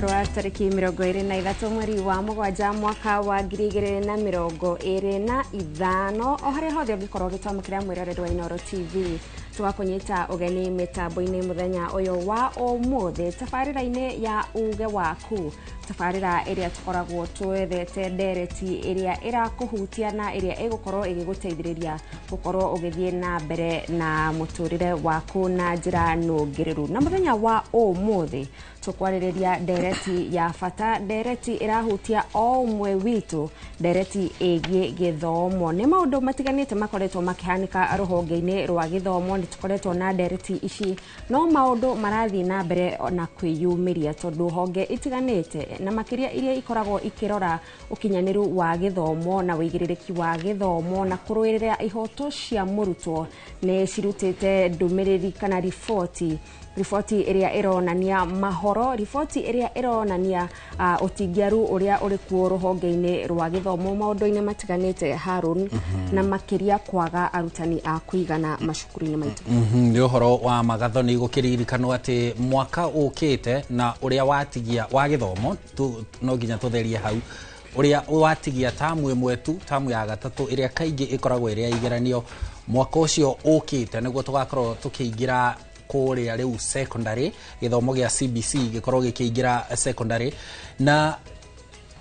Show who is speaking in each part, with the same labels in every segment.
Speaker 1: rwa tariki 23 mweri wa mugwanja mwaka wa 2025 o haria hothe ngikorwo gitwamukira mwirorero wa Inooro TV twakunyita ugeni mitambo-ini muthenya uyu wa umuthi tabarira-ini ya uge waku tabarira iria tukoragwo twethete ndereti iria irakuhutia na iria igukorwo igiguteithiriria gukorwo ugithie na mbere na muturire waku na njira nungiriru na muthenya wa umuthi tukwariria ndereti ya bata ndereti irahutia o umwe witu ndereti igie githomo ni maundu matiganite makoretwo makihanika ruhonge-ini rwa githomo ni tukoretwo na ndereti ici no maundu marathi na mbere na kwiyumiria tondu honge itiganite na makiria iria ikoragwo ikirora ukinyaniru wa githomo na wigiririki wa githomo na kuruirira ihoto cia murutwo ne cirutite ndumiriri kana rifoti iria ironania mahoro rifoti iria ironania utingiaru uria uri kuo ruhonge-ini rwa githomo maundu-ini matiganite Harun na makiria kwaga arutani a kuigana macukuru-ini maitu
Speaker 2: ni uhoro wa magatho ni gukiririkano ati mwaka ukite na uria watigia wa githomo no ginya tutherie hau uria watigia tamu imwe tu tamu ya gatatu iria kaingi ikoragwo iria igeranio mwaka ucio ukite niguo tugakorwo tukiingira kuria riu secondary githomo gia CBC gikorwo gikiingira secondary na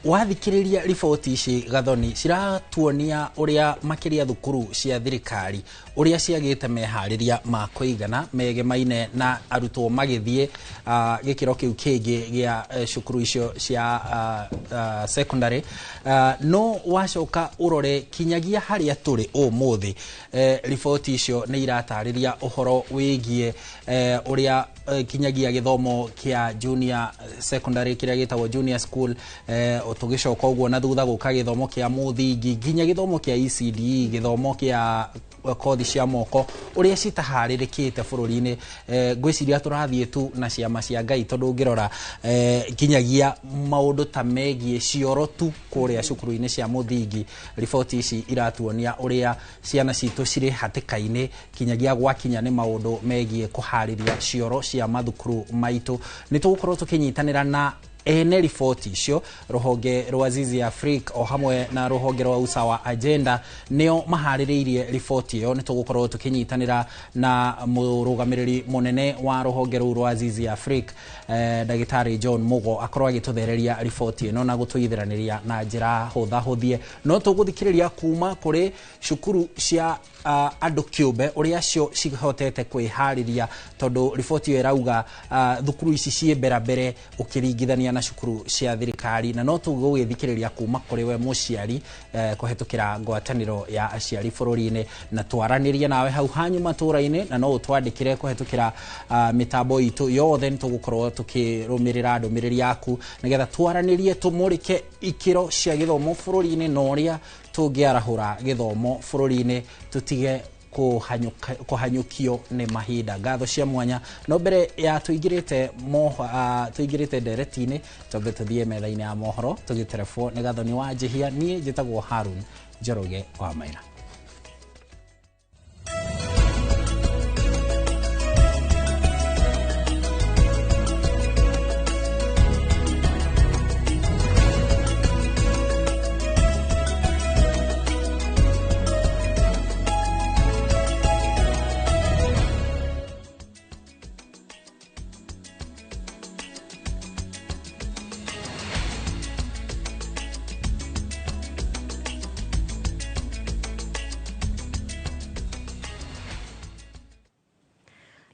Speaker 2: wathikiriria riboti ici gathoni ciratuonia uria makiria thukuru cia thirikari uria ciagite mehariria ma kuigana megemaine na arutwo magithie gikiro kiu kingi gia cukuru icio cia secondary no wacoka urore kinyagia haria turi umuthi riboti icio ni iratariria uhoro wigie uria kinyagia githomo kia junior secondary kiria gitagwo junior school tugicoka uguo na thutha guka githomo kia muthingi ginya githomo kia ECD githomo kia kothi cia moko uria citaharirikite bururi-ini ngwiciria turathie tu na ciama cia ngai tondu ngirora kinyagia maundu ta megie cioro tu kuria cukuru-ini cia muthingi riboti ici iratuonia uria ciana citu ciri hatikaini kinyagia gwakinya ni maundu megie kuhariria cioro cia mathukuru maitu nitugukorwo tukinyitanira na ene riboti icio ruhonge rwa Zizi Africa o hamwe na ruhonge rwa Usawa Agenda neo mahaririirie riboti iyo nitugukorwo tukinyitanira na murugamiriri munene wa ruhonge rwa Zizi Africa Dagitari John Mugo akorwo agituthereria riboti ino na gutuithiraniria na njira hutha huthie no tuguthikiriria kuma kuri cukuru cia andu kiumbe uria cio cihotete kwihariria tondu riboti iyo irauga thukuru ici ciembera mbere ukiringithania na cukuru cia thirikari na no tugugithikiriria kuma kuri we muciari kuhetukira ngwataniro ya aciari bururi-ini na twaranirie nawe hau hanyu matura-ini na no utwandikire kuhetukira mitambo itu yothe nitugukorwo tukirumirira ndumiriri yaku nigetha twaranirie tumurike ikiro cia githomo bururi-ini no ria tungiarahura githomo bururi-ini tutige kuhanyukio ni mahinda ngatho cia mwanya no mbere ya tuigirite ndereti-ini tondu tuthie metha-ini ya mohoro tugiterefo ni gathoni wa njihia nie njitagwo Harun Njoroge wa Maina.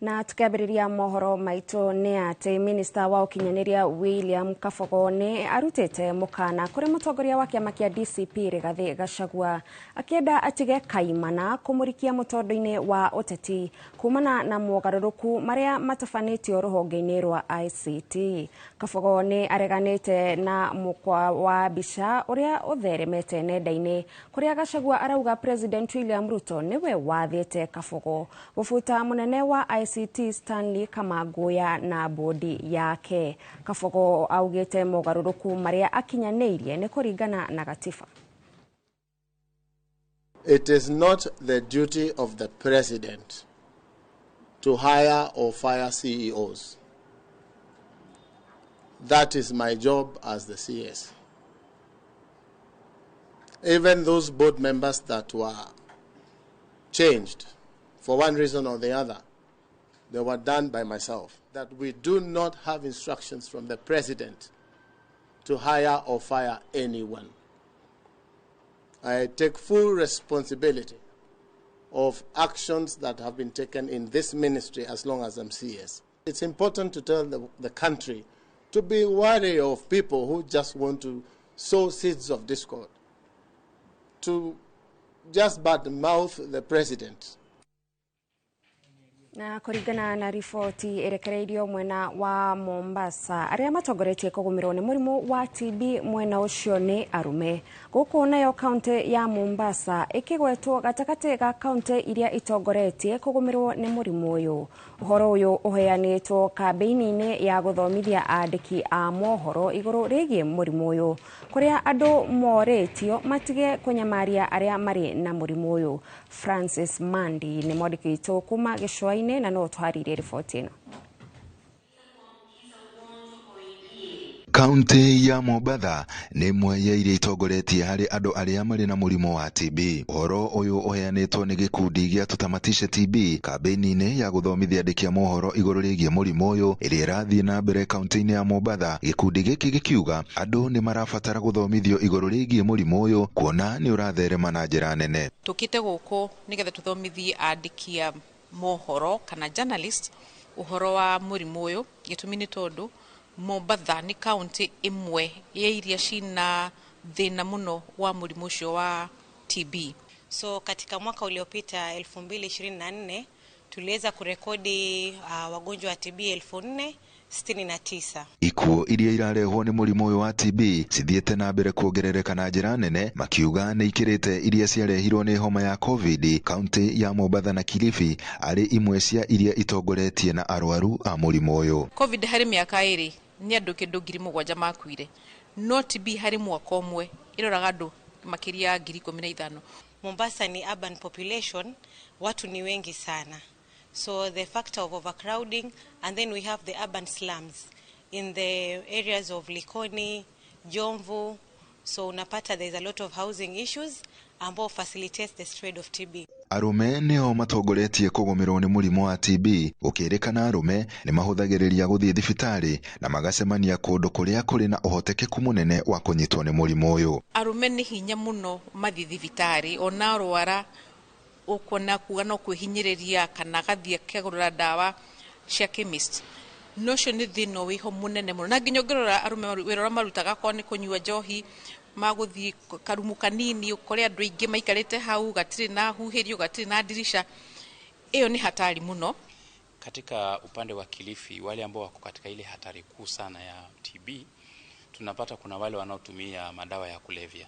Speaker 1: Na tukabiriria mohoro maitu ni ati minister wa ukinyaniria William Kabogo ni arutite mukana kuri mutongoria wa kiama kia DCP Rigathi Gachagua akienda atige kaimana kumurikia mutondo-ini wa uteti kumana na mugaruruku maria matafanitio ruhonge-ini rwa ICT. Kabogo ni areganite na mukwa wa bisha uria utheremete nenda-ini kuria Gachagua arauga President William Ruto niwe wathiete Kabogo gufuta munene wa ICT Stanley Kamagoya na bodi yake. Kabogo augite mugaruruku maria akinyanirie ni kuringana na gatiba.
Speaker 3: It is not the duty of the president to hire or fire CEOs. That is my job as the CS. Even those board members that were changed for one reason or the other, they were done by myself. That we do not have instructions from the president to hire or fire anyone. I take full responsibility of actions that have been taken in this ministry as long as I'm CS. It's important to tell the country to be wary of people who just want to sow seeds of discord, to just badmouth the president.
Speaker 1: Na kuringana na ripoti irekereirio mwena wa Mombasa, aria matongoretie kugumirwo ni murimu wa TB mwena ucio ni arume. Guku nayo kaunti ya Mombasa ikigwetwo gatakati ga kaunti iria itongoretie kugumirwo ni murimu uyu. Uhoro uyu uheanitwo kambeini-ini ya guthomithia andiki a mohoro iguru rigie murimu uyu, kuria andu moretio matige kunyamaria aria mari na murimu uyu. Francis Mandi ni mwandiki kuma Gicũa-inĩ na no twarire riboti ĩno.
Speaker 4: Kaunti ya Mombasa nĩ ĩmwe ya iria itongoretie harĩ andũ arĩa marĩ na mũrimũ wa TB. Ũhoro ũyũ ũheanĩtwo nĩ gĩkundi gĩa Tutamatishe TB kambĩini-inĩ ya gũthomithia andĩki a mohoro igũrũ rĩgiĩ mũrimũ ũyũ ĩrĩa ĩrathiĩ na mbere kaunti-inĩ ya Mombasa. Gĩkundi gĩkĩ gĩkiuga andũ nĩ marabatara gũthomithio igũrũ rĩgiĩ mũrimũ ũyũ kuona nĩ ũratherema na njĩra nene.
Speaker 5: Tũkĩte gũkũ nĩgetha tũthomithie andĩki a mohoro kana journalist uhoro wa mũrimũ ũyũ, gĩtũmi nĩ tondũ Mombasa ni kaunti imwe ya iria cina thĩna muno wa mũrimũ ũcio wa TB.
Speaker 6: So katika mwaka uliopita 2024 tuliweza kurekodi wagonjwa wa TB 4,069.
Speaker 4: Ikuo iria irarehwo nĩ mũrimũ ũyũ wa TB cithiĩte na mbere kuongerereka na njĩra nene, makiuga nĩ ikĩrĩte iria ciarehirwo nĩ homa ya COVID. Kaunti ya Mombasa na Kilifi arĩ imwe cia iria itongoretie na arwaru a mũrimũ ũyũ.
Speaker 5: COVID harĩ mĩaka ĩrĩ nĩ andũ kĩndũ 7,000 makuire. No TB harĩ mwaka ũmwe iroraga andũ makĩria 15,000.
Speaker 6: Mombasa ni urban population, watu ni wengi sana. So the factor of overcrowding, and then we have the urban slums in the areas of Likoni, Jomvu. So unapata there's a lot of housing issues ambao facilitates the spread of TB.
Speaker 4: Arume nĩo matongoretie kugumirwo nĩ mũrimũ wa TB. Gũkĩrĩkana arume nĩ mahũthagĩrĩria gũthiĩ thibitarĩ na magacemania kũndũ kũrĩa kũrĩ na ũhotekeku mũnene wa kũnyitwo nĩ mũrimũ ũyũ.
Speaker 5: Arume nĩ hinya mũno mathiĩ thibitarĩ, ona arwara ukona kuga no kwĩhinyĩrĩria kana gathie kagũra ndawa cia chemist. Nocio nĩ thĩna wĩho mũnene mũno. Na nginya ngĩrora arume wĩra marutaga ko nĩ kũnyua njohi, magũthiĩ karumu kanini, ũkore andũ aingĩ maikarĩte hau, gatirĩ na huhĩrio, gatirĩ na dirisha. Hiyo ni hatari muno.
Speaker 7: Katika upande wa Kilifi, wale ambao wako katika ile hatari kuu sana ya TB, tunapata kuna wale wanaotumia madawa ya kulevya.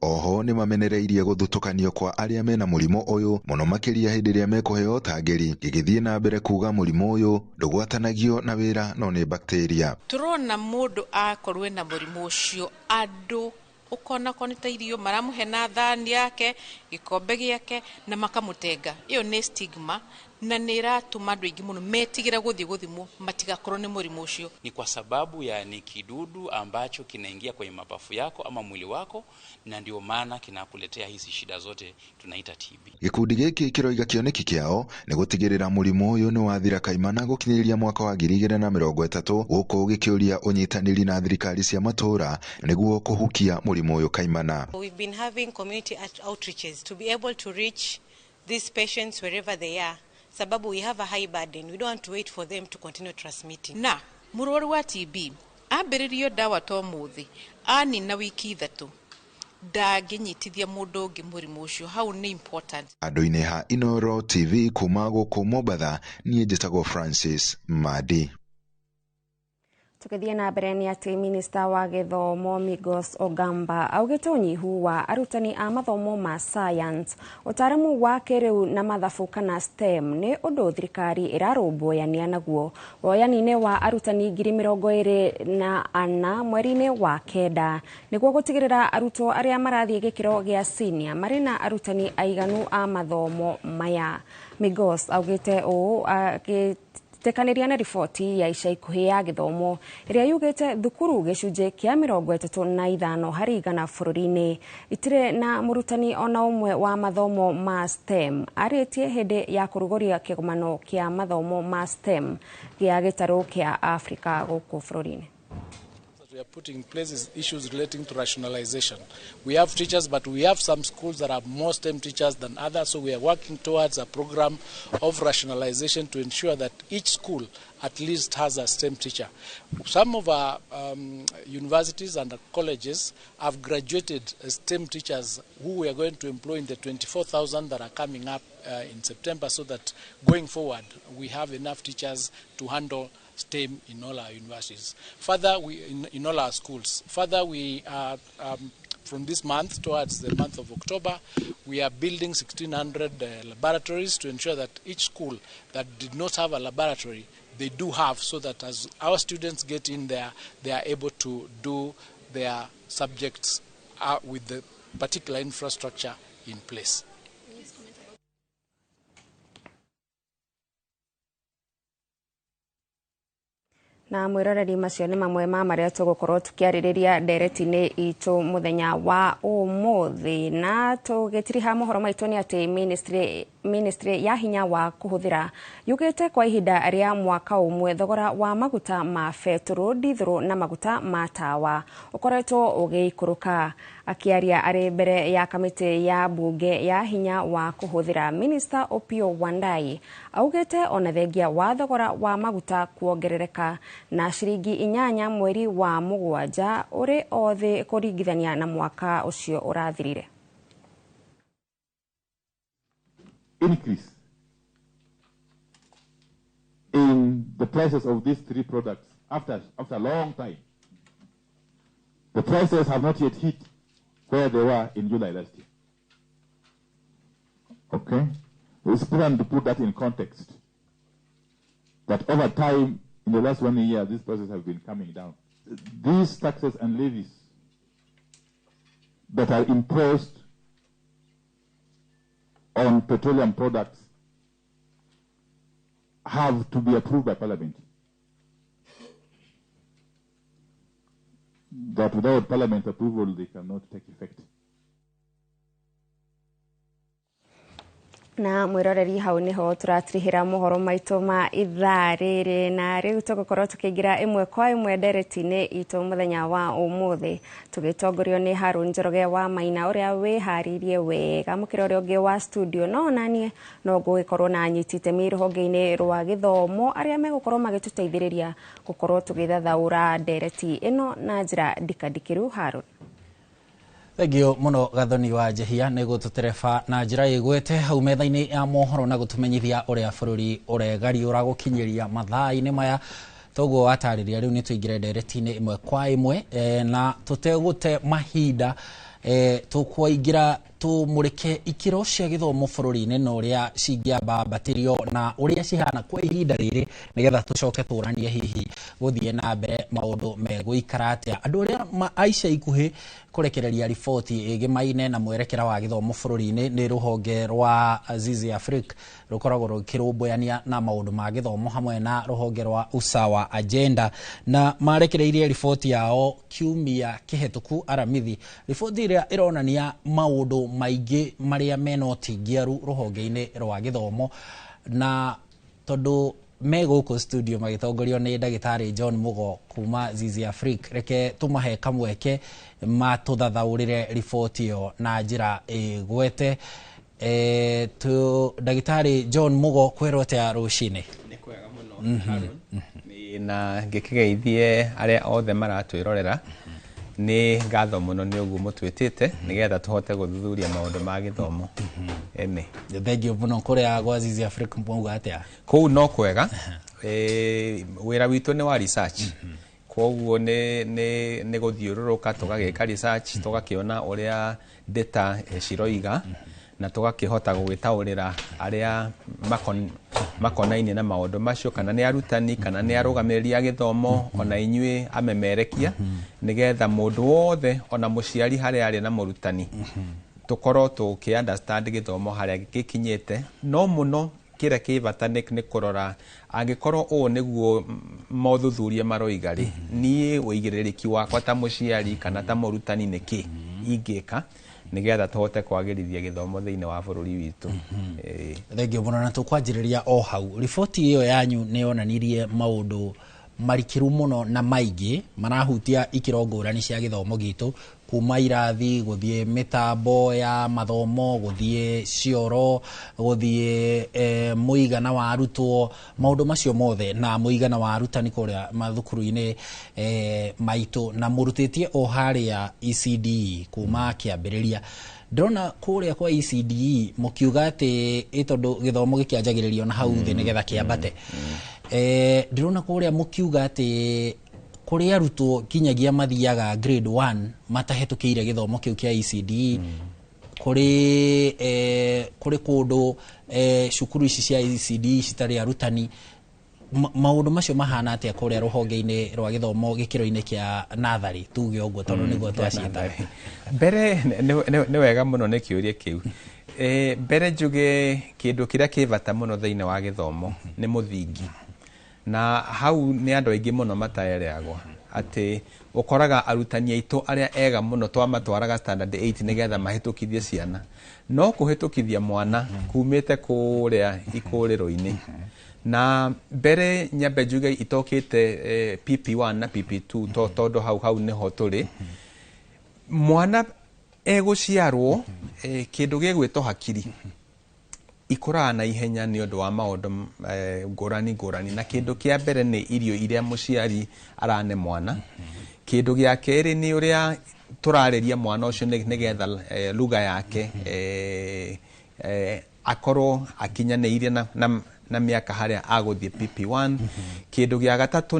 Speaker 4: Oho nĩ mamenereirie gũthutũkanio kwa arĩa mena mũrimũ ũyũ mũno makĩria hĩndĩ ĩrĩa mekũheo ũtangĩri, gĩgĩthiĩ na mbere kuga mũrimũ ũyũ ndũgwatanagio na wĩra no nĩ bacteria.
Speaker 5: Turona mũndũ akorwo na mũrimũ ũcio, andũ ukona konita irio maramuhe na thani yake, gikombe gĩake na makamutenga. Iyo nĩ stigma na nĩ iratũma andũ aingĩ mũno metigĩra gũthiĩ gũthimwo matigakorwo nĩ mũrimũ ũcio.
Speaker 7: Ni kwa sababu ya ni kidudu ambacho kinaingia kwenye mapafu yako ama mwili wako, na ndio maana kinakuletea hizi shida zote tunaita TB.
Speaker 4: Gĩkundi gĩkĩ kĩroiga kĩoneki kĩao nĩ gũtigĩrĩra mũrimũ ũyũ nĩ wathira kaimana gũkinyĩria mwaka wa 2030, gũkũ gĩkĩũria ũnyitanĩri na thirikari cia matũũra nĩguo kũhukia mũrimũ ũyũ kaimana.
Speaker 6: We've been having community outreaches to be able to reach these patients wherever they are. Sababu we have a high burden. We don't want to wait for them to continue transmitting.
Speaker 5: Na mũrwaru wa TB ambĩrĩrio dawa to mũthĩ anina wiki 3 ndangĩnyitithia mũndũ ũngĩ mũrimũ ũcio. Hau nĩ important.
Speaker 4: Andũ-inĩ ha Inooro TV kuma gũkũ Mombasa, niĩ njĩtagwo Francis Madi.
Speaker 1: Tukithia na mbere ni ati Minista wa Gĩthomo Migos Ogamba augĩte ũnyihu wa arutani a mathomo ma science, ũtaramu wa kĩrĩu na mathabu kana STEM nĩ ũndũ thirikari ĩrarũmbũyania naguo. Woyani-inĩ wa arutani 24,000 mweri-inĩ wa kenda nĩguo gũtigĩrĩra arutwo arĩa marathiĩ gĩkĩro gĩa senior marĩ na arutani aiganu a mathomo maya. Migos augĩte ũũ tekaniria na riboti ya ica ikuhĩ ya gĩthomo ĩrĩa yugĩte thukuru gĩcunjĩ kĩa 35 harĩ igana bũrũri-inĩ itirĩ na mũrutani ona ũmwe wa mathomo ma STEM arĩtie hĩndĩ ya kũrugũria kĩgomano kĩa mathomo ma STEM gĩa gĩtarũ kĩa Afrika gũkũ bũrũri-inĩ.
Speaker 8: We are putting in place issues relating to rationalization. We have teachers, but we have some schools that have more STEM teachers than others, so we are working towards a program of rationalization to ensure that each school at least has a STEM teacher. Some of our universities and colleges have graduated STEM teachers who we are going to employ in the 24,000 that are coming up in September, so that going forward we have enough teachers to handle STEM in all our universities. Further, in all our schools. Further, we are from this month towards the month of October, we are building 1,600 laboratories to ensure that each school that did not have a laboratory, they do have, so that as our students get in there, they are able to do their subjects with the particular infrastructure in place.
Speaker 1: Na mwiroreri macio nĩ mamwe ma marĩa tũgũkorwo tũkĩarĩrĩria ndereti-inĩ itũ mũthenya wa ũmũthĩ, na tũgĩtiriha mohoro maitũ nĩ atĩ ministry ya hinya wa kũhũthĩra yugĩte kwa ihinda rĩa mwaka ũmwe thogora wa maguta ma betũrũ, dithũrũ na maguta ma tawa ũkoretwo ũgĩikũrũka. Akiaria arĩ mbere ya kamĩtĩ ya bunge ya hinya wa kũhũthĩra, Minister Opiyo Wandayi augĩte ona thengia wa thogora wa maguta kuongerereka na ciringi 8 mweri wa mũgwanja ũrĩ othĩ kũringithania na mwaka ũcio ũrathirire.
Speaker 9: Increase in the prices of these three products after a long time. The prices have not yet hit where they were in July last year. Okay? It's important to put that in context. That over time, in the last 1 year, these prices have been coming down. These taxes and levies that are imposed on petroleum products have to be approved by Parliament. That without Parliament approval, they cannot take effect.
Speaker 1: Na mwiroreri hau niho turatirihira mohoro maitũ ma ithaa rĩrĩ, na rĩu tũgũkorwo tũkĩingira ĩmwe kwa ĩmwe ndereti-inĩ itũ mũthenya wa ũmũthĩ tũgĩtongorio nĩ Harun Njoroge wa Maina ũrĩa wĩharĩirie wega mũkĩra ũrĩa ũngĩ wa studio, no nanie no ngũgĩkorwo na anyiti itemi rũhonge-inĩ rwa gĩthomo arĩa megũkorwo magĩtũteithĩrĩria gũkorwo tũgĩthathaũra ndereti ĩno na njĩra ndikandikĩru. Harun.
Speaker 2: Thengio muno Gathoni wa Njehia nĩ gũtũtereba na njĩra ĩgwete hau metha-inĩ ya mohoro na gũtũmenyithia ũrĩa bũrũri ũregariũra gũkinyĩria mathaa-inĩ maya. Toguo watarĩria rĩu nĩ tũingĩre ndereti-inĩ ĩmwe kwa ĩmwe na tũtegũte mahinda tũkwaingĩra tũmũrĩke ikĩro cia gĩthomo bũrũri-inĩ na ũrĩa cingĩamba mbatĩrio na ũrĩa cihana kwa ihinda rĩrĩ nĩgetha tũcoke tũranie hihi gũthiĩ na mbere maũndũ megũikara atĩa. Andũ arĩa aica ikuhĩ kũrekereria riboti ĩgĩmaine na mwerekera wa gĩthomo bũrũri-inĩ nĩ rũhonge rwa Zizi Africa rũkoragwo rũkĩrũmbũyania na maũndũ ma gĩthomo hamwe na rũhonge rwa Usawa Agenda, na marekereirie riboti yao kiumia kĩhetũku aramithi. Riboti ĩrĩa ĩronania maũndũ maingĩ marĩa mena ũtingiaru rũhonge-inĩ rwa gĩthomo, na tondũ me gũkũ studio magĩtongorio nĩ ndagĩtarĩ John Mugo kuma Zizi Africa, reke tũmahe kamweke matũthathaũrĩre riboti ĩyo na njĩra ĩgwete. Ndagĩtarĩ John Mugo kwĩrwo atĩa rũcinĩ?
Speaker 10: Nĩ kwega mũno Harun, na ngĩkĩgeithie arĩa othe maratwĩrorera. Nĩ ngatho mũno nĩ ũguo mũtwĩtĩte nĩgetha tũhote gũthuthuria maũndũ ma gĩthomo. Ene
Speaker 2: thengio mũno kũrĩa gwa Zizi Africa mwauga atĩa?
Speaker 10: Kũu no kwega. Wĩra witũ nĩ wa research. Kwoguo nĩ gũthiũrũrũka tũgagĩka research, tũgakĩona ũrĩa data ciroiga na tũgakĩhota gũgĩtaũrĩra arĩa makonainie na maũndũ macio, kana nĩ arutani kana nĩ arũgamĩrĩri a gĩthomo ona inyuĩ amemerekia, nĩgetha mũndũ wothe ona mũciari harĩa arĩ na mũrutani tũkorwo tũkĩ understand gĩthomo harĩa gĩkinyĩte, no mũno kira kibata nĩ kũrora angĩkorwo o nĩguo mothuthuria maroiga rĩ niĩ ũigĩrĩrĩki wakwa ta mũciari kana ta mũrutani nĩkĩ ingĩka nigetha tuhote kwagĩrithia gĩthomo thĩinĩ wa bũrũri witũ.
Speaker 2: Thengio mũno na tũkwanjĩrĩria o hau. Riboti ĩyo yanyu nĩ yonanirie maũndũ marikiru mũno na maingĩ marahutia ikĩro ngũrani cia gĩthomo gitũ kuma irathi gũthiĩ mĩtambo ya mathomo gũthiĩ cioro gũthiĩ mũigana wa arutwo maũndũ macio mothe na mũigana wa arutani kũrĩa mathukuru-inĩ maitũ na mũrutĩtie o harĩa ECDE kuma kĩambĩrĩria. Ndona kũrĩa kwa ECDE mũkiuga atĩ tondũ gĩthomo gĩkĩanjagĩrĩrio na hau thĩ nĩgetha kĩambate. Ndĩrona kũrĩa mũkiuga atĩ kũrĩ arutwo kinyagia mathiaga grade 1 matahetũkĩire gĩthomo kĩu kĩa ECDE kũrĩ kũndũ cukuru ici cia ECDE citarĩ arutani. Maũndũ macio mahana atĩa kũrĩa rũhonge-inĩ rwa gĩthomo gĩkĩro-inĩ kĩa natharĩ tuge ũguo tondũ nĩguo twaciĩtaga.
Speaker 10: Mbere nĩ wega mũno nĩ kĩũria kĩu. Mbere njuge kĩndũ kĩrĩa kĩ bata mũno thĩinĩ wa gĩthomo nĩ mũthingi. Na hau nĩ andũ aingĩ mũno mataeragwo atĩ ũkoraga arutani aitũ arĩa ega mũno twamatwaraga standard 8 nĩgetha mahĩtũkithie ciana no kũhĩtũkithia mwana kumĩte kũrĩa ikũrĩro-inĩ. Na mbere nyambe njuge itokĩte PP1 na PP2 tondũ hau nĩho tũrĩ. Mwana egũciarwo kĩndũ gĩgwĩtwo hakiri ikũraga na ihenya nĩ ũndũ wa maũndũ ngũrani na kĩndũ kĩa mbere nĩ irio iria mũciari arane mwana. Kĩndũ gĩa kerĩ nĩ ũrĩa tũrarĩria mwana ũcio nĩgetha lugha yake akorwo akinyanĩire na mĩaka harĩa agũthiĩ PP1. Kĩndũ gĩa gatatũ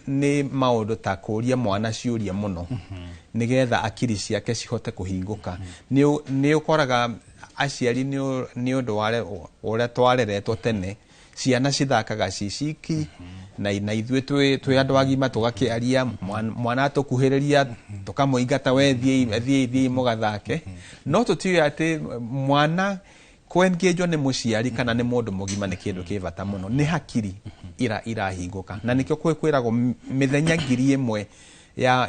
Speaker 10: nĩ maũndũ ta kũria mwana ciũria mũno nĩgetha akiri ciake cihote kũhingũka. Nĩ ũkoraga aciari nĩ ũndũ ũrĩa twareretwo tene ciana cithakaga ciciki na ithuĩ twĩ andũ agima tũgakĩaria mwana atũkuhĩrĩria tũkamũingata we thiĩ mũgathake. No tũtiũĩ atĩ mwana kũengĩnjwo nĩ mũciari kana nĩ mũndũ mũgima nĩ kĩndũ kĩ bata mũno nĩ hakiri irahingũka. Na nĩkĩo kwĩragwo mĩthenya 1000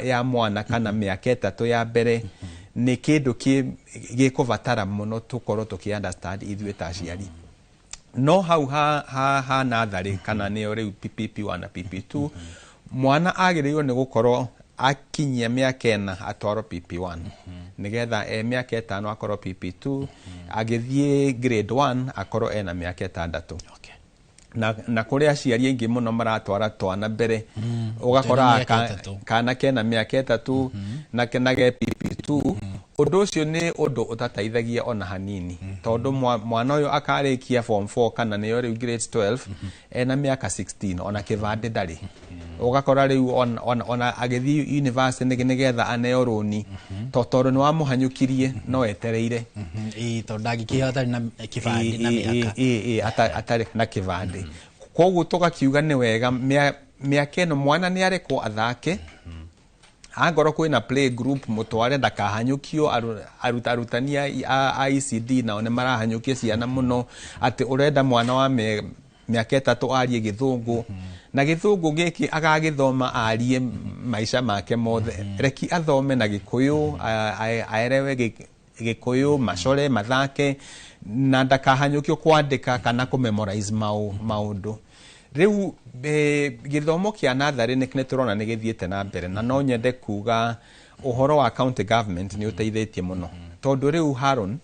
Speaker 10: ya mwana kana mĩaka 3 ya mbere nĩ kĩndũ gĩkũbatara mũno tũkorwo tũkĩ-understand ithuĩ ta aciari. No hau ha natharĩ kana nĩyo rĩu PP1 na PP2 mwana agĩrĩirwo nĩ gũkorwo akinyia mĩaka 4 atwarwo PP1 nĩgetha mĩaka 5 akorwo PP2 agĩthiĩ grade 1 akorwo ena mĩaka 6. Na kũrĩ aciari aingĩ mũno maratwara twana mbere ũgakora kana kena mĩaka 3 na ge PP2. Ũndũ ũcio nĩ ũndũ ũtateithagia ona hanini tondũ mwana ũyũ akarĩkia form 4 kana nĩyo rĩu grade 12 ena mĩaka 16 ona kĩbandĩ ndarĩ. Ũgakora rĩu ona agĩthiĩ university nĩgetha aneo rũni tondũ nĩ wamũhanyũkirie no etereire
Speaker 2: tondũ ndangĩkĩheo atarĩ na kĩbandĩ na mĩaka
Speaker 10: atarĩ na kĩbandĩ. Koguo tũgakiuga nĩ wega mĩaka ĩno mwana nĩ arekwo athake. Angorwo kwĩna play group mũtware ndakahanyũkio. Arutani a ECD nao nĩ marahanyũkia ciana mũno atĩ ũrenda mwana wa mĩaka 3 arie gĩthũngũ na gĩthũngũ gĩkĩ agagĩthoma arie maica make mothe. Reki athome na Gĩkũyũ aerewe Gĩkũyũ macore mathake na ndakahanyũkio kwandĩka kana kũmemorize maũndũ. Rĩu gĩthomo kĩa natharĩ nĩ tũrona nĩ gĩthiĩte na mbere na no nyende kuga ũhoro wa county government nĩ ũteithĩtie mũno tondũ rĩu Haron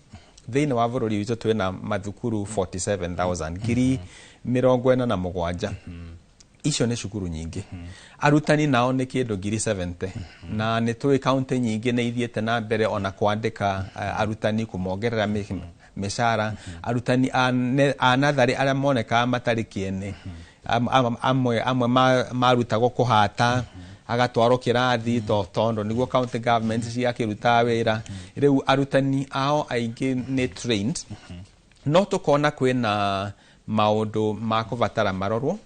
Speaker 10: thĩinĩ wa bũrũri witũ twĩna mathukuru 47,000 47,000. Icio nĩ cukuru nyingĩ. Arutani nao nĩ kĩndũ 70,000 na nĩ tũĩ county nyingĩ nĩ ithiĩte na mbere ona kwandĩka arutani kũmongerera mĩcara. Arutani a natharĩ arĩa monekaga matarĩ kĩene amwe marutagwo kũhata agatwarwo kĩrathi tondũ nĩguo county government ciakĩruta wĩra. Rĩu arutani ao aingĩ nĩ trained no tũkona kwĩna maũndũ ma kũbatara marorwo.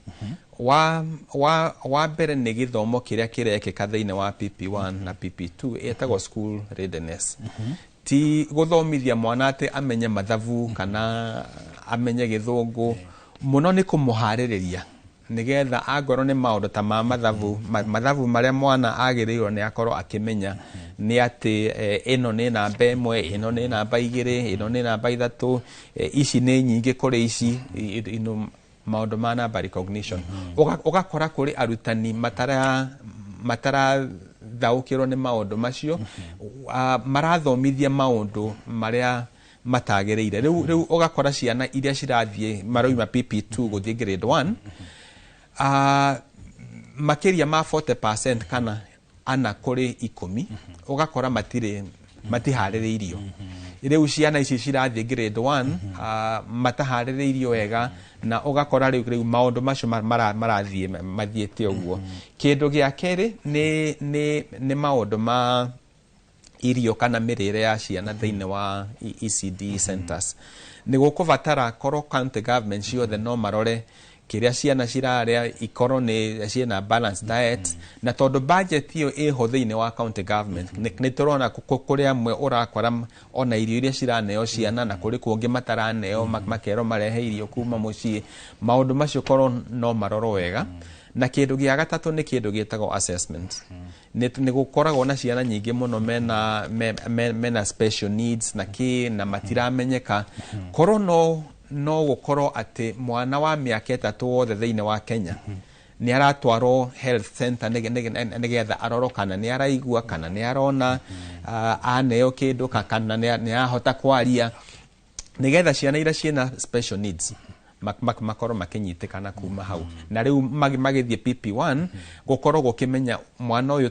Speaker 10: Wa mbere nĩ gĩthomo kĩrĩa kĩrekĩka thĩinĩ wa PP1 na PP2 etagwo school readiness. Ti gũthomithia mwana atĩ amenye mathabu kana amenye gĩthũngũ. muno ni kumuhariria nigetha angorwo ni maundu ta ma mathabu maria mwana agirirwo ni akorwo akimenya ni ati ino ni namba 1 ino ni namba 2 ino ni namba 3 ici ni nyingi kuri ici maundu ma namba recognition ugakora kuri arutani matara thaukirwo ni maundu macio marathomithia maundu maria matagereire riu ugakora ciana iria cirathie maroima PP2 guthie grade 1 makiria ma 40% kana ana kuri 10 ugakora matihaririirio riu ciana ici cirathie grade 1 matahaririirio wega na ugakora riu maundu macio mathiete uguo. Kindu gia keri ni maundu ma irio kana mirire ya ciana thiini wa ECD centers. Ni gukuvatara korwo county government ciothe no marore kiria ciana ciraria ikorwo ni ciana balanced diet na tondu budget iyo iho thiini wa county government ni turona kuri amwe urakora ona irio iria ciraneo ciana na kuri kungi mataraneo makero marehe irio kuma mucii maundu macio korwo no maroro wega. Na kindu gia gatatu ni kindu gitagwo assessment. Ni gukoragwo na ciana nyingi muno mena special needs na matiramenyeka korwo no gukorwo ati mwana wa miaka 3 wothe thiini wa Kenya ni aratwarwo health center nigetha aroro kana ni araigua kana ni arona aneo kindu kana ni ahota kwaria nigetha ciana ira ciena special needs makoro makinyitikana kuma hau na riu magithie PP1 gukorwo gukimenya mwana uyu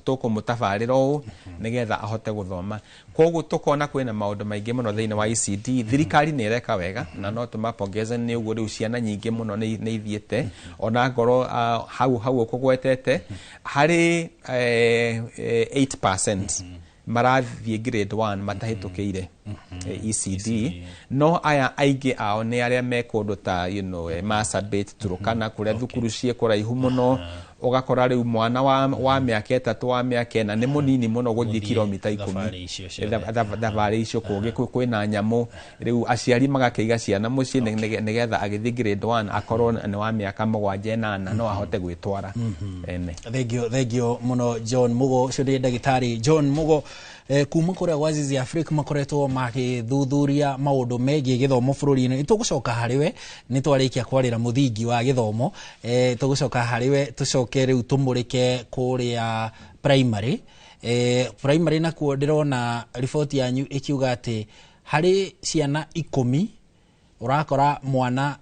Speaker 10: toko mutafarira u nigetha ahote guthoma. Koguo tukona kwina maundu maingi muno thiini wa ECD thirikari ni ireka wega na no tumapongeze ni uguo riu ciana nyingi muno ni ithiete ona ngoro hau kugwetete hari 8% marathie grade 1 matahitukire ECD no aya aingi ao ni aria me kundu ta Marsabit Turkana kuria thukuru cie kuraihu muno ugakora riu mwana wa miaka 3 wa miaka 4 ni munini muno guthie kilomita 10 thavari icio kungi kwina nyamu riu aciari magakeiga ciana mucii nigetha agithie grade 1 akorwo ni wa miaka 7 no ahote gwitwara ene.
Speaker 2: Thegio muno John Mugo curi ndagitari John Mugo kuma kuria Wazizi Africa makoretwo magithuthuria maundu megie githomo bururi-ini. Nitugucoka hariwe nitwarikia kwarira muthingi wa githomo tugucoka hariwe tucoke riu tumurike kuria primary nakuo ndirona riboti yanyu ikiuga ati hari ciana 10 urakora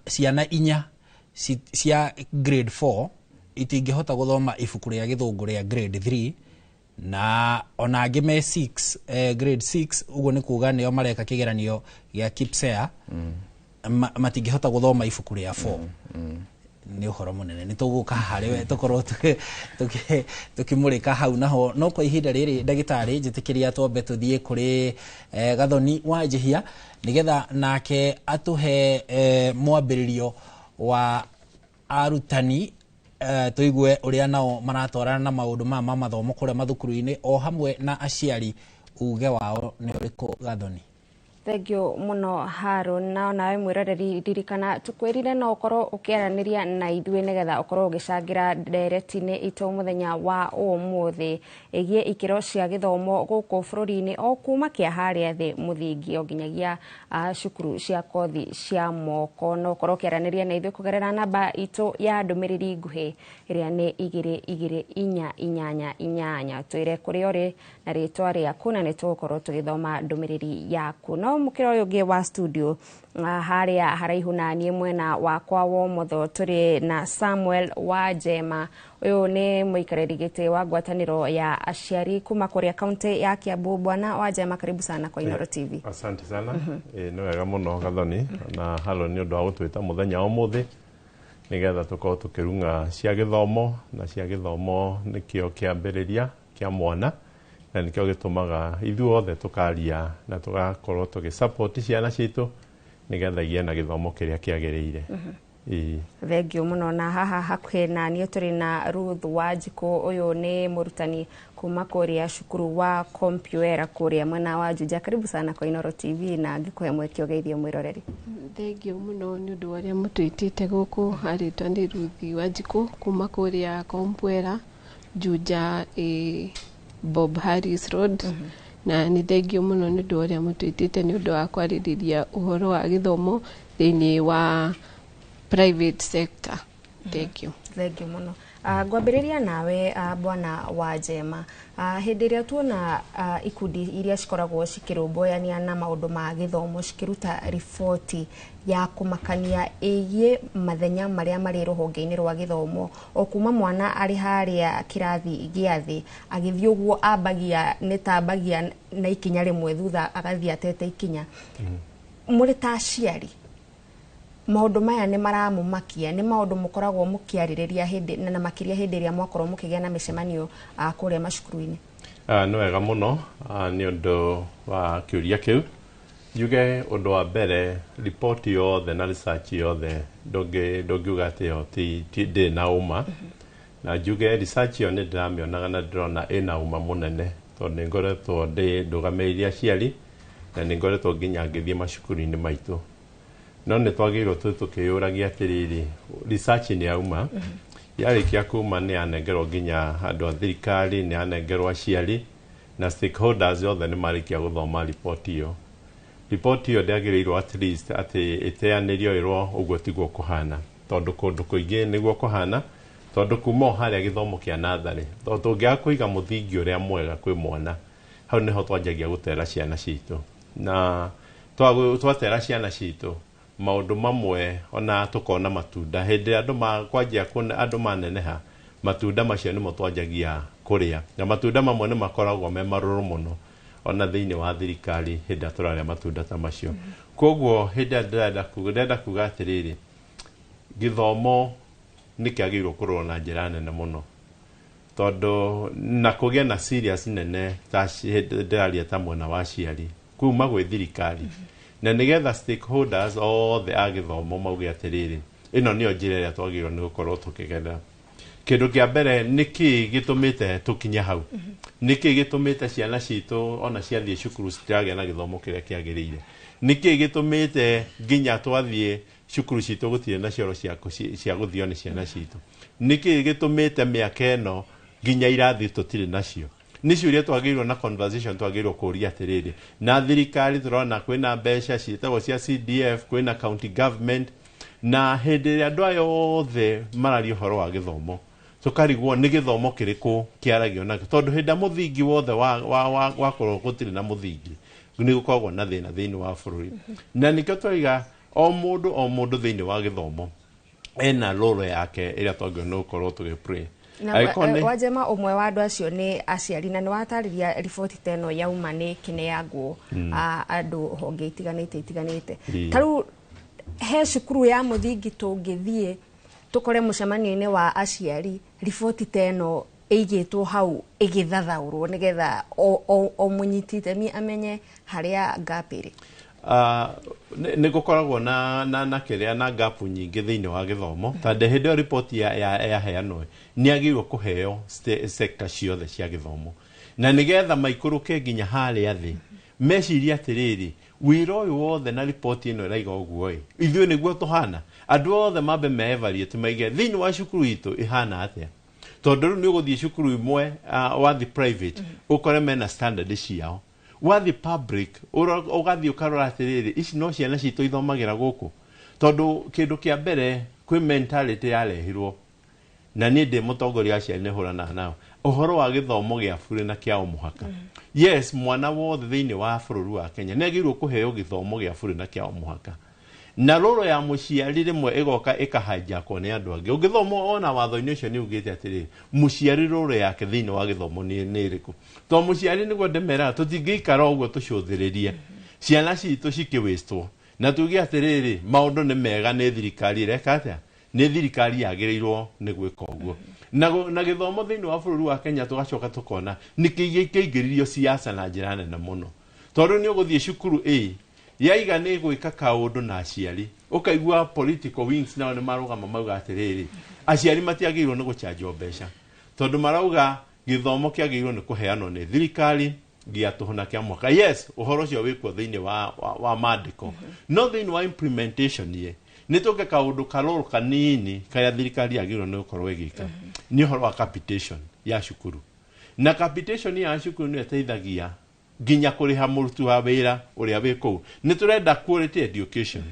Speaker 2: ciana 4 cia grade 4 itingihota guthoma ibuku ria githungu ria grade 3 na ona angi me 6 grade 6 uguo ni kuga nio mareka kigeranio gia KPSEA matingihota guthoma ibuku ria 4 ni uhoro munene ni tuguka hariwe tukorwo tukimurika hau naho no kwa ihinda riri ndagitari njitikiria twambe tuthie kuri Gathoni wa Njihia nigetha nake atuhe mwambiririo wa arutani tuigue uria nao maratwarana na maundu ma mathomo kuria mathukuru-ini o hamwe na aciari uge wao ni uriku Gathoni.
Speaker 1: Thegio muno Harun na nawe mwiroreri ririkana tukwirire no ukorwo ukiaraniria na ithuĩ nigetha ukorwo ugicangira ndereti-ini itu muthenya wa umuthi igie ikiro cia githomo guku bururi-ini o kuma kia haria thi muthingi o nginyagia cukuru cia kothi cia moko no ukorwo ukiaraniria na ithuĩ kugerera namba itu ya ndumiriri nguhi iria ni 2288 twire kuri ori na ritwa riaku na nitugukorwo tugithoma ndumiriri yaku no mukiro uyu ngi wa studio haria haraihu na nie mwena wakwa wa motho turi na Samuel Wajema uyu ni muikariri giti wa ngwataniro ya aciari kuma kuria kaunti ya Kiambu. Bwana Wajema, karibu sana kwa Inooro TV.
Speaker 11: Asante sana. Ni wega muno Gathoni na halo ni undu wa gutwita muthenya umuthi nigetha tukorwo tukirunga cia githomo na cia githomo nikio kiambiriria kia mwana na nikio gitumaga ithuothe tukaria na tugakorwo tugisupport ciana citu nigetha igie na githomo kiria kiagiriire.
Speaker 1: Thengio muno na haha hakuhe na niĩ tũrĩ na Ruth Wanjikũ ũyũ nĩ mũrutani kuma kũrĩa cukuru wa Compuera kũrĩa mwena wa Juja. Karibu sana kwa Inooro TV na ngĩkũhe mweke ũgeithie mwĩroreri.
Speaker 12: Thengio muno nĩ ũndũ ũrĩa mũtwĩtĩte gũkũ. Arĩtwa nĩ Ruth Wanjikũ kuma kũrĩa Compuera Juja Bob Harris Road. Na nĩ thengio muno nĩ ũndũ ũrĩa mũtwĩtĩte nĩ ũndũ wa kwarĩrĩria ũhoro wa gĩthomo thĩinĩ wa private sector. Thank you.
Speaker 1: Thank you muno. Ngwambĩrĩria nawe bwana Wanjema. Hĩndĩ ĩrĩa tuona ikundi iria cikoragwo cikĩrũmbũyania na maũndũ ma gĩthomo cikĩruta riboti ya kũmakania ĩgiĩ mathenya marĩa marĩ rũhonge-inĩ rwa gĩthomo, o kuma mwana arĩ harĩa kĩrathi gĩa thĩ agĩthiĩ ũguo ambagia na ikinya rĩmwe thutha agathiĩ atete ikinya. Mũrĩ ta aciari, maũndũ maya nĩ maramũmakia, nĩ maũndũ mũkoragwo mũkĩarĩrĩria na makĩria hĩndĩ ĩrĩa mwakorwo mũkĩgĩa na mĩcemanio kũrĩa macukuru-inĩ?
Speaker 11: Nĩ wega mũno nĩ ũndũ wa kĩũria kĩu. Njuge ũndũ wa mbere, report yothe na research yothe ndũngiuga atĩ yo ndĩ na uma, na njuge research yo nĩ ndĩramĩonaga na ndĩrona ĩna uma mũnene, tondũ nĩ ngoretwo ndũgamĩrĩire aciari na nĩ ngoretwo nginya ngĩthiĩ macukuru-inĩ maitũ. No nĩ twagĩrĩirwo tũkĩyũragia atĩrĩrĩ, research nĩ yauma, yarĩkia kuma nĩ yanengerwo nginya andũ a thirikari, nĩ yanengerwo aciari na stakeholders othe nĩ marĩkia gũthoma report ĩyo. Report ĩyo ndĩagĩrĩirwo at least atĩ ĩteanĩrio ĩrwo ũguo tiguo kũhana, tondũ kũndũ kũingĩ nĩguo kũhana, tondũ kuma harĩa gĩthomo kĩa natharĩ, tondũ tũngĩaga kũiga mũthingi ũrĩa mwega kwĩ mwana, hau nĩho twanjagia gũtera ciana citũ. Na twatera ciana citũ, maũndũ mamwe ona tũkona matunda, hĩndĩ andũ maneneha, matunda macio nĩmo twanjagia kũrĩa, na matunda mamwe nĩ makoragwo me marũrũ mũno ona thĩinĩ wa thirikari hĩndĩ tũrarĩa matunda ta macio. Koguo hĩndĩ ndĩrenda kuga atĩrĩrĩ, gĩthomo nĩ kĩagĩrĩirwo kũrorwo na njĩra nene mũno, tondũ na kũgĩa na serious nene ta ndĩraria ta mwena wa aciari kuma gwĩ thirikari, na nĩgetha stakeholders othe a gĩthomo mauge atĩrĩrĩ, ĩno nĩyo njĩra ĩrĩa twagĩrĩirwo nĩ gũkorwo tũkĩgerera. Kĩndũ kĩa mbere, nĩkĩ gĩtũmĩte tũkinya hau? Nĩkĩ gĩtũmĩte ciana citũ ona ciathiĩ cukuru citiragĩa na gĩthomo kĩrĩa kĩagĩrĩire? Nĩkĩ gĩtũmĩte nginya twathiĩ cukuru citũ gũtirĩ na cioro cia gũthio nĩ ciana citũ? Nĩkĩ gĩtũmĩte mĩaka ĩno nginya irathi tũtirĩ nacio? Nĩ ciũria twagĩrĩirwo na conversation twagĩrĩirwo kũria atĩrĩrĩ, na thirikari tũrona kwĩna mbeca ciĩtagwo cia CDF, kwĩna county government, na hĩndĩ ĩrĩa andũ aya othe mararia ũhoro wa gĩthomo, tũkarigwo nĩ gĩthomo kĩrĩkũ kĩaragio nakĩo, tondũ hĩndĩ mũthingi wothe wakorwo gũtirĩ na mũthingi nĩ gũkoragwo na thĩna thĩinĩ wa bũrũri. Na nĩkĩo twaiga o mũndũ thĩinĩ wa gĩthomo ena role yake ĩrĩa twagĩrĩirwo nĩ gũkorwo tũgĩplay.
Speaker 1: Wanjema, ũmwe wa andũ acio nĩ aciari, na nĩ watarĩria riboti ta ĩno yauma nĩ kĩneangwo andũ honge itiganĩte. Tarĩu he cukuru ya mũthingi tũngĩthiĩ tũkore mũcemanio-inĩ wa aciari, riboti ta ĩno ĩigĩtwo hau ĩgĩthathaũrwo nĩgetha o mũnyiti itemi amenye harĩa gap ĩrĩ?
Speaker 11: Nĩ gũkoragwo na kĩrĩa na gap nyingĩ thĩinĩ wa gĩthomo, tondũ hĩndĩ ĩyo riboti yaheanwo nĩ agĩrĩirwo kũheo sector ciothe cia gĩthomo, na nĩgetha maikũrũke nginya harĩa thĩ meciria atĩrĩrĩ, wĩra ũyũ wothe na riboti ĩno ĩraiga ũguo ithuĩ nĩguo tũhana, andũ othe mambe me-evaluate maige thĩinĩ wa cukuru itũ ĩhana atĩa, tondũ rĩu nĩ ũgũthiĩ cukuru imwe wathi private ũkore mena standard ciao, wathi public ũgathiĩ ũkarora atĩrĩrĩ, ici no ciana citũ ithomagĩra gũkũ, tondũ kĩndũ kĩa mbere kwĩ mentality yarehirwo, na niĩ ndĩ mũtongoria wa aciari nĩ hũranaga nao, ũhoro wa gĩthomo gĩa bũrĩ na kĩa o mũhaka. Yes, mwana wothe thĩinĩ wa bũrũri wa Kenya nĩ agĩrĩirwo kũheo gĩthomo gĩa bũrĩ na kĩa o mũhaka, na rũrũ ya mũciari rĩmwe ĩgoka ĩkahijackwo nĩ andũ angĩ. Ũngĩthoma ona watho-inĩ ũcio nĩ ugĩte atĩrĩrĩ, mũciari rũrũ yake thĩinĩ wa gĩthomo nĩ ĩrĩkũ? Tondũ mũciari nĩguo ndemeraga tũtingĩikara ũguo tũcũthĩrĩrie ciana citũ cikĩwĩstwo na tuge atĩrĩrĩ, maũndũ nĩ mega, nĩ thirikari ĩreka atĩa? Nĩ thirikari yagĩrĩirwo nĩ gwĩka ũguo. Na gĩthomo thĩinĩ wa bũrũri wa Kenya tũgacoka tũkona nĩ kĩingĩririo siasa na njĩra nene mũno, tondũ nĩ ũgũthiĩ cukuru A yaiga nä gwä ka kaå na aciari ukaigua political wings nao nä marugama mauga atä aciari matiagä irwo nä gå canjwo mbeca tondå marauga githomo kä agä irwo nä kå heanwo nä thirikari gia tå hona kä mwaka yes å horo å cio wä kuo thä inä wa mandĩko no thä inä wa implementation ye nä tå ke kaå ndå karå kanini karä thirikari agä irwo nä gå korwo ä gä ka nä å horo wa capitation ya cukuru na capitation ya cukuru nä ĩteithagia nginya kå rä ha må ruti wa wä ra å rä a wä kå u nä tå renda quality education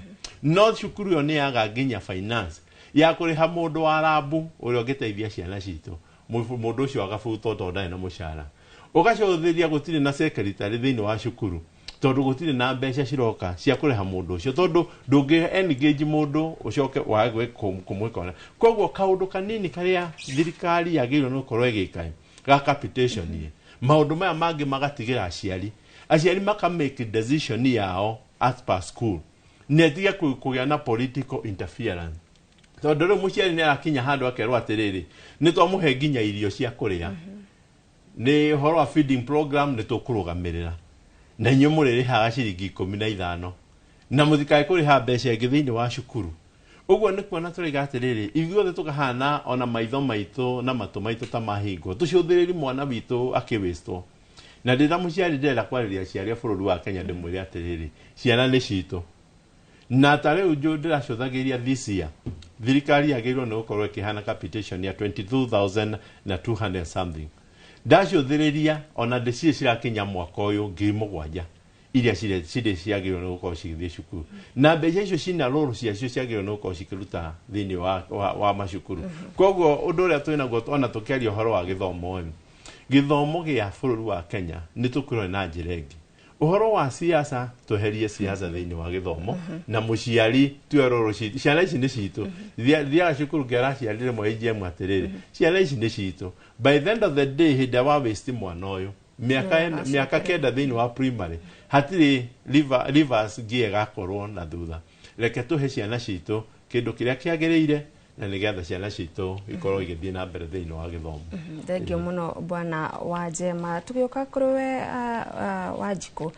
Speaker 11: no cukuru ĩyo nĩ yaga nginya finance ya kå rä ha må ndå wa rambu å rä a å ngä teithia ciana citå må ndå å cio agabutwo tondũ ndarĩ na må cara å gacåthĩria gå tirä na secretary thä inä wa cukuru tondũ gå tirä na mbeca ciroka cia kå rä ha må ndå å cio tondũ ndũngĩ engage må ndå å coke wage kå mwä kona koguo kaå ndå kanini karä a thirikari yagä irwo nä gå korwo ä gä ka ga capitation ye maundu maya mangi magatigira aciari maka make decision yao as per school netige kugia na political interference tondu riu muciari ni arakinya handu akerwo atiriri ni twamuhe nginya irio cia kuria ni horo wa feeding program ni tukurugamirira na inyu muririhaga ciringi 15 na muthikae kuriha mbeca ingi thiini wa cukuru uguo ni kuona turiga atiriri ithuothe tukahana ona maitho maitu na matu maitu ta mahingo tuciuthiriri mwana witu akiwistwo na ndira muciari ndera kwariria ciari a bururi wa Kenya ndimwire atiriri ciana ni citu na tare ujo ndira cothagiria this year thirikari yagirwo ni gukorwo ikihana capitation ya 22,200 something ndaciuthiriria ona ndiciri cirakinya mwaka uyu 7,000 iria cirä ciagä nä gå korwo cigithie cukuru na mbeca icio cina rå ciacio ciagä nä gå korwo cikä thä inä wa macukuru koguo å ndå å rä a twä naguo ona tå kä aria å horo wa gä thomo gä a bå rå ri wa Kenya nä tå kä rwo na njä ra ä ngä å horo wa siasa tå herie siasa thä inä wa gä thomo na må ciari tue rå rå ciana ici nä citå thiaga cukuru kä araciarire mwe IGM atä rä rä ciana ici nä citå by the end of the day hä ndä wa waste mwana å yå miaka kenda thä inä wa primary hatirä rivers ngie gakorwo na thutha reke tuhe ciana citå kindu kiria kiagirire na nigetha ciana citå ikorwo igithie na mbere thä inä wa githomo
Speaker 1: thengio muno bwana Wajema tugioka kuri we Wanjikũ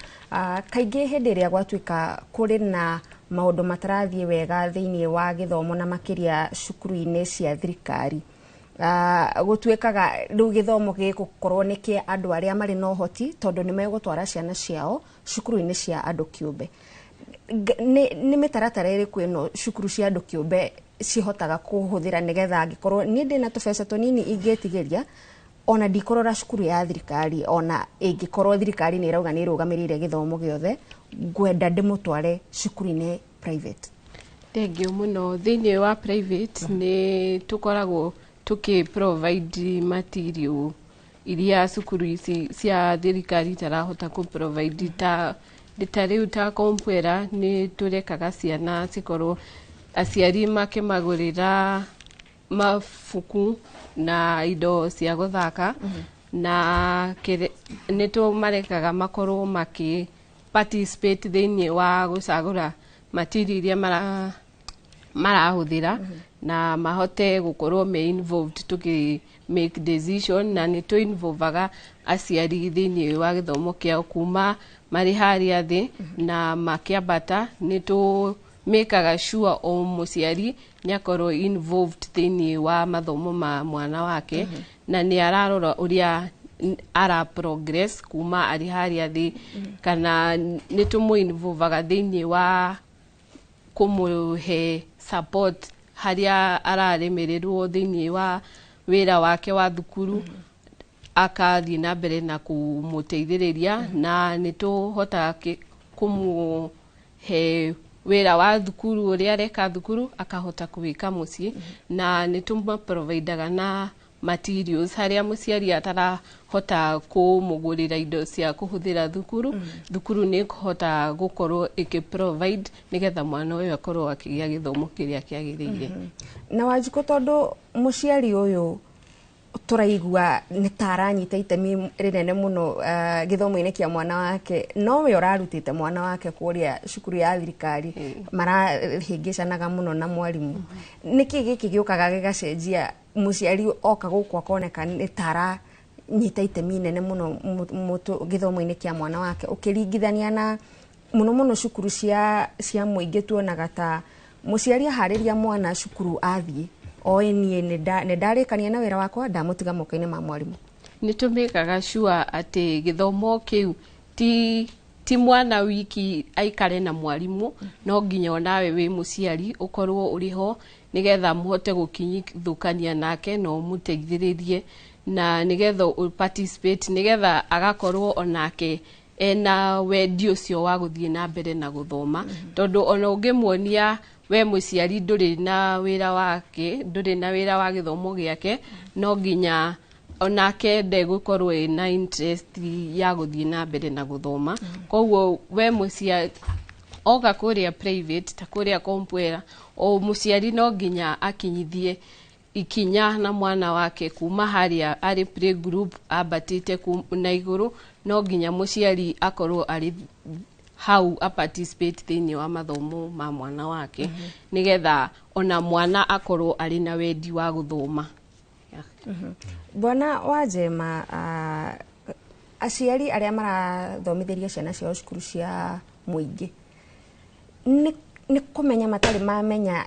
Speaker 1: kaingĩ hĩndĩ ĩrĩa gwatuĩka kũrĩ na maũndũ matarathie wega thĩinĩ wa gĩthomo na makĩria cukuru-inĩ cia thirikari gũtuĩkaga rĩu gĩthomo gĩgũkorwo nĩ kĩa andũ arĩa marĩ na ũhoti tondũ nĩ megũtwara ciana ciao cukuru-inĩ cia andũ kĩũmbe nĩ mĩtaratara ĩrĩkũ ĩno cukuru cia andũ kĩũmbe cihotaga kũhũthĩra nĩgetha angĩkorwo niĩ ndĩna tũbeca tũnini ingĩtigĩria ona ndikorora cukuru ya thirikari ona ĩngĩkorwo thirikari nĩ ĩrauga nĩ ĩrũgamĩrĩire gĩthomo gĩothe ngwenda ndĩmũtware cukuru-inĩ private
Speaker 12: thengio mũno thĩinĩ wa private nĩ tũkoragwo provide material iria cukuru ici cia thirikari tarahota ku provide ta riu ta kompwera nĩ tũrekaga ciana cikorwo aciari makĩmagũrĩra mabuku na indo cia gũthaka na nĩ tũmarekaga makorwo participate thĩinĩ wa gũcagũra material iria marahũthĩra na mahote gukorwo me involved tuki make decision na ni to involvaga aciari thĩinĩ wa gĩthomo kĩao kuma marĩ harĩa thĩ na makiambata ni to mekaga sure o mũciari nĩ akorwo involved thĩinĩ wa mathomo ma mwana wake na nĩ ararora ũrĩa ara progress kuma arĩ harĩa thĩ kana nĩ tũmũ involvaga thĩinĩ wa kũmũhe support haria araremererwo thĩinĩ wa wĩra wake wa thukuru akathie na mbere na kũmũteithĩrĩria na nĩ tũhotaga kũmũhe wĩra wa thukuru ũrĩa areka thukuru akahota kũwĩka mũciĩ na nĩ tũmaprovidaga na materials haria mũciari atarahota kũmũgũrĩra indo cia kũhũthĩra thukuru nĩ kũhota gũkorwo ĩkĩprovide nĩgetha mwana ũyũ akorwo akĩgĩa gĩthomo kĩrĩa kĩagĩrĩire
Speaker 1: na Wanjikũ tondũ mũciari ũyũ tũraigua nĩ taranyita itemi rĩnene mũno gĩthomo-inĩ kĩa mwana wake no we ũrarutĩte mwana wake kũrĩa cukuru ya thirikari marahĩngĩcanaga mũno na mwarimũ nĩkĩ gĩkĩ gĩũkaga gĩgacenjia mũciari oka gũkũ akoneka nĩ taranyita itemi nene mũno gĩthomo-inĩ kĩa mwana wake ũkĩringithania na muno cukuru cia muingi tuonaga ta muciari hariria mwana cukuru athie nie ne ndarikania na wira wakwa ndamutiga mokaine ma mwarimu.
Speaker 12: Ni tumikaga sure ati githomo kiu ti mwana wiki aikare na mwarimu, no nginya onawe wi muciari ukorwo uriho nigetha muhote gukinyithukania nake no muteithiririe na nigetha participate nigetha agakorwo onake ena wendi ucio wa guthie na mbere na guthoma tondu ona ungimuonia we muciari nduri na wira wake nduri na wira wa githomo giake no nginya onake ndegukorwo ina interest ya guthie na mbere na guthoma koguo we muciari oga kuria private ta kuria kompwera o muciari no nginya akinyithie ikinya na mwana wake kuma haria ari play group abatite na iguru no nginya muciari akorwo ari how a participate thini wa mathomo ma mwana wake nigetha ona mwana akorwo ari na wendi wa guthoma.
Speaker 1: Bwana Wajema, aciari aria marathomithiria ciana ciao cukuru cia muingi ni kumenya matari mamenya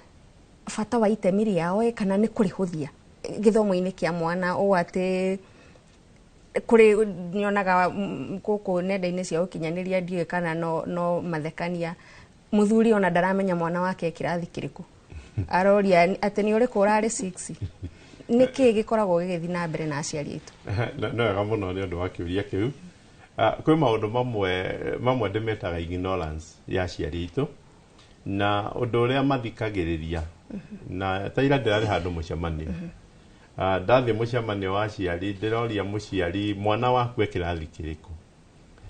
Speaker 1: fata wa itemi riao kana ni kurihuthia githomo-ini kia mwana o ati kuri nyonaga guku nenda-ini cia ukinyaniria ndiye kana no mathekania muthuri ona ndaramenya mwana wake kirathi kiriku aroria ati ni uriku urari 6 niki gikoragwo gigithii na mbere na aciari itu
Speaker 11: no wega muno ni undu wa kiuria kiu kwi maundu mamwe ndimetaga ignorance ya aciari itu na undu uria mathikagiriria na taira ndirari handu mucemanio ndathie mucemanio wa aciari ndiroria muciari mwana waku ekirathi kiriku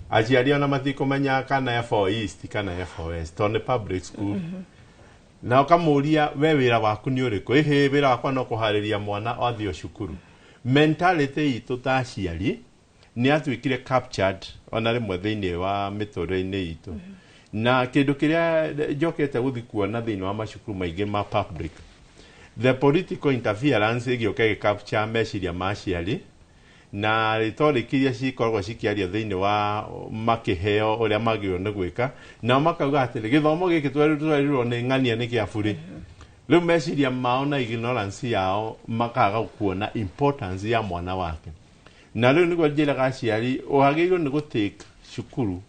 Speaker 11: aciari ona mathikumenya kana F4 East kana F4 West on public school na ukamuria we wira waku ni uriku wira wakwa no kuhariria mwana athio cukuru mentality itu ta aciari ni atwikire captured ona rimwe thiini wa miturire-ini itu na kindu kiria njokete guthi kuona thiini wa macukuru maingi ma public the political interference igioke capture meciria ma aciari na rhetoric iria cikoragwo cikiaria thiini wa makiheo uria magirwo ni gwika na makauga atiri githomo giki twerirwo ni ng'ania ni kiaburi riu meciria mao na ignorance yao makaga kuona importance ya mwana wake na riu niguo njiraga aciari uhagirwo ni gutake cukuru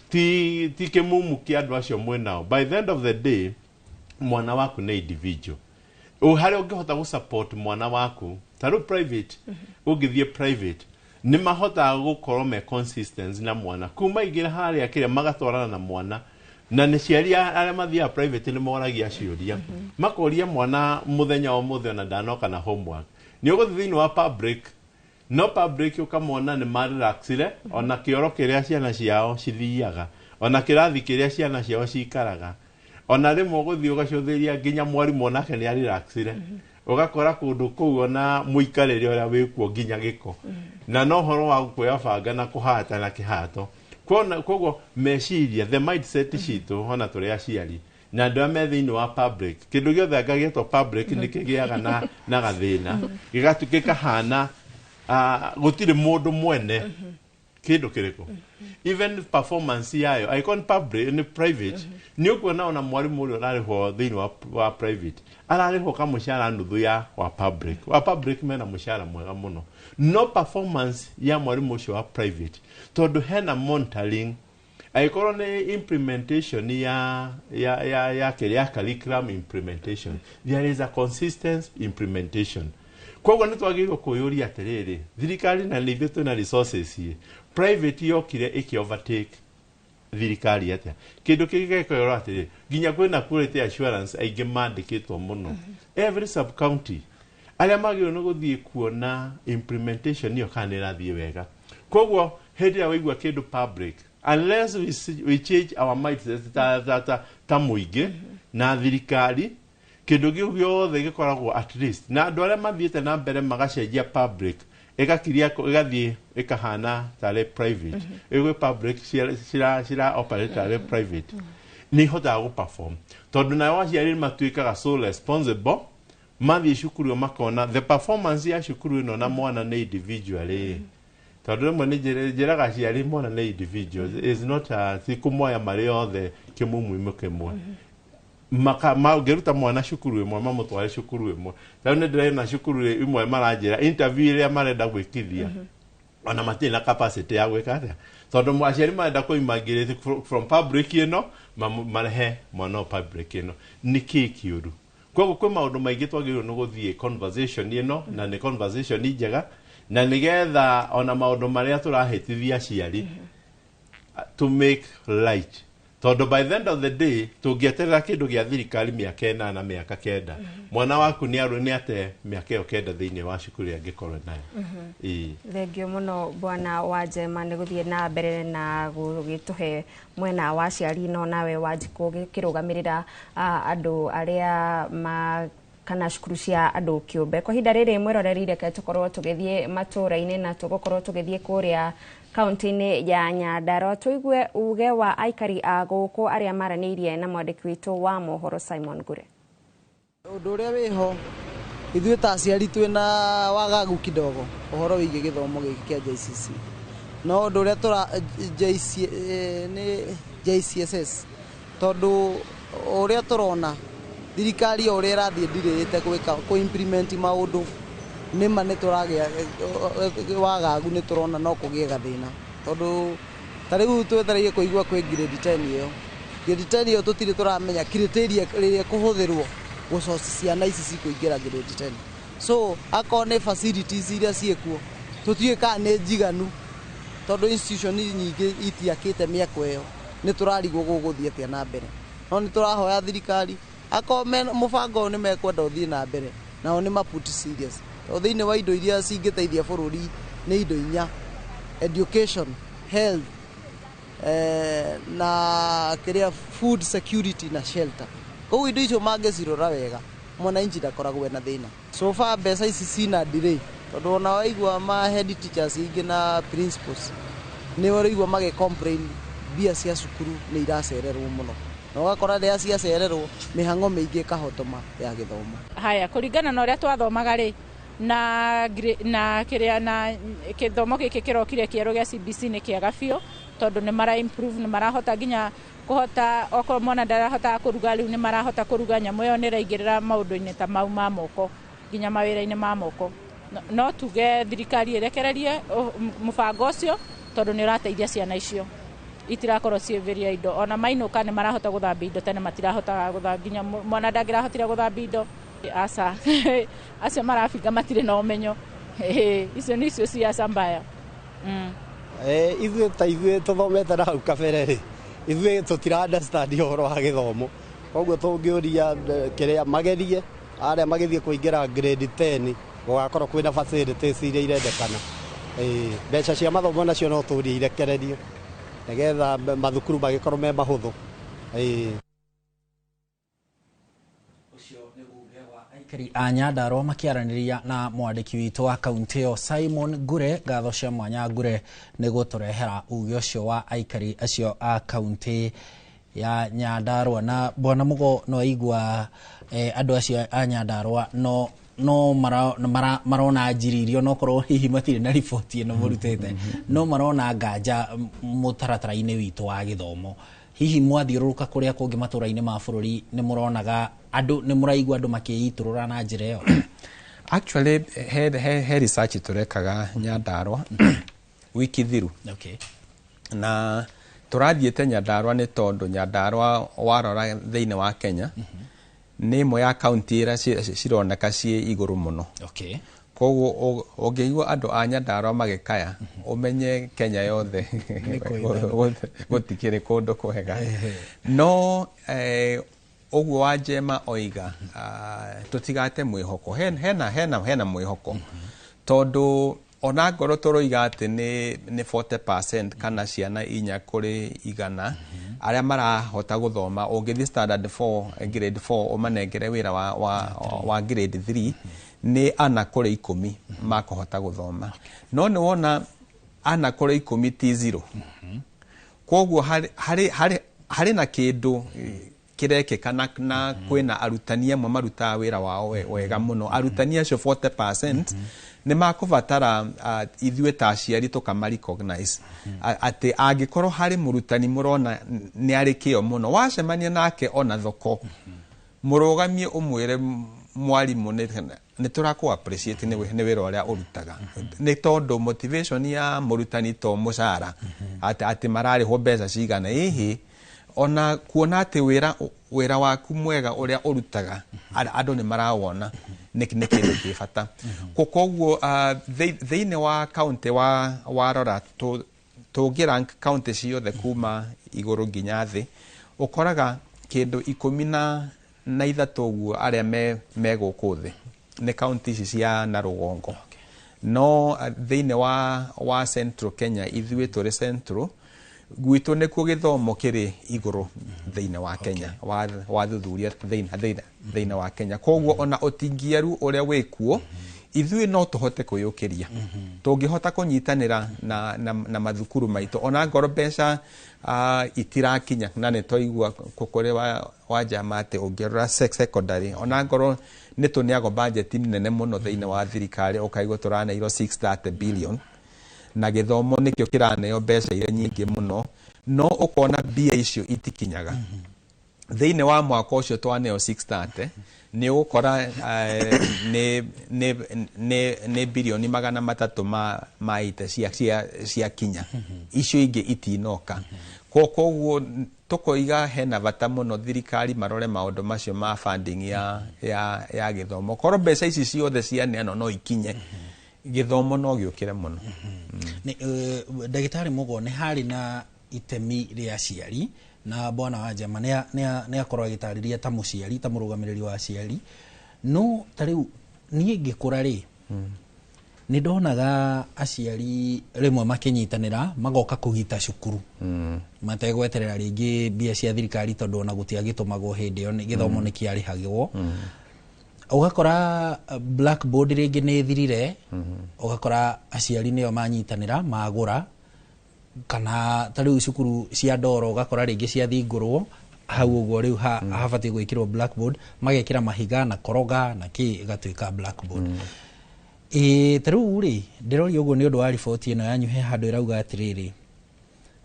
Speaker 11: ti kimumu kia andu acio mwenao. By the end of the day mwana waku ni individual uhari ungihota gu support mwana waku taru private ugithie private ni mahota gukorwo me consistent na mwana kuma igira hari akire magatwarana na mwana na ni ciari aria mathia private ni moragia ciuria makoria mwana muthenya o muthe na ndanoka na homework ni uguthini wa public no public ukamona ni marelaxire ona kioro kiria ciana ciao cithiaga ona kirathi kiria ciana ciao cikaraga ona rimwe guthii ugacuthiria nginya mwarimu onake ni relaxire ugakora kundu kuu ona muikarire uria wikuo nginya giko na no horo wa kuya banga na kuhata na kihato koguo meciria the mindset citu ona turi aciari na andu me thiini wa public kindu giothe ngagetwo public nikigiaga na gathina gigatukika hana gutire mundu mwene kindu kiriko even performance yayo icon public ni private ni ukuona ona mwarimu uri arariho thiini wa private arariho ka mushara nuthu ya wa public mena mushara mwega muno no performance ya mwarimu ucio wa private tondu hena monitoring aikoro ni implementation ya curriculum implementation there is a consistent implementation koguo ni twagirwo kuyuria atiriri thirikari na lithu na resources private yokire iki overtake thirikari atia kindu kigekora atiri ginya kwina quality assurance aige mandikitwo muno every sub county aria magirwo no guthie kuona implementation yo kana irathie wega koguo hindi ya wigwa kindu public unless we change our mindset ta muingi na thirikari kindu giothe gikoragwo at least na andu aria mathiete na mbere magacenjia public igakiria igathie ikahana tale private igwe public sira operate tale private ni hota go perform tondu na waciari matuikaga so responsible mathie cukuru makona the performance ya cukuru ino na mwana ni individually tondu rĩmwe nĩ njĩraga aciari mwana nĩ individuals is not si kũmoya marĩ othe kĩmumuimo kĩmwe ngĩruta mwana cukuru ĩmwe mamũtware cukuru ĩmwe rĩu nĩ ndĩrona cukuru ĩmwe maranjĩra interview ĩrĩa marenda gwĩkithia ona matirĩ na capacity ya gwĩka atĩa tondu aciari marenda kũimagirĩte from public ĩno marehe mwana public ĩno nĩkĩ kĩũru koguo kwĩ maũndũ maingĩ twagĩrĩirwo nĩ gũthiĩ conversation ĩno na nĩ conversation njega na nĩgetha ona maũndũ marĩa tũrahĩtithia aciari to make light tondu by the end of the day tũngĩeterera kĩndũ gĩa thirikari mĩaka 8 na mĩaka 9 mwana waku nĩ ate mĩaka ĩyo 9 thĩinĩ wa cukuru angĩkorwo nayo
Speaker 1: thengio mũno bwana Wanjema nĩ gũthiĩ na mbere na gũgĩtũhe mwena wa aciari no nawe Wanjikũ gĩkĩrũgamĩrĩra andũ arĩa kana cukuru cia andũ kĩũmbe kwa hinda rĩrĩ mwĩroreri reke tũkorwo tũgĩthiĩ matũra-inĩ na tũgũkorwo tũgĩthiĩ kũrĩa kaunti-inĩ ya Nyandarua tũigue uge wa aikari a gũkũ arĩa maranĩirie na mwandĩki witũ wa mohoro Simon Ngure.
Speaker 13: Ũndũ ũrĩa wĩho ithuĩ ta aciari twĩna wagagu kidogo ũhoro wĩgiĩ gĩthomo gĩkĩ kĩa JCC no ũndũ ũrĩa JCSS tondu ũrĩa tũrona thirikari ũrĩa ĩrathiĩ ndirĩte gwĩka implement maũndũ nĩma nĩ tũragĩa wagagu nĩ tũrona no kũgĩe gathĩna tondu tarĩu twetereire kũigua kwĩ grade 10 ĩyo grade 10 ĩyo tũtirĩ tũramenya criteria rĩrĩa kũhũthĩrwo gũcocia ciana ici cikũingĩra grade 10 so akorwo nĩ facilities iria ciĩkuo tũtiũĩ kana nĩ njiganu tondu institution nyingĩ itiakĩte mĩako ĩyo nĩ tũrarigwo gũgũthiĩ atĩa na mbere no nĩ tũrahoya thirikari akorwo mũbango nĩ mekwenda ũthiĩ na mbere nao nĩ maput serious thĩinĩ wa indo iria cingĩteithia bũrũri nĩ indo 4 education health na food security na shelter koguo indo icio mangĩcirora wega mwananchi ndakoragwo na thĩna so far mbeca ici cina delay tondu ona waigua ma head teachers ingĩ na principals nĩ waraigua mage complain bia cia cukuru nĩ iracererwo mũno na ũgakora rĩrĩa ciacererwo mĩhang'o mĩingĩ kahotoma ya gĩthomo
Speaker 14: haya kũringana na ũrĩa twathomaga rĩ na gĩthomo gĩkĩ kĩrokire kĩerũ gĩa CBC nĩ kĩega biũ tondu nĩ mara improve nĩ marahota nginya kũhota okorwo mwana ndarahota kũruga rĩu nĩ marahota kũruga nyamũ ĩyo nĩ ĩraingĩrĩra maũndũ-inĩ ta mau ma moko nginya mawĩra-inĩ ma moko no tuge thirikari ĩrekererie mũbango ũcio tondu nĩ ũrateithia ciana icio itirakorwo ciĩveria indo ona mainũka nĩ marahota gũthambia indo tene matirahota gũthambia nginya mwana ndangĩrahotire gũthambia indo asa acio marabinga matirĩ na ũmenyo icio nĩ icio ciaca mbaya
Speaker 15: ithuĩ tũthomete na hau kabere rĩ ithuĩ tũtira understand ũhoro wa gĩthomo koguo tũngĩũria kĩrĩa magerie arĩa magĩthiĩ kũingĩra grade 10 gũgakorwo kwĩna facilities iria irendekana mbeca cia mathomo nacio no tũrie irekererio nĩgetha mathukuru magĩkorwo me mahũthũ
Speaker 2: aikari a Nyandarua makĩaranĩria na mwandĩki witũ wa kaunti ĩyo Simon Ngure ngatho cia mwanya Ngure nĩ gũtũrehera uge ũcio wa aikari acio a kaunti ya Nyandarua na bwana Mugo no igua andũ acio a Nyandarua no marona njiririo no korwo hihi matirĩ na riboti ĩno mũrutĩte no marona nganja mũtaratara-inĩ witũ wa gĩthomo hihi mwathiũrũrũka kũrĩa kũngĩ matũra-inĩ ma bũrũri nĩ mũronaga andũ nĩ mũraigua andũ makĩitũrũra na njĩra ĩyo
Speaker 10: actually he research tũrekaga Nyandarua wiki thiru na tũrathiĩte Nyandarua nĩ tondũ Nyandarua warora thĩinĩ wa Kenya nĩ ĩmwe ya kaunti iria cironeka ciĩ igũrũ mũno koguo ũngĩigua andũ a Nyandarua magĩkaya ũmenye Kenya yothe gũtikĩrĩ kũndũ kwega no ũguo Wanjema oiga tũtigate mwĩhoko hena mwĩhoko tondũ ona ngoro tũroiga atĩ nĩ 40% kana ciana 4 kũrĩ 100 arĩa marahota gũthoma ũngĩthiĩ standard 4 grade 4 ũmanengere wĩra wa grade 3 nĩ 4 kũrĩ 10 makũhota gũthoma no nĩ wona 4 kũrĩ 10 ti 0 koguo harĩ na kĩndũ kĩrekĩka na kwĩna arutani amwe marutaga wĩra wao wega mũno arutani acio 40% nĩ makũbatara ithuĩ ta aciari tũkama-recognize atĩ angĩkorwo harĩ mũrutani mũrona nĩ arĩ kĩo mũno, wacemania nake ona thoko mũrũgamie ũmwĩre mwarimũ nĩ tũrakũ appreciate nĩ wĩra ũrĩa ũrutaga, nĩ tondũ motivation ya mũrutani to mũcara atĩ mararĩhwo mbeca cigana, hihi ona kuona atĩ wĩra waku mwega ũrĩa ũrutaga andũ nĩ marawona nĩ kĩndũ kĩ bata. Koguo thĩinĩ wa county warora tũngĩrank county ciothe kuma igũrũ nginya thĩ, ũkoraga kĩndũ 13 ũguo arĩa me gũkũ thĩ nĩ county ici cia Narũgongo. No thĩinĩ wa Central Kenya, ithuĩ tũrĩ Central, gwitũ nĩkuo gĩthomo kĩrĩ igũrũ thĩinĩ wa Kenya, wathuthuria thĩinĩ wa Kenya. Koguo ona ũtingiaru ũrĩa wĩkuo, ithuĩ no tũhote kwĩyũkĩria, tũngĩhota kũnyitanĩra na mathukuru maitũ, ona ngoro mbeca itirakinya, na nĩ twaigua kũrĩ Wanjama atĩ ũngĩrora secondary, ona ngoro nĩ tũneagwo budget nene mũno thĩinĩ wa thirikari, ũkaigua tũraneirwo 630 billion, na gĩthomo nĩkĩo kĩraneo mbeca iria nyingĩ mũno, no ũkona mbia icio itikinyaga. Thĩinĩ wa mwaka ũcio twaneo 630, nĩ ũgũkora nĩ bilioni 300 maite cia kinya, icio ingĩ itinoka. Koguo tũkoiga hena bata mũno thirikari marore maũndũ macio ma funding ya gĩthomo. Korwo mbeca ici ciothe cianeanwo no ikinye, gĩthomo no gĩũkĩre mũno.
Speaker 2: Ndagĩtarĩ Mũgo, nĩ harĩ na itemi rĩa aciari, na Bwana Wanjama nĩ akorwo agĩtarĩria ta mũciari, ta mũrũgamĩrĩri wa aciari. No ta rĩu niĩ ngĩkũra rĩ, nĩ ndonaga aciari rĩmwe makĩnyitanĩra magoka kũgita cukuru, mategweterera rĩngĩ mbia cia thirikari, tondũ ona gũtiagĩtũmagwo hĩndĩ ĩyo gĩthomo nĩ kĩarĩhagĩrwo. Ũgakora blackboard rĩngĩ nĩ thirire, ũgakora aciari nĩo manyitanĩra magũra, kana ta rĩu cukuru cia ndoro ũgakora rĩngĩ ciathingũrwo hau ũguo, rĩu habatiĩ gwĩkĩrwo blackboard, magekĩra mahiga na koroga na kĩ ĩgatuĩka blackboard. Ta rĩu rĩ, ndĩroria ũguo nĩ ũndũ wa riboti ĩno yanyu, he handũ ĩrauga atĩrĩrĩ,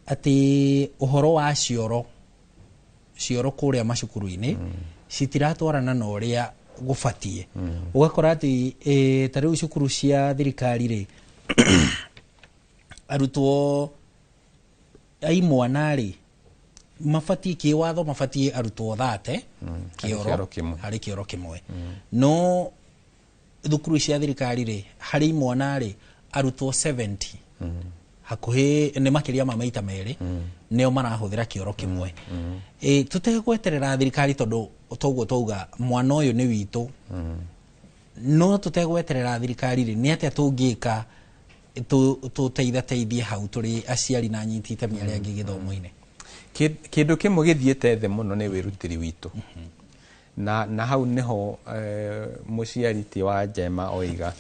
Speaker 2: atĩ ũhoro wa cioro kũrĩa macukuru-inĩ citiratwarana na ũrĩa gũbatiĩ. Ũgakora atĩ ta rĩu cukuru cia thirikari rĩ, arutwo aimwana rĩ, mabatiĩ kĩwatho, mabatiĩ arutwo 30 kĩoro harĩ kĩoro kĩmwe. No thukuru cia thirikari rĩ, harĩ imwana rĩ, arutwo 70 hakuhĩ nĩ makĩria ma maita merĩ nĩo marahũthĩra kĩoro kĩmwe. Tũtegweterera thirikari, tondũ toguo twauga mwana ũyũ nĩ witũ, no tũtegweterera thirikari rĩ, nĩ atĩa tũngĩka tũteithie hau tũrĩ aciari na anyiti itemi arĩa angĩ gĩthomo-inĩ?
Speaker 10: Kĩndũ kĩmwe gĩthiĩte thĩ mũno nĩ wĩrutĩri witũ, na hau nĩho mũciari ti Wanjama oiga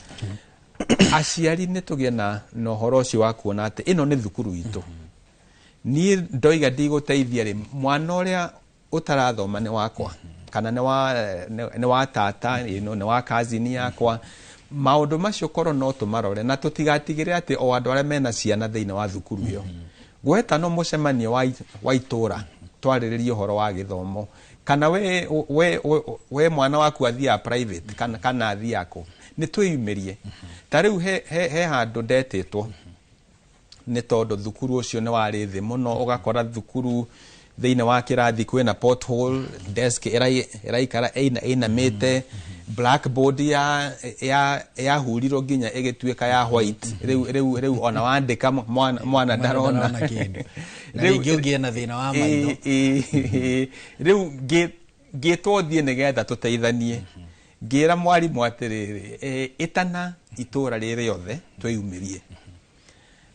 Speaker 10: aciari nĩ tũgĩe na ũhoro ũcio wa kuona atĩ ĩno nĩ thukuru itũ. Niĩ ndoiga ndigũteithia rĩ, mwana ũrĩa ũtarathoma nĩ wakwa, kana nĩ wa tata, nĩ wa cousin yakwa. Maũndũ macio korwo no tũmarore, na tũtigatigĩre atĩ o andũ arĩa mena ciana thĩinĩ wa thukuru ĩyo. Gwetano mũcemanio wa itũũra twarĩrĩrie ũhoro wa gĩthomo, kana we mwana waku athiaga private kana athiako, nĩ twĩyumĩrie. Ta rĩu he handũ ndetĩtwo nĩ tondũ thukuru ũcio nĩ warĩ thĩ mũno, ũgakora thukuru thĩinĩ wa kĩrathi kwĩna pothole, desk ĩraikara ĩinamĩte, blackboard yahurirwo nginya ĩgĩtuĩka ya white. Rĩu ona wandĩka mwana ndarona kĩndũ.
Speaker 2: Rĩu ngĩe na thĩna wa maitho.
Speaker 10: Rĩu ngĩtwo thiĩ nĩgetha tũteithanie, ngĩra mwarimũ atĩrĩrĩ, ĩtana itũũra rĩrĩ yothe twĩyumĩrie.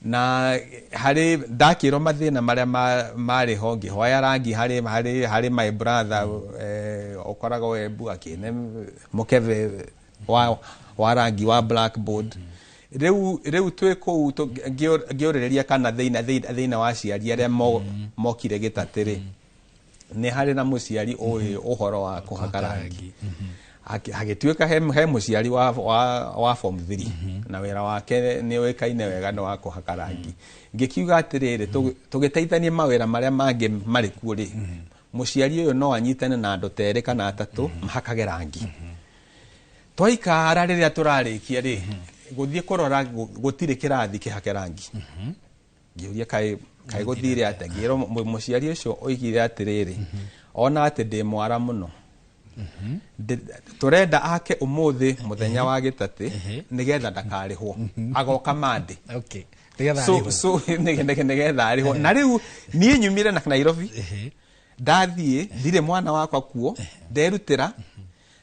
Speaker 10: Na harĩ ndakĩrwo mathĩna marĩa marĩ ho, ngĩhoya rangi harĩ my brother ũkoragwo Wembu, akĩne mũkebe wa rangi wa blackboard. Rĩu twĩ kũu ngĩũrĩrĩria kana thĩinĩ wa aciari arĩa mokire Gĩtatĩ rĩ, nĩ harĩ na mũciari ũhoro wa kũhaka rangi. agituika he muciari wa form 3 na wira wake ni wekaine wega no wako hakarangi ngikiuga atiriri tugiteithanie mawira maria mangi mari ku ri muciari uyu no anyitane na andu tere kana atatu mahakage rangi twaikara riria turarikia ri guthie kurora gutire kirathi kihake rangi ngiuria kai guthire ate ngiro muciari ucio oigire atiriri ona ate ndi mwara muno turenda ake umuthi muthenya wa gitati nigetha ndakarihwo agoka mande
Speaker 2: okay
Speaker 10: so nigetha arihwo na riu nie nyumire na Nairobi ndathie ndire mwana wakwa kuo nderutira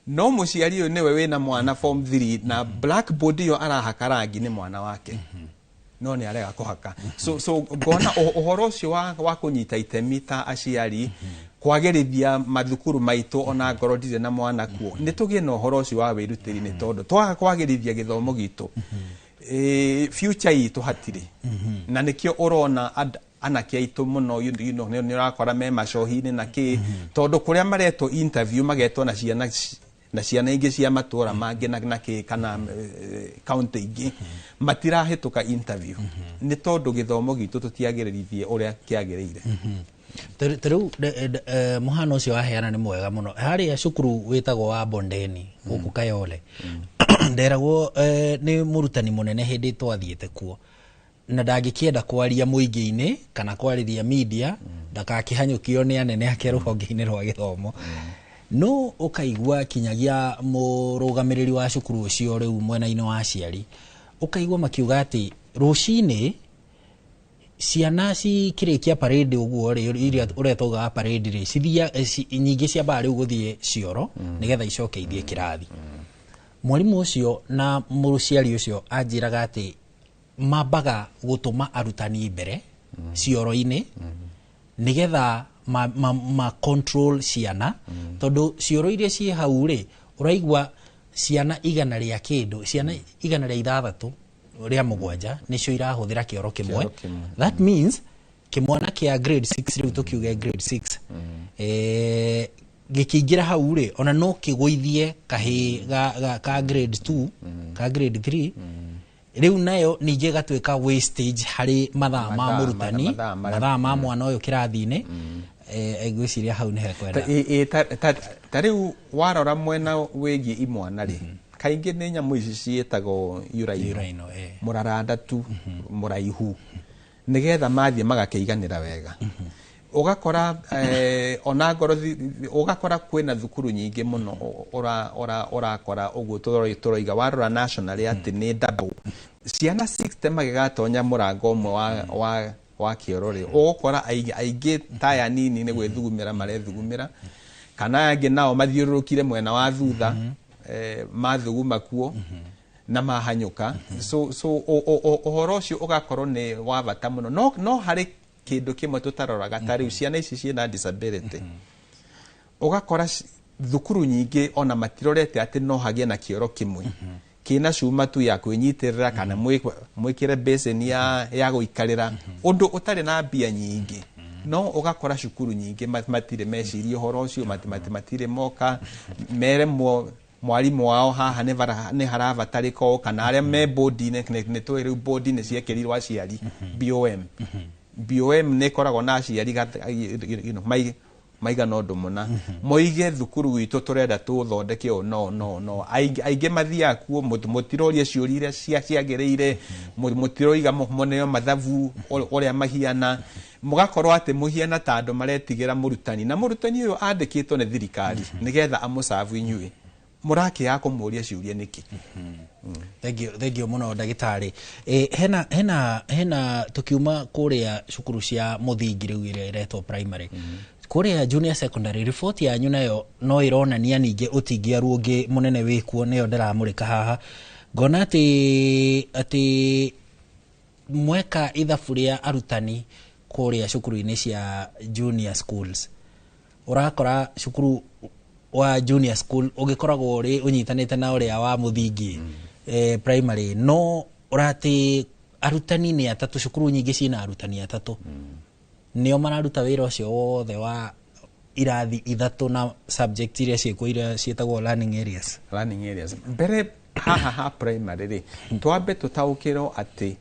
Speaker 10: no muciari uyu niwe wina mwana form 3 na blackboard yo arahaka rangi ni mwana wake no ni arega kuhaka so ngona uhoro ucio wa kunyita itemi ta aciari kwagerithia mathukuru maitu ona ngoro ndire na mwana kuo ni tugie na uhoro ucio wa wirutiri ni tondu twaga kwagerithia githomo gitu future itu hatire na nikio urona anake aitu muno ni urakora me macohi-ini na ki tondu kuria mareto interview magetwo na ciana ingi cia matura mangi na ki kana county ingi matirahituka interview ni tondu githomo gitu tutiagerithie uria kiagereire
Speaker 2: Teru muhano ucio waheana ni mwega muno haria cukuru witagwo wa Bondeni guku Kayole nderagwo ni murutani munene hindi twathiete kuo na ndagikienda kwaria muingi-ini kana kwariria media ndakakihanyukio ni anene ake ruhonge-ini rwa githomo no ukaigua kinyagia murugamiriri wa cukuru ucio riu mwena-ini wa aciari ukaigua makiuga ati rucini ciana cikirikia parade uguo iria uretoga parade ri cithia nyingi cia bari uguthie cioro nigetha icokeithie kirathi mwalimu ucio na muruciari ucio anjiraga ati mabaga gutuma arutani mbere cioro-ini nigetha ma control ciana tondu cioro iria ci hau ri uraigua ciana igana ria kindu ciana igana ria ithathatu ria mugwanja nicio irahuthira kioro kimwe that means kimwana kia grade 6 riu tukiuge grade 6 gikingira hau ri ona no kigwithie kahi ka grade 2 ka grade 3 riu nayo ninge gatwika wastage hari mathaa ma murutani mathaa ma mwana uyu kirathi-ini egwiciria hau ni hekwenda
Speaker 10: ta riu warora mwena wigi imwana ri kaingi ni nyamu ici cietagwo uraino murarandatu muraihu nigetha mathie magakeiganira wega ugakora ona ngoro ugakora kwina thukuru nyingi muno urakora uguo turoiga warora national ati ni double ciana 60 magigatonya murango umwe wa kiorore ugakora aingi taya nini ni gwithugumira marethugumira kana angi nao mathiururukire mwena wa thutha mathuguma kuo na mahanyuka so uhoro ucio ugakorwo ni wa bata muno no hari kindu kimwe tutaroraga tari ciana ici ciena disability ugakora thukuru nyingi ona matirorete ati no hagie na kioro kimwe kina cuma tu ya kwinyitirira kana mwikire basin ya guikarira undu utari na mbia nyingi no ugakora cukuru nyingi matire meciria uhoro ucio matire moka mere mwalimu wao haha ni haravatarika kana aria me bodi ne twiri bodi ne ciekerirwo aciari BOM ne koragwo na aciari maiga no ndumuna moige thukuru witu turenda tuthondeke no aingi mathia kuo mutiroria ciurire ciagereire mutiroiga moneo mathabu uria mahiana mugakorwo ati muhiana ta andu maretigira murutani na murutani uyu andikitwo ni thirikari nigetha amusavu inyui muraki ya kumuria ciuria niki
Speaker 2: thank you muno ndagitari hena tukiuma kuria cukuru cia muthingi riu iria iretwo primary kuria junior secondary report yanyu nayo no ironania ninge utingiaru ungi munene wikuo niyo ndiramurika haha ngona ati mweka ithabu ria arutani kuria cukuru-ini cia junior schools urakora cukuru wa junior school ugikoragwo ri unyitanite na uria wa muthingi primary no urati arutani ni atatu cukuru nyingi cina arutani atatu nio mararuta wira ucio wothe wa irathi ithatu na subject iria ciĩkuo iria ciĩtagwo learning areas.
Speaker 10: Learning areas. Mbere ha primary ri twambe tutaukirwo ati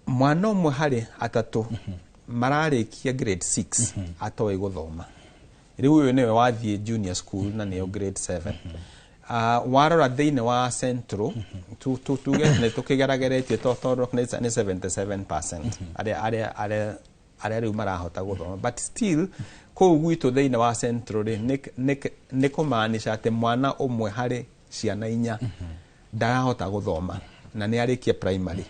Speaker 10: mwana umwe hari atatu mararikia grade 6 atoe guthoma. Riu uyu niwe wathie junior school na niyo grade 7. Warora thiini wa central tuge ne tukigerageretie tondu ni 77% aria riu marahota guthoma, but still kou gwitu thiini wa central ni kumaanisha ati mwana umwe hari ciana 4 ndarahota guthoma na ni arikia primary.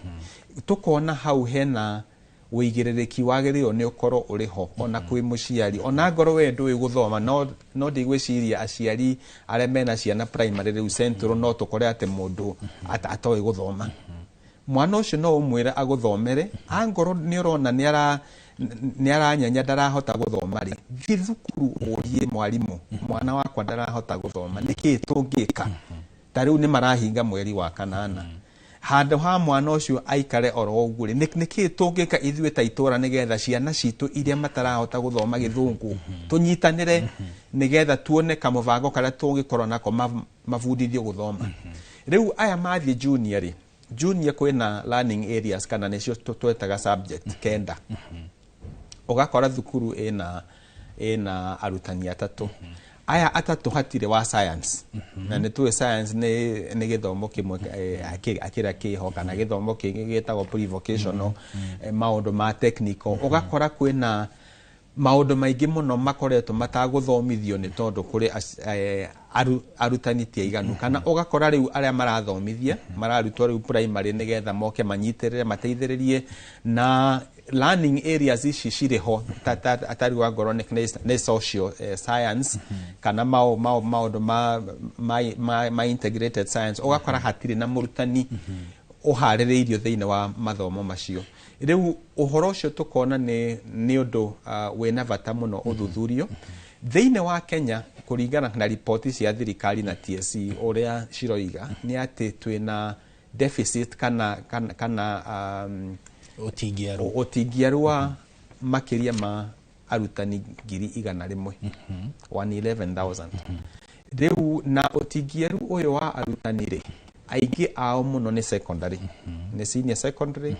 Speaker 10: Tukona hau hena wigiririki wagirio ni ukorwo uriho ona kwi muciari ona ngoro we ndui guthoma no ndigwiciria aciari aria mena ciana primary riu central no tukore ati mundu atoi guthoma. Mwana ucio no umwira aguthomere angoro ni urona ni aranyanya ndarahota guthoma ri thi thukuru urie mwarimu mwana wakwa ndarahota guthoma niki tungika tariu ni marahinga mweri wa 8 handu ha mwana ucio aikare oro uguo ri niki tungika ithwe ta itura nigetha ciana citu iria matarahota guthoma githungu tunyitanire nigetha tuone kamuvango karia tungikorwo nako mavundithio guthoma. Riu aya mathie junior ri junior kwina learning areas kana nicio twetaga subject kenda. Ugakora thukuru ina arutani atatu. Aya atatu hatire wa science. Na nituwe science ni githomo kimwe akira kiho kana githomo kingi gitagwo pre-vocational maundu ma technical. Ugakora kwina maundu maingi muno makoretwo mataguthomithio ni tondu kuri arutani ti aiganu kana ugakora riu aria marathomithia mararutwo riu primary nigetha moke manyitirire mateithiririe na learning areas ici ciriho atari wa ngoro ni social science kana maundu ma integrated science. Ugakora hatiri na murutani uhaririirio thiini wa mathomo macio. Riu uhoro ucio tukona ni undu wina vata muno uthuthurio thiini wa Kenya kuringana na ripoti cia thirikari na TSC uria ciroiga ni ati twina deficit kana utingiaru wa makiria ma arutani 111 111,000. Riu na utingiaru uyu wa arutani ri aingi ao muno ni secondary ni senior secondary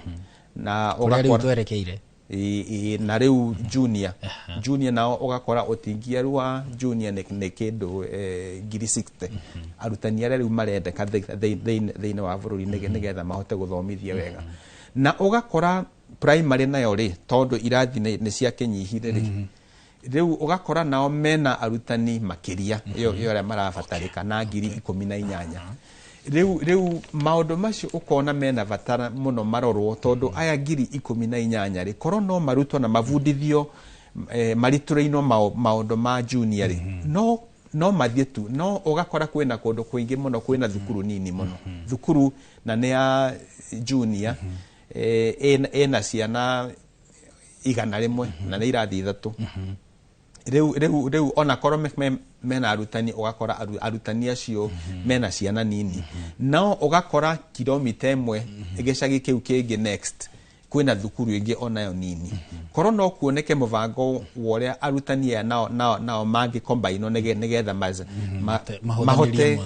Speaker 10: na ugakora na riu junior nao ugakora utingiaru wa junior ni kindu 60 arutani aria riu marendeka thiini wa bururi nigetha mahote guthomithia wega. Na ugakora primary nayo ri tondu irathi ni cia kinyihire ri riu ugakora nao mena arutani makiria iyo aria marabatarika na 18,000. Riu maundu macio ukona mena vatara muno marorwo tondu aya 18,000 ri korwo no marutwo na mavundithio maritureino maundu ma junior ri no mathie tu no ugakora kwina kundu kuingi muno kwina thukuru nini muno thukuru na ne ya junior ena ciana 100 na ne irathi 3. Riu ona korwo mena arutani ugakora arutani acio mena ciana nini no ugakora kilomita imwe igicagi kiu kingi next kwina thukuru ingi onayo nini. Korwo no kuoneke muvango woria arutani ya nao mangi combine nigetha mahote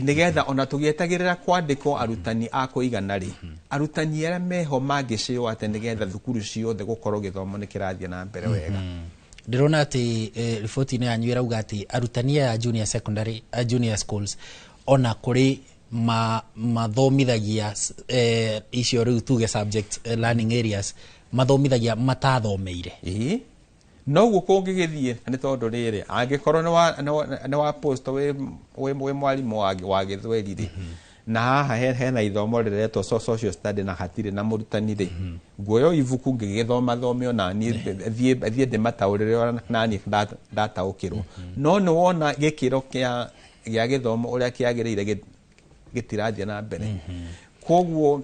Speaker 10: nigetha ona tugietagirira kwandiko arutani akuigana ri arutani aria meho mangicio ate nigetha thukuru ciothe gukorwo githomo nikirathie na mbere wega.
Speaker 2: Ndirona ati ripoti ni yanyu irauga ati arutani ya junior secondary junior schools ona kuri mathomithagia icio riu tuge subject learning areas mathomithagia matathomeire
Speaker 10: no gukungigithie ni tondu riri angikorwo ni wa post we mwarimu wa githweri ri na haha hena ithomo riretwo social study na hatire na murutani ri guoyo ivuku ngigithoma thomio na ni thie de mataurire na ni ndataukirwo no ni wona gikiro kia githomo uria kiagirire gitirathia na mbere. Koguo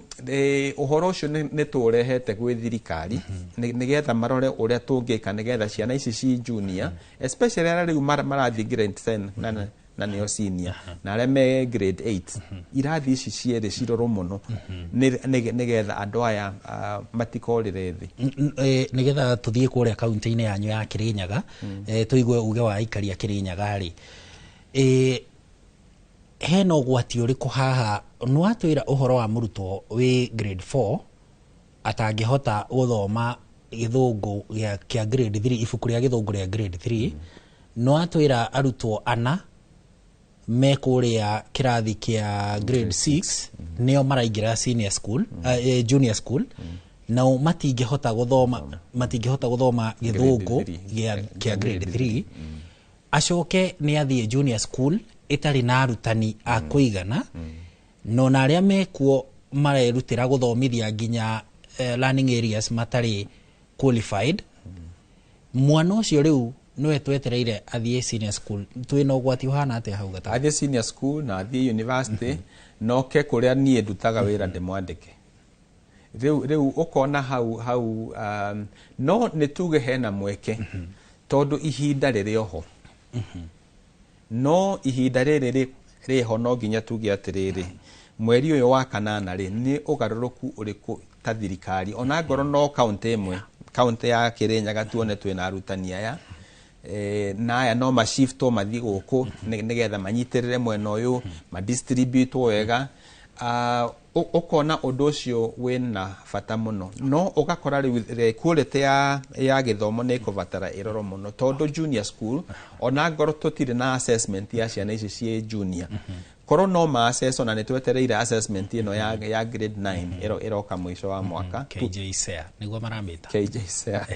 Speaker 10: uhoro ucio ni turehete gwi thirikari nigetha marore uria tungika nigetha ciana ici ci junior especially ara riu marathi grade 10 na nĩo senior na arĩa me grade 8 irathi ici cierĩ cirorwo mũno nĩgetha andũ aya matikorĩre thĩ
Speaker 2: nĩgetha tũthiĩ kũrĩa kaunti-inĩ yanyu ya Kirinyaga tũigue uge wa aikari a Kirinyaga rĩ hena ũgwati ũrĩkũ haha nwatwĩra ũhoro wa mũrutwo wĩ grade 4 atangĩhota gũthoma gĩthũngũ kĩa grade 3 ibuku rĩa gĩthũngũ rĩa grade 3 nwatwĩra arutwo ana me kũrĩa kĩrathi kĩa grade 6 nĩo maraingĩra senior school junior school nao matingĩhota gũthoma gĩthũngũ kĩa grade 3 acoke nĩ athiĩ junior school itarĩ na arutani a kũigana no na arĩa mekuo marerutĩra gũthomithia nginya learning areas matarĩ qualified mwana ũcio rĩu nĩwe twetereire athiĩ senior school twĩna ũgwati ũhana atĩa hau gatagatĩ
Speaker 10: athiĩ senior school na athiĩ university noke kũrĩa niĩ ndutaga wĩra ndĩmwandĩke rĩu ũkona hau no nĩtuge hena mweke tondũ ihinda rĩrĩ oho no ihinda rĩrĩ rĩho no nginya tuge atĩrĩrĩ mweri ũyũ wa kanana rĩ nĩ ũgarũrũku ũrĩkũ ta thirikari ona ngoro no kaunti ĩmwe kaunti ya Kirinyaga tuone twĩna arutani aya na aya no mashifto mathiĩ gũkũ nĩgetha manyitĩrĩre mwena ũyũ madistribute wega ũkona ũndũ ũcio wĩna bata mũno no ũgakora rĩu quality ya gĩthomo nĩ kũbatara ĩroro mũno tondũ junior school ona ngoro tũtirĩ na assessment ya ciana ici ciĩ junior korwo no ma assess ona nĩtwetereire assessment ĩno ya grade 9 ĩroka mũico wa mwaka
Speaker 2: KJSEA nĩguo maramĩta
Speaker 10: KJSEA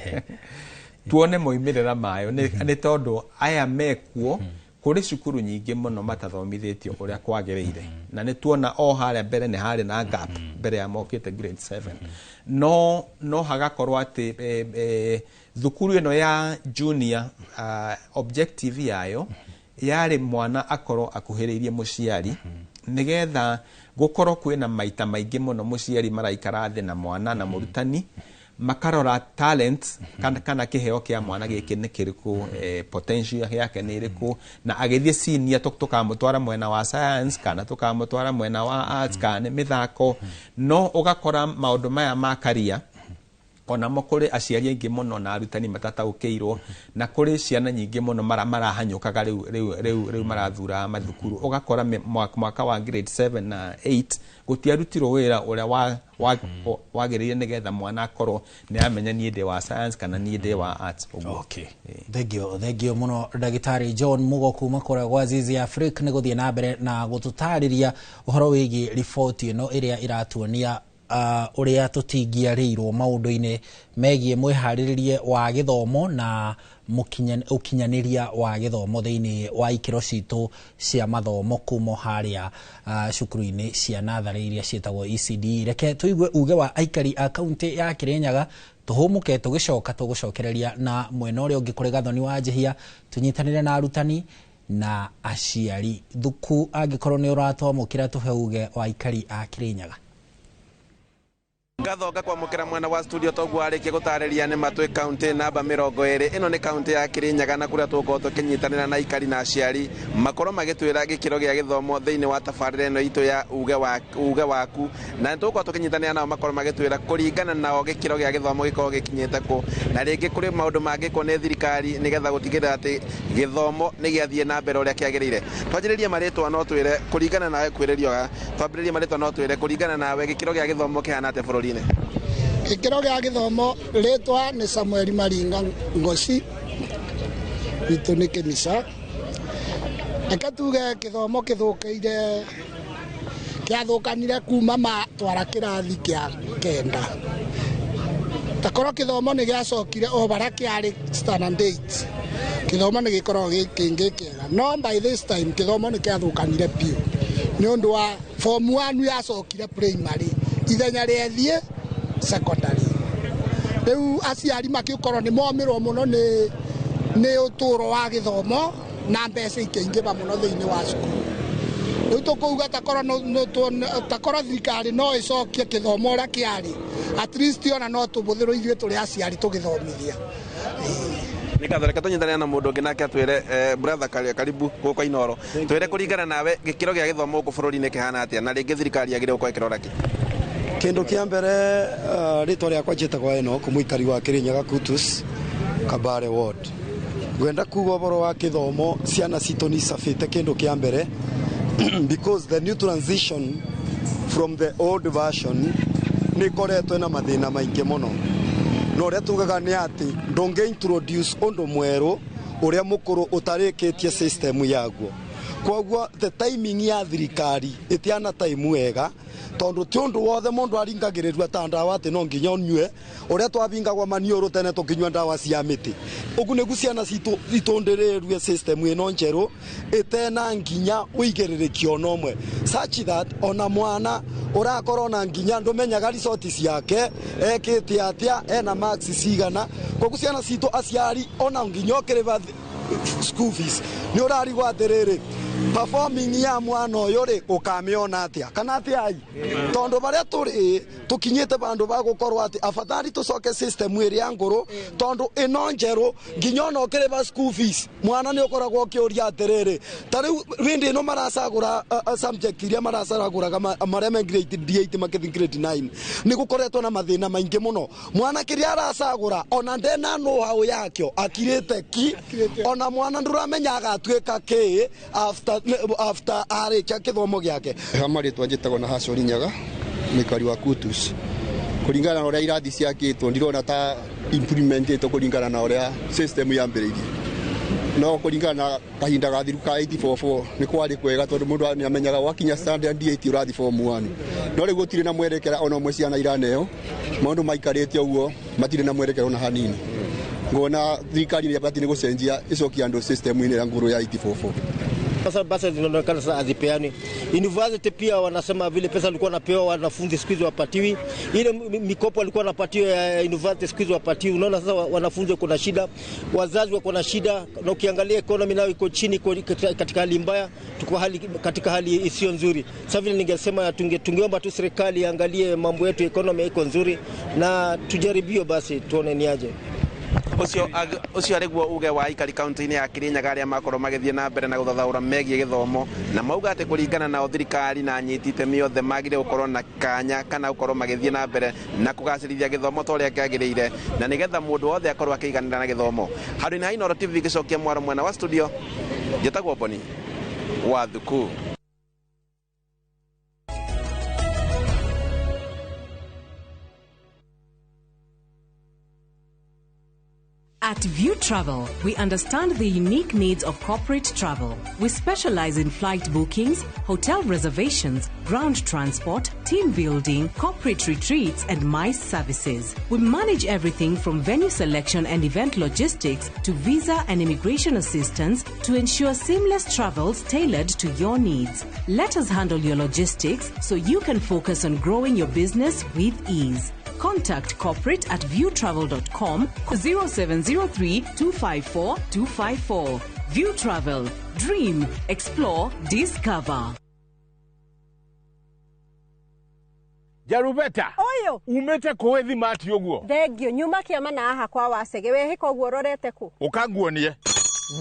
Speaker 10: tuone moimĩrĩra mayo nĩ tondũ aya mekuo kũrĩ cukuru nyingĩ mũno matathomithĩtio ũrĩa kwagĩrĩire na nĩ tuona o harĩa mbere nĩ harĩ na gap mbere ya mokĩte grade 7 no hagakorwo atĩ thukuru ĩno ya junior objective yayo yarĩ mwana akorwo akuhĩrĩirie mũciari nĩgetha gũkorwo kwĩna maita maingĩ mũno mũciari maraikara thĩ na mwana na mũrutani makarora talent kana kĩheo kĩa mwana gĩkĩ nĩ kĩrĩkũ potential yake nĩ ĩrĩkũ na agĩthiĩ senior tũkamũtwara mwena wa science kana tũkamũtwara mwena wa arts kana mĩthako no ũgakora maũndũ maya ma career ona kũrĩ aciari aingĩ mũno na arutani matataũkĩirwo na kũrĩ ciana nyingĩ mũno marahanyũkaga rĩu marathura mathukuru ũgakora mwaka wa grade 7 na 8 gũtiarutirwo wĩra ũrĩa wagĩrĩire nĩgetha mwana akorwo nĩ amenya niĩ ndĩ wa science kana niĩ ndĩ wa arts
Speaker 2: okay thengio mũno ndagĩtarĩ John Mugo kuma kũrĩa gwa Zizi Africa nĩ gũthiĩ na mbere na gũtũtarĩria ũhoro wĩgiĩ riboti ĩno ĩrĩa ĩratuonia ũrĩa tũtingĩarĩirwo maũndũ-inĩ megiĩ mwĩharĩrĩrie wa gĩthomo na ũkinyanĩria wa gĩthomo thĩinĩ wa ikĩro citũ cia mathomo kuma harĩa cukuru-inĩ cia natharĩ iria ciĩtagwo ECD reke tũigue uge wa aikari a kaunti ya Kirinyaga tũhũmũke tũgũcokereria na mwena ũrĩa ũngĩ kũrĩ Gathoni wa Njihia tũnyitanĩre na arutani na aciari thuku angĩkorwo nĩ ũratwamũkĩra tũhe uge wa aikari a Kirinyaga
Speaker 16: Ngathoka kwamũkĩra mwena wa studio toguo arĩkia gũtarĩria nĩ matwĩ kaunti namba 20 ĩno nĩ kaunti ya Kirinyaga na kũrĩa tũgũkorwo tũkĩnyitanĩra na aikari na aciari makorwo magĩtwĩra gĩkĩro gĩa gĩthomo thĩinĩ wa tabarĩra ĩno itũ ya uge waku na tũgũkorwo tũkĩnyitanĩra nao makorwo magĩtwĩra kũringana nao gĩkĩro gĩa gĩthomo gĩkorwo gĩkinyĩte kũ na rĩngĩ kũrĩ maũndũ mangĩkwo nĩ thirikari nĩgetha gũtigĩrĩra atĩ gĩthomo nĩ gĩathiĩ na mbere ũrĩa kĩagĩrĩire twanjĩrĩrie marĩtwa no twĩre kũringana nawe kwĩrĩrio twambĩrĩrie marĩtwa no twĩre kũringana nawe gĩkĩro gĩa gĩthomo kĩhana atĩa bũrũri-inĩ
Speaker 17: gĩkĩro gĩa gĩthomo rĩtwa nĩ Samuel Maringa Ngoci witũ nĩ Kĩmĩca reke tuge gĩthomo gĩthũkĩire kĩathũkanire kuma matwara kĩrathi kĩa 9 takorwo gĩthomo nĩ gĩacokire o bara kĩarĩ standard 8 gĩthomo nĩ gĩkoragwo kĩngĩ kĩega no by this time gĩthomo nĩ kĩathũkanire biũ nĩ ũndũ wa form 1 yacokire primary ithenya rĩethiĩ secondary rĩu aciari makĩkorwo nĩ momĩrwo mũno nĩ ũtũũro wa gĩthomo na mbeca ikĩingĩha mũno thĩinĩ wa cukuru rĩu tũkauga takorwo thirikari no ĩcokie gĩthomo ũrĩa kĩarĩ at least ona no tũbũthĩrwo ithuĩ tũrĩ aciari tũgĩthomithia
Speaker 16: nikathoreka tunyitane na mundu ngi nake atwire brother karibu guko Inoro twire kuringana nawe gikiro gia githomo guku bururi-ini kihana atia na ringi thirikari yagire guko ikirora ki
Speaker 18: kindu kia mbere ritwa riakwa njitagwo Enoch muikari wa Kirinyaga Kutus Kabare ward gwenda kuga uboro wa kithomo ciana citu ni cafite kindu kia mbere because the new transition from the old version ni koretwe na mathina maingi muno no ria tugaga ni ati ndonge introduce undu mweru uria mukuru utarikitie system yaguo kwoguo the timing ya thirikari itiana time wega tondu ti undu wothe mundu aringagirirwa ta ndawa ati no nginya unyue uria twabingagwa maniuru tene tukinywa ndawa cia miti ugu nigu ciana citu itondereirwe system ino njeru itena nginya uigiririkio nomwe such that ona mwana urakorwo na nginya ndumenyaga resources yake ekite atia ena marks cigana kogu ciana citu aciari ona nginya okiriva school fees ni urarigwo atiriri performing ya mwana uyu ri ukamiona atia kana atia ai tondu baria turi tukinyite bandu ba gukorwo ati afathari tucoke system iri ya nguru tondu ino njeru nginya no kireba school fees mwana ni ukoragwo kiuria atiriri tari windi no maracagura subject iria maracagura maria me grade D8 makithi grade 9 ni gukoretwo na mathina maingi muno mwana kiria aracagura ona ndena no hau yakyo akirite ki ona mwana nduramenya agatwika ki after arikia kithomo giake
Speaker 19: hamaritwa njitagwo na Hasori Nyaga mikari wa Kutus kuringana na uria irathi ciakitwo ndirona ta implemented kuringana na uria system yambiririe no kuringana na kahinda ga thiru ka 844 ni kwari kwega tondu mundu ni amenyaga wakinya standard D8 urathi form 1 no rigu tire na mwerekera ona mwe ciana iraneo maundu maikarite uguo matire na mwerekera ona hanini ngona thirikari ni yabati ni gucenjia icokia andu system ine ya nguru ya 844
Speaker 20: Sasa basi zinaonekana sasa azipeani. University pia wanasema vile pesa walikuwa wanapewa wanafunzi siku hizi wapatiwi. Ile mikopo walikuwa wanapatiwa ya university siku hizi wapatiwi. Unaona sasa wanafunzi wako na shida, wazazi wako na shida, na ukiangalia economy nayo iko chini katika hali mbaya, tuko katika hali isiyo nzuri. Sasa vile ningesema tungeomba tu serikali iangalie mambo yetu, economy iko nzuri na tujaribio basi tuone ni aje.
Speaker 16: Ucio ariguo uge wa ikari kaunti-ini ya Kirinyaga aria makorwo magithie na mbere na guthathaura megie githomo na mauga ati kuringana na thirikari na nyitite miothe magire gukorwo na kanya kana gukorwo magithie na mbere na kugacirithia githomo to ria kiagirire na nigetha mundu wothe akorwo akiganira na githomo. Handu-ini ha Inoro TV gicokia mwaro mwena wa studio njitagwo Boni wa Thuku.
Speaker 21: At View Travel, we understand the unique needs of corporate travel. We specialize in flight bookings, hotel reservations, ground transport, team building, corporate retreats, and MICE services. We manage everything from venue selection and event logistics to visa and immigration assistance to ensure seamless travels tailored to your needs. Let us handle your logistics so you can focus on growing your business with ease. Contact corporate at viewtravel.com 0703 254 254. View Travel. Dream, explore, discover.
Speaker 22: Jarubeta.
Speaker 23: Oyo.
Speaker 22: Umete kuwethi mati oguo.
Speaker 23: Thegio nyuma kiama na aha kwa wasege we hiko guo rorete ku.
Speaker 22: Ukaguonie.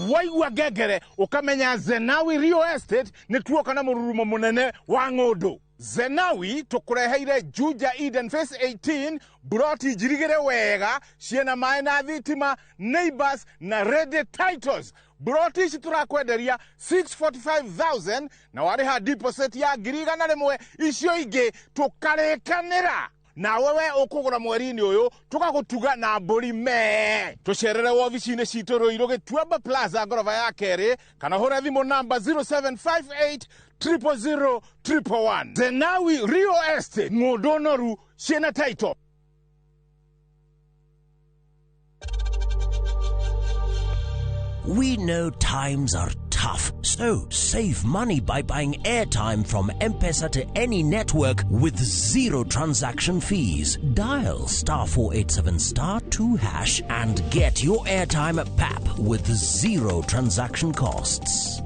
Speaker 22: Waigua ngengere ukamenya Zenawi Real Estate ni tuoka na mururumo munene wa ng'ondu. Zenawi tukureheire Juja Eden Phase 18 broti jirigere wega ciena mae na thitima neighbors na ready titles. Broti ici turakwenderia 645,000 na wariha deposit ya ngiriga na rimwe icio ingi tukarekanira na wewe ukugura mweri-ini uyu tugagutuga na mburi me tucerere ofici-ini citu Ruiru Gituamba Plaza ngorofa ya keri kana hura thimu namba 0758 000 111. Zenawi Real Estate ng'ondu noru ciena title.
Speaker 24: We know times are tough, so save money by buying airtime from M-Pesa to any network with zero transaction fees. Dial *487*2# and get your airtime PAP with zero transaction costs.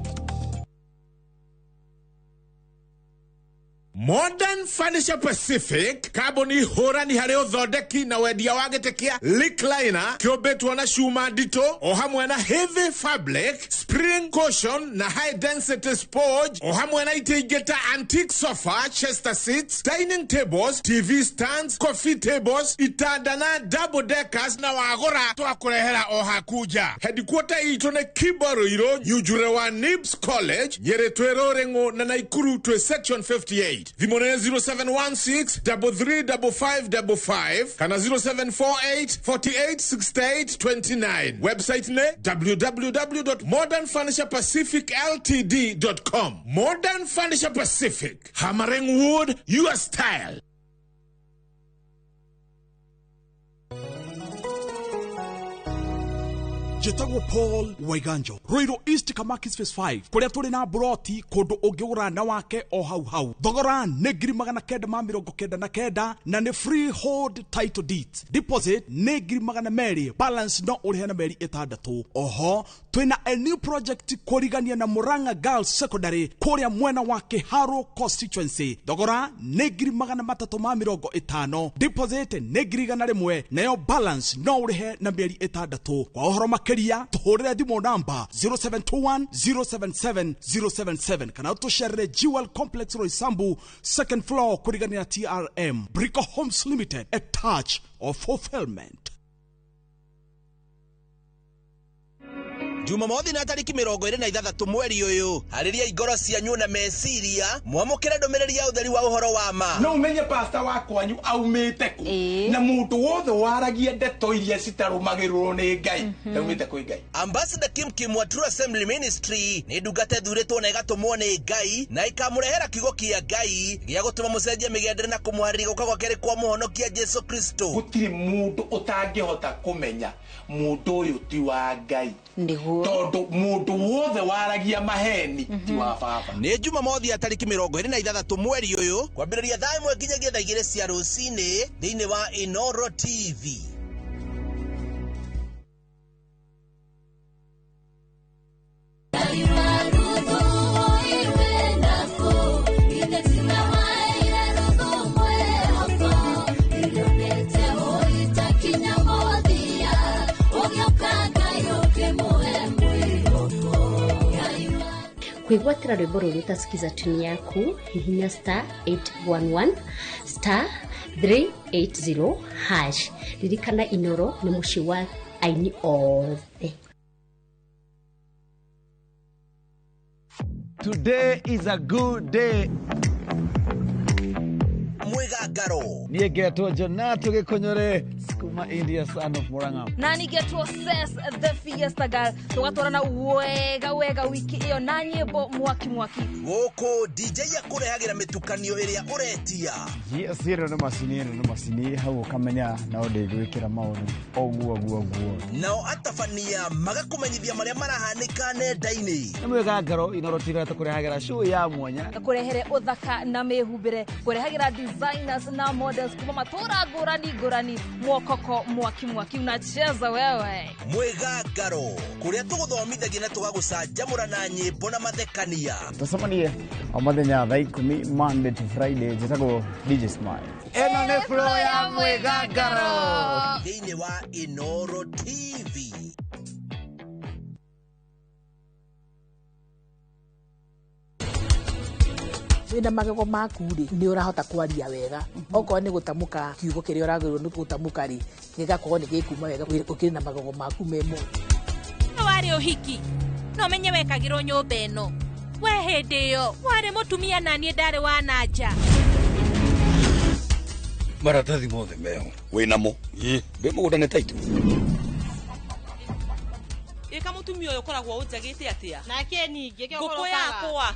Speaker 22: Modern Furniture Pacific kaboni hora ni hareo thodeki na wendia wa gĩtĩ Lick Liner kĩũmbĩtwo na cuma nditũ o hamwe na heavy fabric, spring cushion na high density sponge o hamwe na itĩ ingĩ ta antique sofa, chester seats, dining tables, TV stands, coffee tables, itanda na double deckers na wagora twakũrehera o hakuja. Headquarter itũ nĩ Kibaroiro, Nyujure wa Nibs College, Nyeri Rũrĩng'ũ na Naikuru to section 58. Vimone 0716 335555 kana 0748 4868 29. Website ne www.modernfurniturepacificltd.com. Modern Furniture Pacific, hammering wood, your style.
Speaker 3: Jetago Paul Waiganjo Roiro East Kamakis Phase 5 kuria turi na broti kondo ungigura na wake o hau thogora negiri magana kenda ma mirongo kenda na kenda na ne freehold title deed deposit negiri magana meri balance no urihana meri itandatu oho twina a new project kurigania na Murang'a Girls Secondary kuria mwena wake Haro constituency thogora negiri magana matatu ma mirongo itano deposit negiri gana rimwe nayo balance no urihe na meri itandatu kwa ohoro tuhorera thimo namba 0721077077 kana tusharire Jewel Complex Roysambu second floor kurigania TRM Brico Homes Limited, a touch of fulfillment.
Speaker 5: Jumamothi na tariki 26 mweri uyu hariria igoro cianyu na meciria mwamukire ndomereri ya utheri wa uhoro wa ma
Speaker 3: no umenye pastor wakwanyu aumite ku na mundu wothe waragia ndeto iria citarumagirwo ni Ngai aumite ku Ngai.
Speaker 5: Ambassador Kim wa True Assembly Ministry ni ndungate thuritwo na igatumwo ni Ngai na ikamurehera kiugo kia Ngai gia gutuma mucenjia migendere na kumuharĩria guka gwake ri kwa muhonokia Jesu Kristo.
Speaker 3: Gutiri mundu utangihota kumenya mundu uyu ti wa Ngai tondu mundu wothe waragia maheni ti wa baba.
Speaker 5: Ni Jumamothi ya tariki 26 mweri uyu kwambĩrĩria thaa 1 nginyagia thaa 2 cia rũcinĩ thĩinĩ wa Inoro TV.
Speaker 6: Kuigwatira rwimbo rũrũ utasikiza tuni yaku hihinya *811 *380 hash. Ririkana Inoro ni muci wa aini othe.
Speaker 7: Today is a good day.
Speaker 5: Mwegagaro
Speaker 7: niye getwo Jonato Gikonyore Skuma India son of Murang'a
Speaker 25: na ni getwo Ses the Fiesta Girl tugatwarana wega wiki iyo na nyimbo mwaki
Speaker 5: goko DJ yakurehagira mitukanio iria uretia
Speaker 7: yesiro no masini hau kamenya na odegwikira maundu oguo
Speaker 5: nao atafania magakumenyithia maria marahanika nenda-ini
Speaker 7: Mwegagaro Inoro TV tukurehagira show ya mwanya
Speaker 25: kurehere uthaka na mehumbire kurehagira designers na models kuma matura ngurani mwokoko mwaki unacheza wewe.
Speaker 5: Mwegagaro kuria tuguthomithagia na tugagucanjamura na nyimbo na mathekania
Speaker 7: tucemanie o muthenya thaa 10 Monday to Friday jetago DJ Smile
Speaker 25: eno ni flow ya Mwegagaro
Speaker 5: thĩinĩ wa Inoro TV.
Speaker 26: wina magego maku ri ni urahota kwaria wega oko ni gutamuka kiugo kiria uragirwo ni gutamuka ri gigakorwo ni gikuma wega ukiri na magego maku memo
Speaker 27: wari uhiki no menye wekagirwo nyumba eno we hindi yo wari mutumia na nie ndari wa nanja
Speaker 28: maratathi mothe meo winamo be mugunda ne taitu
Speaker 27: ika mutumia uyu koragwo unjagite atia nake ningi guko yakwa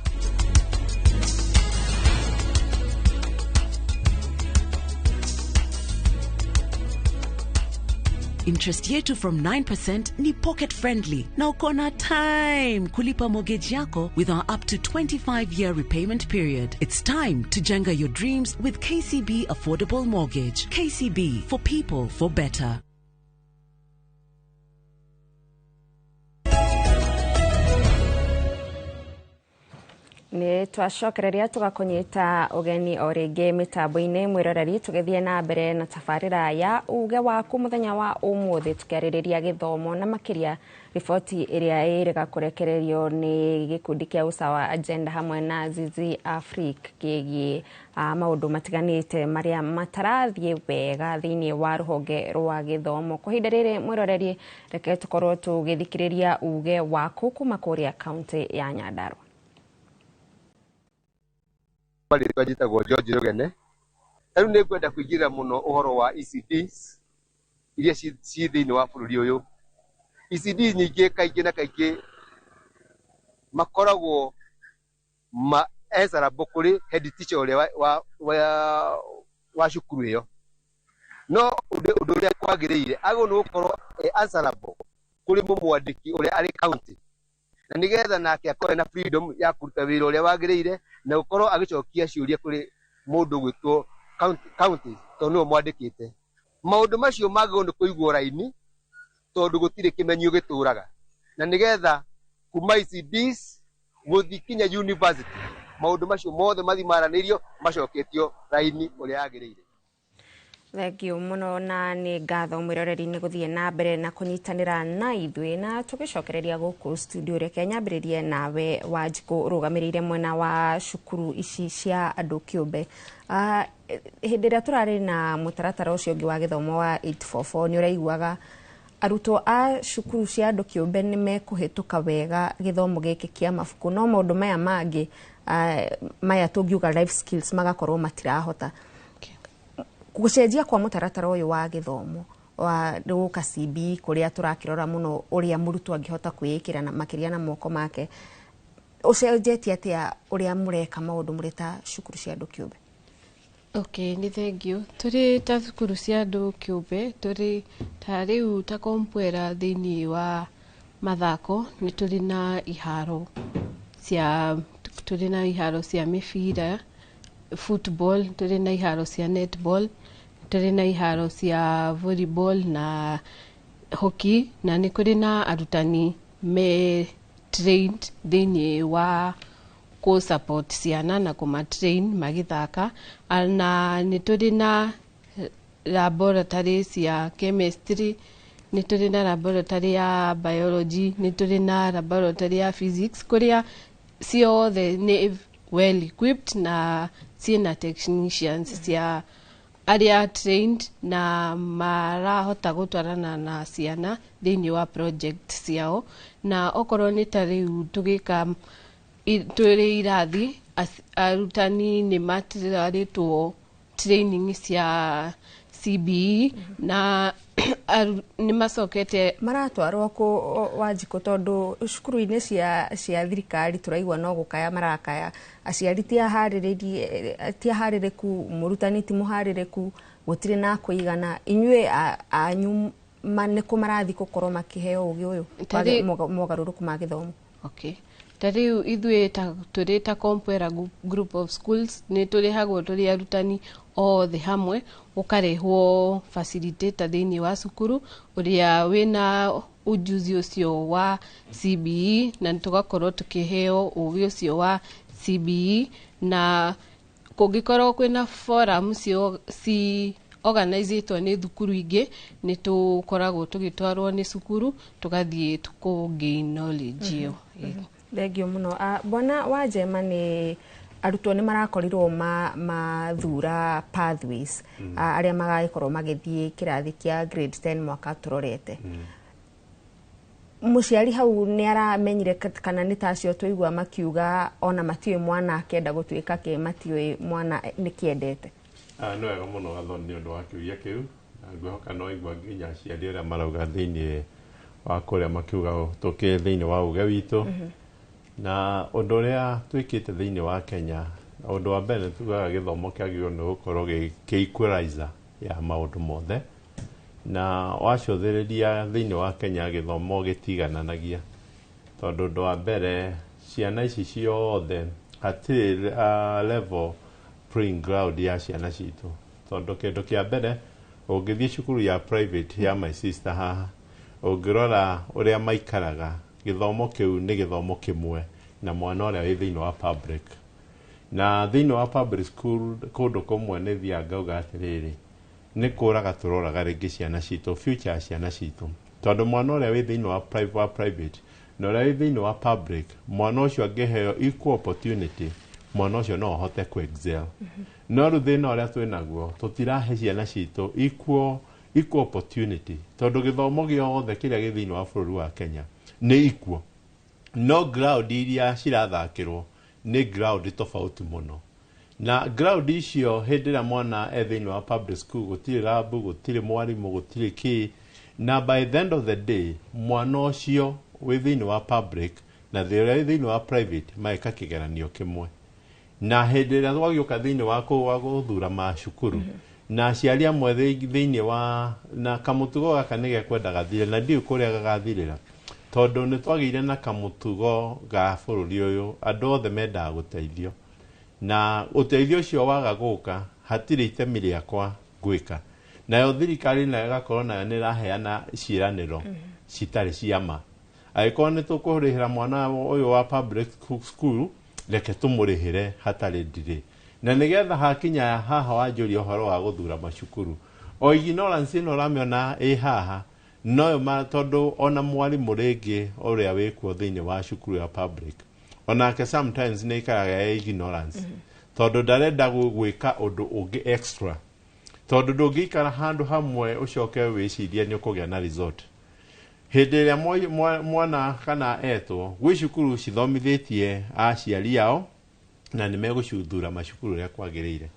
Speaker 21: Interest yetu from 9% ni pocket friendly. Na uko na time kulipa mortgage yako with our up to 25-year repayment period. It's time to jenga your dreams with KCB Affordable Mortgage. KCB, for people, for better.
Speaker 1: Nĩ twacokereria tũgakũnyita ũgeni o rĩngĩ mĩtambo-inĩ mwĩroreri tũgĩthiĩ na mbere na tabarĩra ya uge waku mũthenya wa ũmũthĩ tũkĩarĩrĩria gĩthomo na makĩria riboti ĩrĩa ĩrĩga kũrekererio nĩ gĩkundi kĩa Usawa Agenda hamwe na Zizi Afrique kĩgiĩ maũndũ matiganĩte marĩa matarathiĩ wega thĩinĩ wa rũhonge rwa gĩthomo. Kwa ihinda rĩrĩ mwĩroreri, reke tũkorwo tũgĩthikĩrĩria uge waku kuma kũrĩa kaunti ya Nyandarua.
Speaker 4: Rĩtwa njĩtagwo George Rũgene. Rĩu nĩ ngwenda kũingĩrĩra mũno ũhoro wa ECDs iria ci thĩinĩ wa bũrũri ũyũ. ECDs nyingĩ kaingĩ na kaingĩ makoragwo answerable kũrĩ head teacher ũrĩa wa cukuru ĩyo. No ũndũ ũrĩa kwagĩrĩire agwo nĩ gũkorwo answerable kũrĩ mũmwandĩki ũrĩa arĩ county, na nigetha nake akorwo na freedom ya kũruta wĩra ũrĩa wagĩrĩire na gũkorwo agĩcokia ciũria kũrĩ mũndũ gwĩtwo county tondũ nĩwe mwandĩkĩte. Maũndũ macio magĩrĩirwo nĩ kũigwo raini tondũ gũtirĩ kĩmenyio gĩtũraga, na nigetha kuma ECDs gũthiĩ kinya university maũndũ macio mothe mathi maranĩrio macoketio raini ũrĩa yagĩrĩire.
Speaker 1: Thengio mũno na nĩ ngatho mwĩroreri nĩ gũthiĩ na mbere na kũnyitanĩra na ithuĩ na tũgĩcokereria gũkũ studio. Reke nyambĩrĩrie nawe Wanjikũ ũrũgamĩrĩire mwena wa cukuru ici cia andũ kĩũmbe. Hĩndĩ ĩrĩa tũrarĩ na mũtaratara ũcio ũngĩ wa gĩthomo wa 844 nĩ ũraiguaga arutwo a cukuru cia andũ kĩũmbe nĩ mekũhĩtũka wega gĩthomo gĩkĩ kĩa mabuku, no maũndũ maya mangĩ maya tũngiuga life skills magakorwo matirahota. Gũcenjia kwa mũtaratara ũyũ wa gĩthomo wa gũka CBE kũrĩa tũrakĩrora mũno ũrĩa mũrutwo angĩhota kwĩĩkĩra na makĩria na moko make, ũcenjetie atĩa ũrĩa mũreka maũndũ mũrĩ ta cukuru cia andũ kĩũmbe?
Speaker 8: Okay, nĩ thengio. Tũrĩ ta cukuru cia andũ kĩũmbe, tũrĩ ta rĩu ta Kompuera thĩinĩ wa mathako nĩ tũrĩ na iharo cia mĩbira, football, tũrĩ na iharo cia netball, tũrĩ na iharo cia volleyball na hockey, na nĩ kũrĩ na arutani me trained thĩinĩ wa kũ support ciana na kuma train magĩthaka, na nĩ tũrĩ na laboratory cia chemistry, nĩ tũrĩ na laboratory ya biology, nĩ tũrĩ na laboratory ya physics, kũrĩa ciothe nĩ well equipped na ciina technicians cia aria trained na marahota gũtwarana na ciana thĩinĩ wa project ciao. Na okorwo nĩ ta rĩu tũgĩka tũrĩ irathi, arutani nĩ matwarĩtwo training cia CBE na nĩ macokete
Speaker 1: maratwarwo kũ Wanjikũ, tondũ cukuru-inĩ cia thirikari tũraigua no gũkaya marakaya, aciari ti aharĩrĩku, mũrutani ti mũharĩrĩku, gũtirĩ na kũigana. Inyuĩ anyu nĩkũ marathi gũkorwo makĩheo ũgĩ ũyũ mogarũrũku ma gĩthomo?
Speaker 8: Okay, ta rĩu ithuĩ tũrĩ ta Kompuera group of schools nĩ tũrĩhagwo tũrĩ arutani othe hamwe, ũkarehwo facilitator thĩinĩ wa cukuru ũrĩa wĩna ujuzi ũcio wa CBE, na tũgakorwo tũkĩheo ũgĩ ũcio wa CBE. Na kũngĩkorwo kwĩna forum ci organizĩtwo nĩ thukuru ingĩ, nĩ tũkoragwo tũgĩtwarwo nĩ cukuru tũgathiĩ tũkũ-gain knowledge ĩyo.
Speaker 1: Thengio mũno. Bwana Wanjema, nĩ arutwo nĩ marakorirwo mathura pathways arĩa magagĩkorwo magĩthiĩ kĩrathi kĩa grade 10 mwaka tũrorete. Mũciari hau nĩ aramenyire kana nĩ tacio tũigua makiuga ona matiũĩ mwana akĩenda gũtuĩka kĩ, matiũĩ mwana nĩ kĩendete?
Speaker 9: Nĩ wega mũno Gathoni nĩ ũndũ wa kĩũria kĩu, na ngwĩhoka no igua nginya aciari arĩa marauga thĩinĩ wa kũrĩa makiuga tũkĩ thĩinĩ wa uge witũ. Na ũndũ ũrĩa twĩkĩte thĩinĩ wa Kenya, ũndũ wa mbere tugaga gĩthomo kĩagĩrĩirwo nĩ gũkorwo gĩ equalizer ya maũndũ mothe, na wacũthĩrĩria thĩinĩ wa Kenya gĩthomo gĩtigananagia, tondũ ũndũ wa mbere ciana ici ciothe hatirĩ level playing ground ya ciana citũ, tondũ kĩndũ kĩa mbere ũngĩthiĩ cukuru ya private ya my sister haha, ũngĩrora ũrĩa maikaraga, gĩthomo kĩu nĩ gĩthomo kĩmwe na mwana ũrĩa wĩ thĩinĩ wa public. Na thĩinĩ wa public school kũndũ kũmwe nĩ thiaga ngauga atĩrĩrĩ, nĩ kũraga tũroraga rĩngĩ ciana citũ, future ciana citũ. Tondũ mwana ũrĩa wĩ thĩinĩ wa private na ũrĩa wĩ thĩinĩ wa public, mwana ũcio angĩheo equal opportunity, mwana ũcio no ahote ku excel. No rĩu thĩna ũrĩa twĩ naguo, tũtirahe ciana citũ equal opportunity. Tondũ gĩthomo gĩothe kĩrĩa gĩ thĩinĩ wa bũrũri wa Kenya nĩ equal. No ground iria cirathakĩrwo nĩ ground tofauti mũno. Na ground icio hĩndĩ ĩrĩa mwana e thĩinĩ wa public school, gũtirĩ lab, gũtirĩ mwarimũ, gũtirĩ kĩ. Na by the end of the day, mwana ũcio wĩ thĩinĩ wa public na ũrĩa wĩ thĩinĩ wa private maĩka kĩgeranio kĩmwe. Na hĩndĩ ĩrĩa twagĩũka thĩinĩ wa gũthura macukuru, na aciari amwe thĩinĩ wa na kamũtugo gaka nĩ gekwenda gathire, na ndiũ kũrĩa gagathirĩra. Tondũ nĩ twagĩire na kamũtugo ga bũrũri ũyũ, andũ othe mendaga gũteithio. Na ũteithio ũcio waga gũka, hatirĩ itemi rĩakwa gwĩka. Nayo thirikari nayo ĩgakorwo nayo nĩ ĩraheana ciĩranĩro citarĩ cia ma. Angĩkorwo nĩ tũkũrĩhĩra mwana ũyũ wa public school, reke tũmũrĩhĩre hatarĩ ndirĩ. Na nĩgetha hakinya haha wanjũria ũhoro wa gũthura macukuru, o ignorance ĩno ũramĩona ĩ haha, no tondũ ona mwarimũ rĩngĩ ũrĩa wĩkuo thĩinĩ wa cukuru ya public, onake sometimes nĩ ikaraga ignorance. Tondũ ndarenda gwĩka ũndũ ũngĩ extra. Tondũ ndũngĩikara handũ hamwe ũcoke wĩcirie nĩ ũkũgĩa na result. Hĩndĩ ĩrĩa mwana kana etwo, gwĩ cukuru cithomithĩtie aciari ao na nĩ megũcuthura macukuru ũrĩa kwagĩrĩire.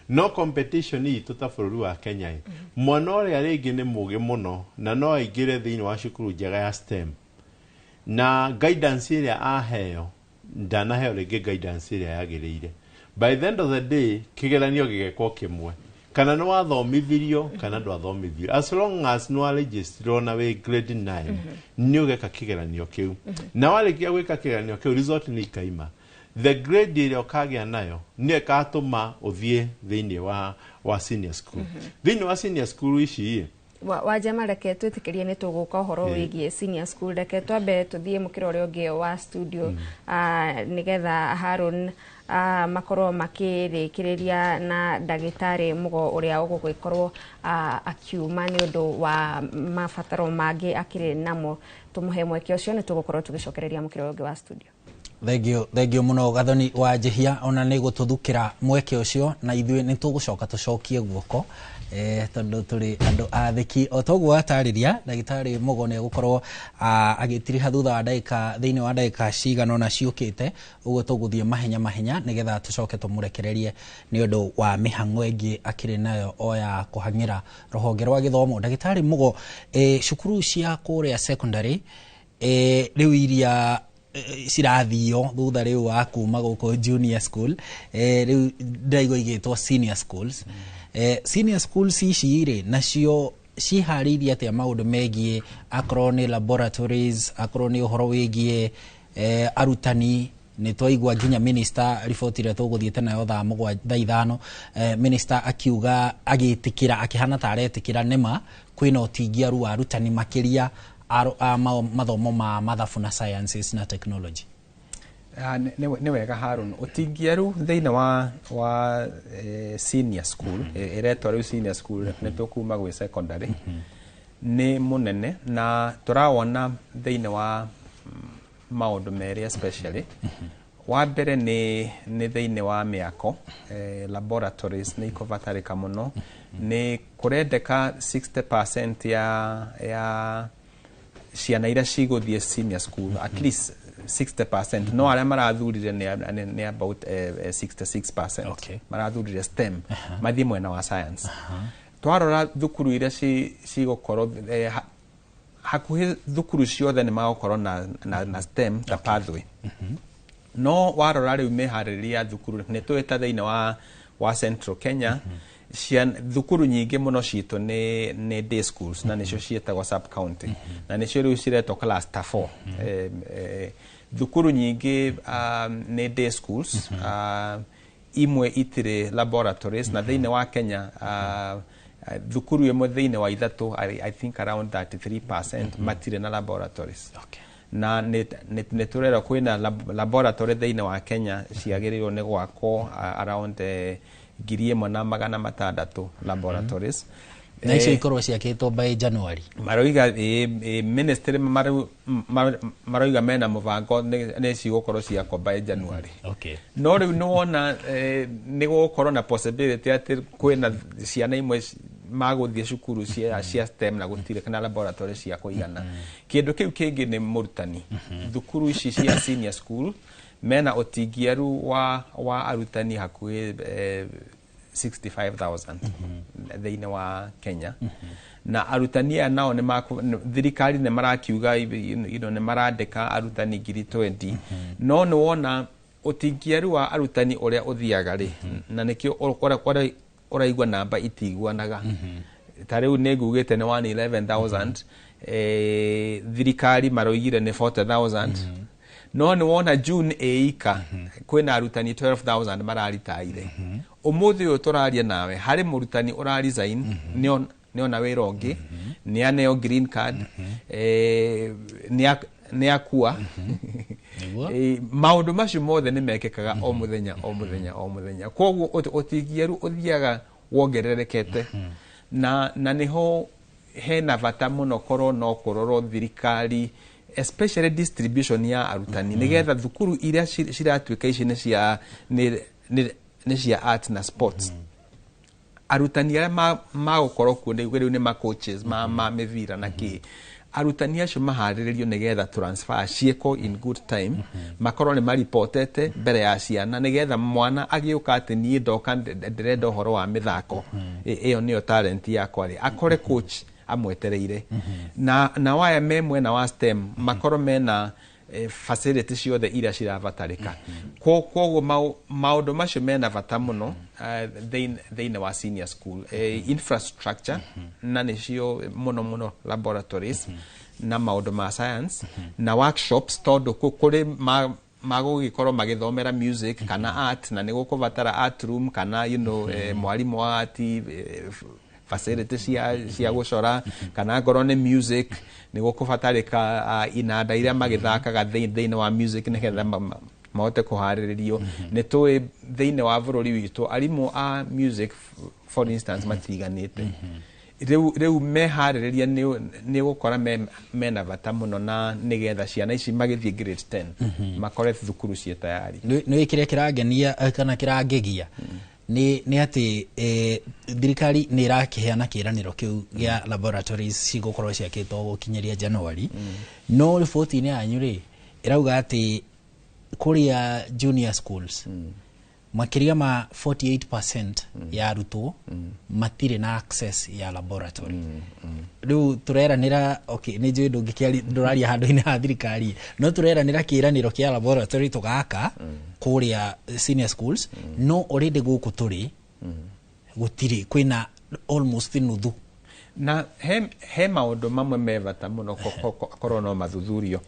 Speaker 9: No competition itũ ta bũrũri wa Kenya, mwana ũrĩa rĩngĩ nĩ mũgĩ mũno na no aingĩre thĩinĩ wa cukuru njega ya STEM, na guidance ĩrĩa aheo ndanaheo rĩngĩ guidance ĩrĩa yagĩrĩire. By the end of the day, kĩgeranio gĩgekwo kĩmwe. Kana nĩ wathomithirio kana ndwathomithirio. As long as nĩ warĩgĩstirwo na wĩ grade 9, nĩ ũgeka kĩgeranio kĩu. Na warĩkia gwĩka kĩgeranio kĩu, result nĩ ikaima. The grade ĩrĩa ũkagĩa nayo nĩ ĩgatũma ũthiĩ thĩinĩ wa senior school. Thĩinĩ wa senior school ici
Speaker 1: Wajama reke twĩtĩkĩrie nĩ tũgũka ũhoro wĩgiĩ senior school. Reke twambe tũthiĩ mũkĩra ũrĩa ũngĩ wa studio nĩgetha Harun makorwo makĩrĩkĩrĩria na ndagĩtarĩ Mugo ũrĩa ũgũgĩkorwo akiuma nĩ ũndũ wa mabataro mangĩ akĩrĩ namo. Tũmũhe mweke ũcio nĩ tũgũkorwo tũgĩcokereria mũkĩra ũngĩ wa studio.
Speaker 2: Thengio muno Gathoni wa Njihia, ona nĩ gũtũthukĩra mweke ũcio na ithuĩ nĩ tũgũcoka tũcokie guoko tondũ tũrĩ andũ atheki. O toguo atarĩria ndagĩtarĩ Mugo nĩ gũkorwo agĩtiriha thutha wa ndagĩka thĩinĩ wa ndagĩka cigana ona ciũkĩte, ũguo tũgũthiĩ mahenya nĩgetha tũcoke tũmũrekererie nĩ ũndũ wa mĩhang'o ĩngĩ akĩrĩ nayo o ya kũhang'ĩra rũhonge rwa gĩthomo. Ndagĩtarĩ Mugo, cukuru cia kũrĩa secondary rĩu iria cirathio thutha rĩu wa kuma gũkũ junior school, rĩu ndaigua igĩtwo senior schools. Senior schools ici rĩ nacio ciharĩirie atĩa maũndũ megiĩ akorwo nĩ laboratories, akorwo nĩ ũhoro wĩgiĩ arutani? Nĩ twaigua nginya minister riboti ĩrĩa tũgũthiĩte nayo thaa 5 minister akiuga agĩtĩkĩra akĩhana ta aretĩkĩra nĩma kwĩna ũtingiaru wa arutani makĩria mathomo ma mathabu na sciences na technology.
Speaker 10: Nĩ wega Harun, ũtingiaru thĩinĩ wa senior school ĩretwo rĩu senior school nĩ tũkuma gwĩ secondary nĩ mũnene, na tũrawona thĩinĩ wa maũndũ merĩ especially. Wa mbere nĩ thĩinĩ wa mĩako, laboratories nĩ ikũbatarĩka mũno. Nĩ kũrendeka 60% ya ciana iria cigũthiĩ senior school, at least 60%. No arĩa marathurire nĩ about 66% marathurire STEM, mathiĩ mwena wa science. Twarora thukuru iria cigũkorwo hakuhĩ thukuru ciothe nĩ magũkorwo na STEM ta pathway. No warora rĩu meharĩrĩria thukuru nĩ twĩta thĩinĩ wa Central Kenya, thukuru nyingĩ mũno citũ nĩ day schools na nĩcio ciĩtagwo sub county, na nĩcio rĩu ciretwo cluster 4. Thukuru nyingĩ nĩ day schools, imwe itirĩ laboratories, na thĩinĩ wa Kenya thukuru ĩmwe thĩinĩ wa ithatũ, I think around 33% matirĩ na laboratories. na nä tå rera kwä na laboratory thä-inä wa Kenya ciagä rä irwo nä gwakwo around 1,600 laboratories
Speaker 2: na icio ikorwo ciakĩtwo by January.
Speaker 10: Maroiga ministry maroiga mena mũbango nĩ cigũkorwo ciakwo by January.
Speaker 2: Okay.
Speaker 10: No rĩu nĩ wona nĩ gũkorwo na possibility atĩ kwĩna ciana imwe magũthiĩ cukuru cia STEM na gũtirĩ kana laboratory cia kũigana. Kĩndũ kĩu kĩngĩ nĩ mũrutani. Thukuru ici cia senior school mena ũtingiaru wa arutani hakuhĩ 65,000 thĩinĩ wa Kenya. Na arutani aya nao thirikari nĩ marakiuga nĩ marandĩka arutani 20,000. No nĩ wona ũtingiaru wa arutani ũrĩa ũthiaga rĩ, na nĩkĩo ũraigua namba itiguanaga. Ta rĩu nĩ ngugĩte nĩ 111,000, thirikari maroigire nĩ 40,000. No nĩ wona June ĩika kwĩna arutani 12,000 mararitaire. Ũmũthĩ ũyũ tũraria nawe harĩ mũrutani ũraresign nĩona wĩra ũngĩ, nĩaneo green card, nĩakua. Maũndũ macio mothe nĩ mekĩkaga o mũthenya. Koguo ũtingiaru ũthiaga wongererekete, na nĩho hena bata mũno korwo no kũrorwo thirikari, especially distribution ya arutani, nĩgetha thukuru iria ciratuĩka ici nĩ cia art na sports. Arutani arĩa magũkorwo kuo rĩu nĩ ma-coaches ma mĩbira na kĩ. Arutani acio maharĩrĩrio nĩgetha transfer ciĩko in good time, makorwo nĩ maripotete mbere ya ciana, nĩgetha mwana agĩũka atĩ niĩ ndoka ndĩrenda ũhoro wa mĩthako, ĩyo nĩyo talent yakwa rĩ, akore coach amwetereire. Na waya me mwena wa STEM makorwo mena facility ciothe iria cirabatarĩka. Koguo maũndũ macio mena bata mũno thĩinĩ wa senior school. Infrastructure na nĩcio mũno laboratories na maũndũ ma science na workshops, tondũ kũrĩ magũgĩkorwo magĩthomera music kana art, na nĩgũkũbatara art room kana mwarimũ wa art, facility cia gũcora, kana ngorwo nĩ music nĩgũkũbatarĩka inanda iria magĩthakaga thĩinĩ wa music nĩgetha mahote kũharĩrĩrio. Nĩ tũĩ thĩinĩ wa bũrũri witũ arimũ a music for instance matiganĩte. Rĩu meharĩrĩria nĩ gũkora mena bata mũno, na nĩgetha ciana ici magĩthiĩ grade 10 makore thukuru ciĩ tayari.
Speaker 2: Nĩ kĩrĩa kĩrangenia kana kĩrangegia nĩ atĩ thirikari nĩ ĩrakĩheana kĩĩranĩro kĩu gĩa laboratories cigũkorwo ciakĩtwo gũkinyĩria January. No riboti-inĩ yanyu rĩ ĩrauga atĩ kũrĩa junior schools makĩria ma 48% ya arutwo matirĩ na access ya laboratory. Rĩu tũreranĩra, okay, nĩ njũĩ ndũraria handũ-inĩ ha thirikari, no tũreranĩra kĩĩranĩro kĩa laboratory tũgaka kũrĩa senior schools, no already gũkũ tũrĩ gũtirĩ, kwĩna almost nuthu.
Speaker 10: Na he maũndũ mamwe me bata mũno korwo no mathuthurio.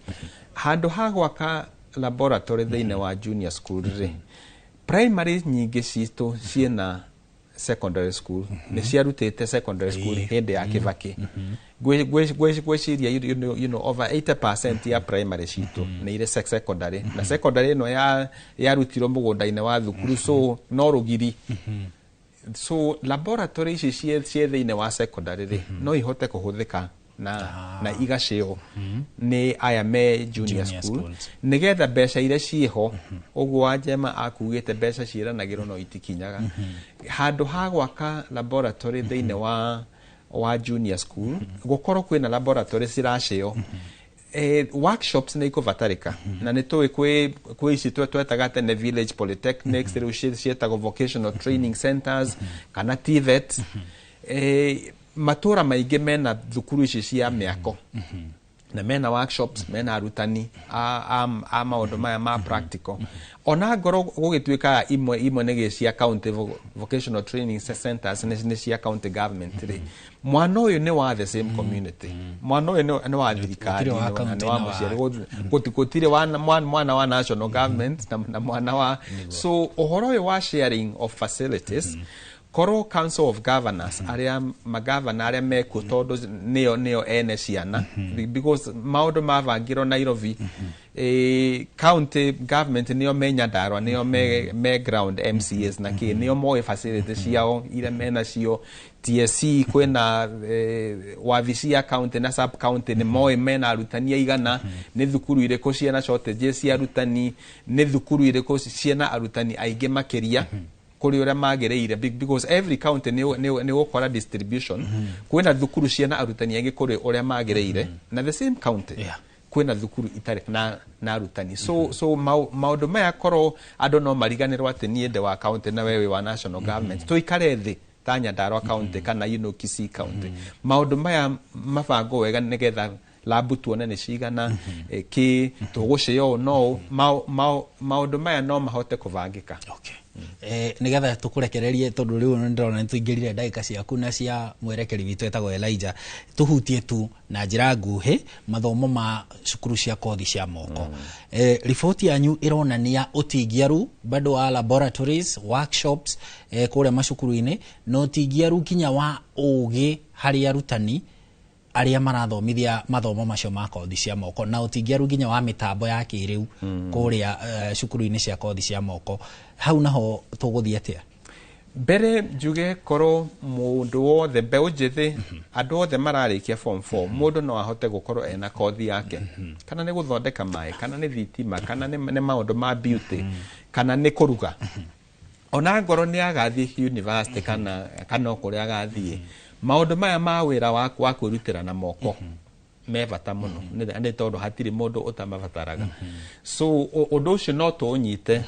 Speaker 10: Handũ ha gwaka laboratory thĩinĩ wa junior school rĩ, primary nyingĩ citũ ciĩna secondary school, nĩ ciarutĩte secondary school hĩndĩ ya Kibaki. Gwĩciria over 80% ya primary citũ nĩ irĩ secondary, na secondary ĩno yarutirwo mũgũnda-inĩ wa thukuru, so no rũgiri. So laboratory ici ciĩ thĩinĩ wa secondary rĩ no ihote kũhũthĩka na igacĩo nĩ aya me junior school, nĩgetha mbeca iria ciĩho ũguo Wanjema akugĩte mbeca ciĩranagĩrwo no itikinyaga. Handũ ha gwaka laboratory thĩinĩ wa junior school, gũkorwo kwĩna laboratory ciracĩo, workshops nĩ ikũbatarĩka, na nĩ tũĩ kwĩ ici twetaga tene village polytechnics, rĩu ciĩtagwo vocational training centers kana TVET. Matũra maingĩ mena thukuru ici cia mĩako na mena workshops, mena arutani a maũndũ maya ma practical. Ona ngorwo gũgĩtuĩka imwe nĩ cia county vocational training centers nĩ cia county government rĩ, mwana ũyũ nĩ wa the same community, mwana ũyũ nĩ wa thirikari, nĩ wa mũciari, gũtirĩ mwana wa national government na mwana wa, so ũhoro ũyũ wa sharing of facilities Koro Council of Governors aria magavana aria mekuo tondu neo ene ciana because maundu mavangirwo Nairobi county government neo menya Nyandarua neo me ground MCAs na ki neo moe facilities ciao ira mena cio TSC kwena wavici ya county na sub county ni moe mena arutani igana ni thukuru iriko ciana shortages cia arutani ni thukuru iriko ciana arutani aige makeria kuri ura magereire because every county ni gukora distribution kwena thukuru ciana arutani aige kuri ura magereire na the same county kwena thukuru itare na arutani so maundu maya koro andu no mariganirwo ati ni ende wa county na wewe wa national government to ikare thi ta Nyandarua county kana Kisii county maundu maya mabango wega nigetha labu tuone ni cigana ki tugucio no maundu maya no mahote kuvangika.
Speaker 2: Nigetha tukurekererie tondu riu ndirona nituingirire ndagika ciaku na cia mwerekeri witu etagwo Elijah tuhutie tu na njira nguhi mathomo ma cukuru cia kothi cia moko. Ripoti yanyu ironania utingiaru bado wa laboratories workshops kule macukuru-ini no tingiaru kinya wa ugi hari arutani aria marathomithia mathomo macio ma kothi cia moko na utingiaru ginya wa mitambo ya kiriu kuria cukuru-ini cia kothi cia moko hau naho tuguthie atia
Speaker 10: mbere njuge koro mundu wothe mbeu njithi andu othe mararikia form 4 mundu no ahote gukorwo ena kothi yake kana ni guthondeka mai kana ni thitima kana ni maundu ma beauty kana ni kuruga ona ngoro ni agathie university kana kuria agathie maundu maya ma wira waku wa kwirutira na moko me bata muno ni tondu hatiri mundu utamabataraga so undu ucio no tunyite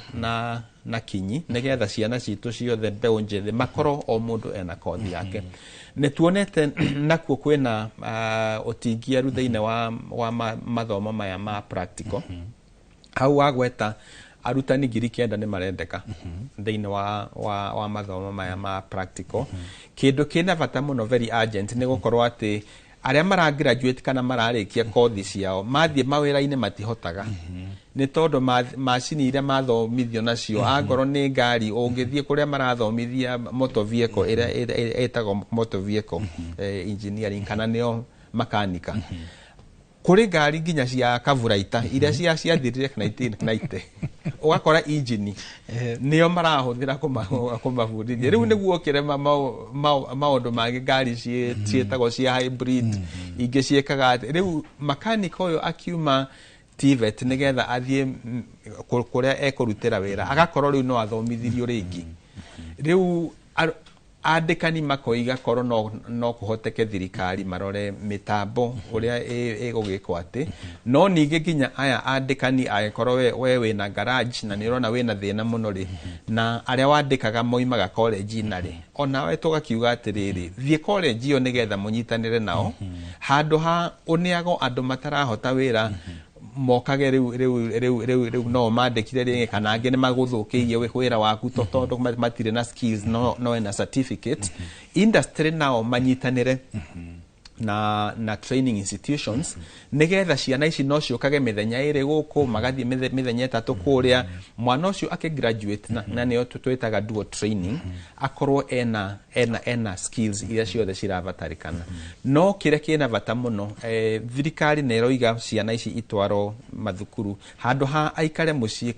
Speaker 10: na kinyi nigetha ciana citu ciothe mbeu njithi makoro o mundu ena kothi yake ni tuonete nakuo kwina utingiaru thiine wa mathomo maya ma practical hau wagweta arutani 9,000 ni marendeka thiine wa mathomo maya ma practical kindu kina bata muno very urgent ni gukorwo ati aria mara graduate kana mararikia kothi ciao mathie mawira-ini matihotaga ni tondu macini iria mathomithio nacio angoro ni ngari ungithie kuria marathomithia motor vehicle ira etagwo motor vehicle engineering kana nio makanika kuri ngari nginya cia kavuraita iria ciathirire 1990 ugakora engine nio marahuthira kumabundithia riu niguo kirema maundu magi ngari cietagwo cia hybrid ingi ciekaga riu mechanic uyu akiuma TVET nigetha athie kuria ekurutira wira agakorwo riu no athomithirio ringi riu andikani makoiga koro no kuhoteke thirikari marore mitambo uria igugikwo ati no ningi ginya aya andikani agikorwo we wina garage na nirona wina thina muno ri na aria wandikaga moimaga college nari ona we tugakiuga atiriri thie college iyo nigetha munyitanire nao handu ha uniago andu matarahota wira mokage riu no mandikire ringi kana angi ni maguthukirie wira waku tondu matire na skills no na certificate industry nao manyitanire na training institutions nigetha ciana ici no ciukage mithenya iri guku magathie mithenya 3 kuria mwana ucio akigraduate na nio twitaga dual training akorwo ena skills iria ciothe cirabatarikana no kire kina bata muno thirikari neroiga ciana ici itwaro mathukuru handu ha aikare mucii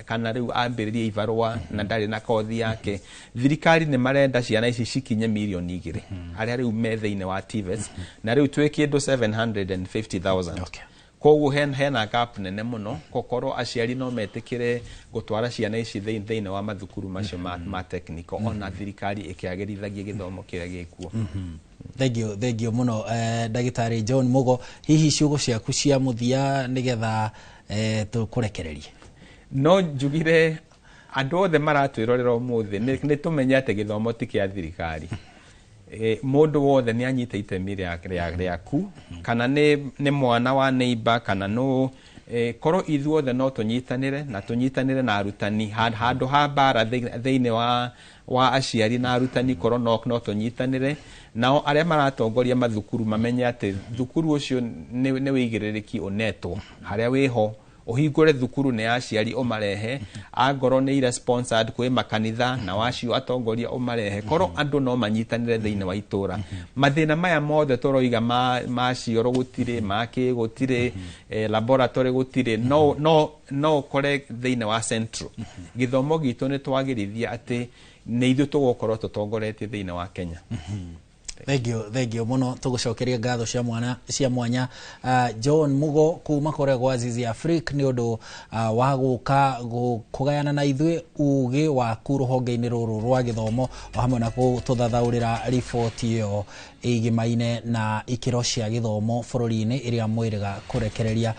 Speaker 10: kana riu ambiririe ibarua na ndari na kothi yake thirikari ne marenda ciana ici cikinye milioni 2 aria riu me thiine wa TVET na riu twekindu 750,000 koguo hena gap nene muno kokoro aciari no metikire gutwara ciana ici thiine wa mathukuru macio ma technical ona thirikari ikiagirithagia githomo kiria gikuo.
Speaker 2: Thank you muno Ndagitari John Mugo hihi ciugo ciaku cia muthia nigetha tukurekererie
Speaker 10: no njugire andu othe maratwirorera umuthi ni tumenye ati githomo ti kia thirikari mundu wothe ni anyita itemi riaku kana ni mwana wa neighbor kana no koro ithuothe no tunyitanire na arutani handu ha bara thiine wa aciari na arutani koro no tunyitanire nao aria maratongoria mathukuru mamenye ati thukuru ucio ni wigiririki unetwo haria wiho uhingure thukuru ne aciari umarehe agoro ne ira sponsored kwe makanitha na wacio atongoria umarehe koro andu no manyitanire thiini wa itura mathina maya mothe toroiga macioro gutire make gutire laboratory gutire no kore thiini wa central githomo gitu ni twagirithia ati ne ithu tugokorwo tutongoretie thiini wa Kenya.
Speaker 2: Thank you muno tugucokeria ngatho cia mwanya John Mugo kuma kore gwa Zizi Africa ni undu wa guka kugayana na ithwe ugi wa kuruhonge-ini ruru rwa githomo o hamwe na gututhathaurira report iyo igimaine na ikiro cia githomo bururi-ini iria mwiriga kurekereria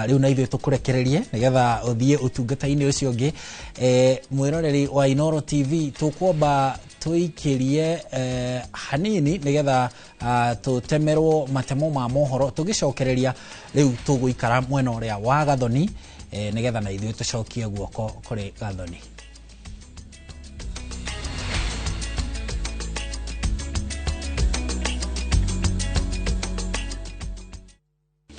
Speaker 2: riu na ithwe tukurekererie nigetha uthie utungata-ini ucio ungi mwiroreri wa Inoro TV tukwomba tuikirie hanini nigetha tutemerwo matemo ma mohoro tugicokereria riu tuguikara mwena uria wa Gathoni nigetha na ithuĩ tucokie guoko kuri Gathoni.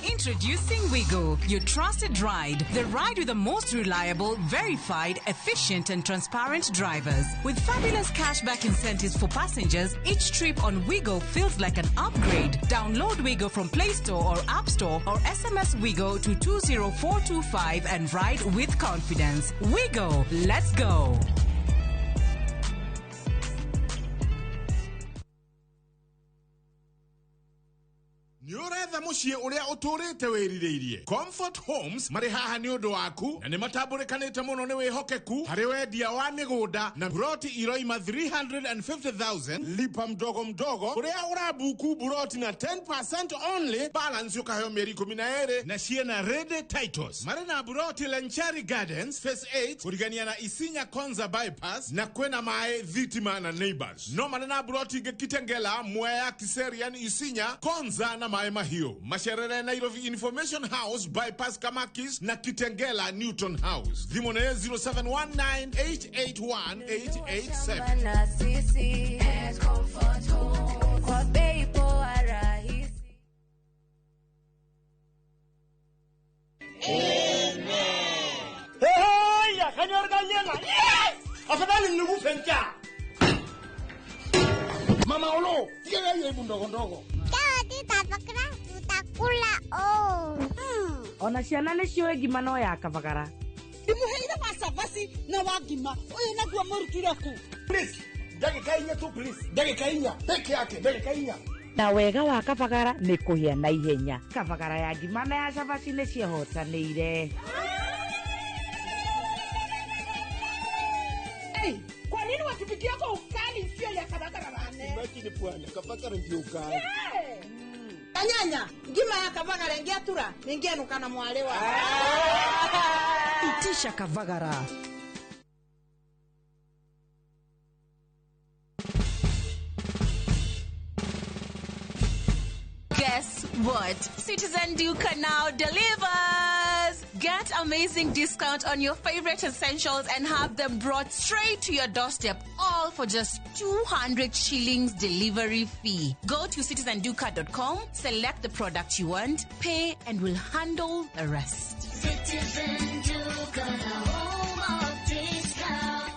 Speaker 21: Introducing Wigo, your trusted ride. The ride with the most reliable, verified, efficient and transparent drivers. With fabulous cashback incentives for passengers, each trip on Wigo feels like an upgrade. Download Wigo from Play Store or App Store or SMS Wigo to 20425 and ride with confidence. Wigo, let's go.
Speaker 22: Niuretha mucie uria uturite wiririirie. Comfort Homes mari haha ni undu waku na ni matambulikanite muno ni wihokeku hari wendia wa migunda na buroti iroima 350,000 lipa mdogo mdogo uria urabuku buroti na 10% only balance yukaheyo mieri 12 na ciena ready titles. Mari na buroti Lenchari Gardens phase 8 kurigania na Isinya Konza bypass na kwena mae Thitima na Neighbors. No mari na buroti Kitengela Mwea Kiserian Isinya Konza na Mae Mahio. Masherere Nairobi Information House bypass Kamakis na Kitengela Newton House. Dhimone 0719881887.
Speaker 11: Hey, ya kanyorga nyena. Yes! Afadhali nugu fencha. Mama Olo, yeye ndogo ndogo.
Speaker 12: Tutakula ona ciana nĩ ciũĩ ngima no ya kabagara
Speaker 11: ndimuheire macabasi na wangima uyu naguo mũrutire ku please ndagĩka 4 tu please ndagĩka 4 peke yake ndagĩka 4
Speaker 12: na wega wa kabagara nĩ kũhĩa na ihenya kabagara ya ngima na ya cabaci nĩ cihotanĩire.
Speaker 11: Hey, kwa nini watupikia kwa ukali sio ya kabagara bane? Imagine bwana, kabagara ndio ukali. Kanyanya, ngima ya kabagara ngiatura, ningenuka na mwale wa.
Speaker 12: Itisha kabagara.
Speaker 21: Guess what? Citizen Duka now delivers! Get amazing discount on your favorite essentials and have them brought straight to your doorstep, all for just 200 shillings delivery fee. Go to citizenduka.com, select the product you want, pay, and we'll handle the rest.
Speaker 13: Citizen Duka, the home of discount.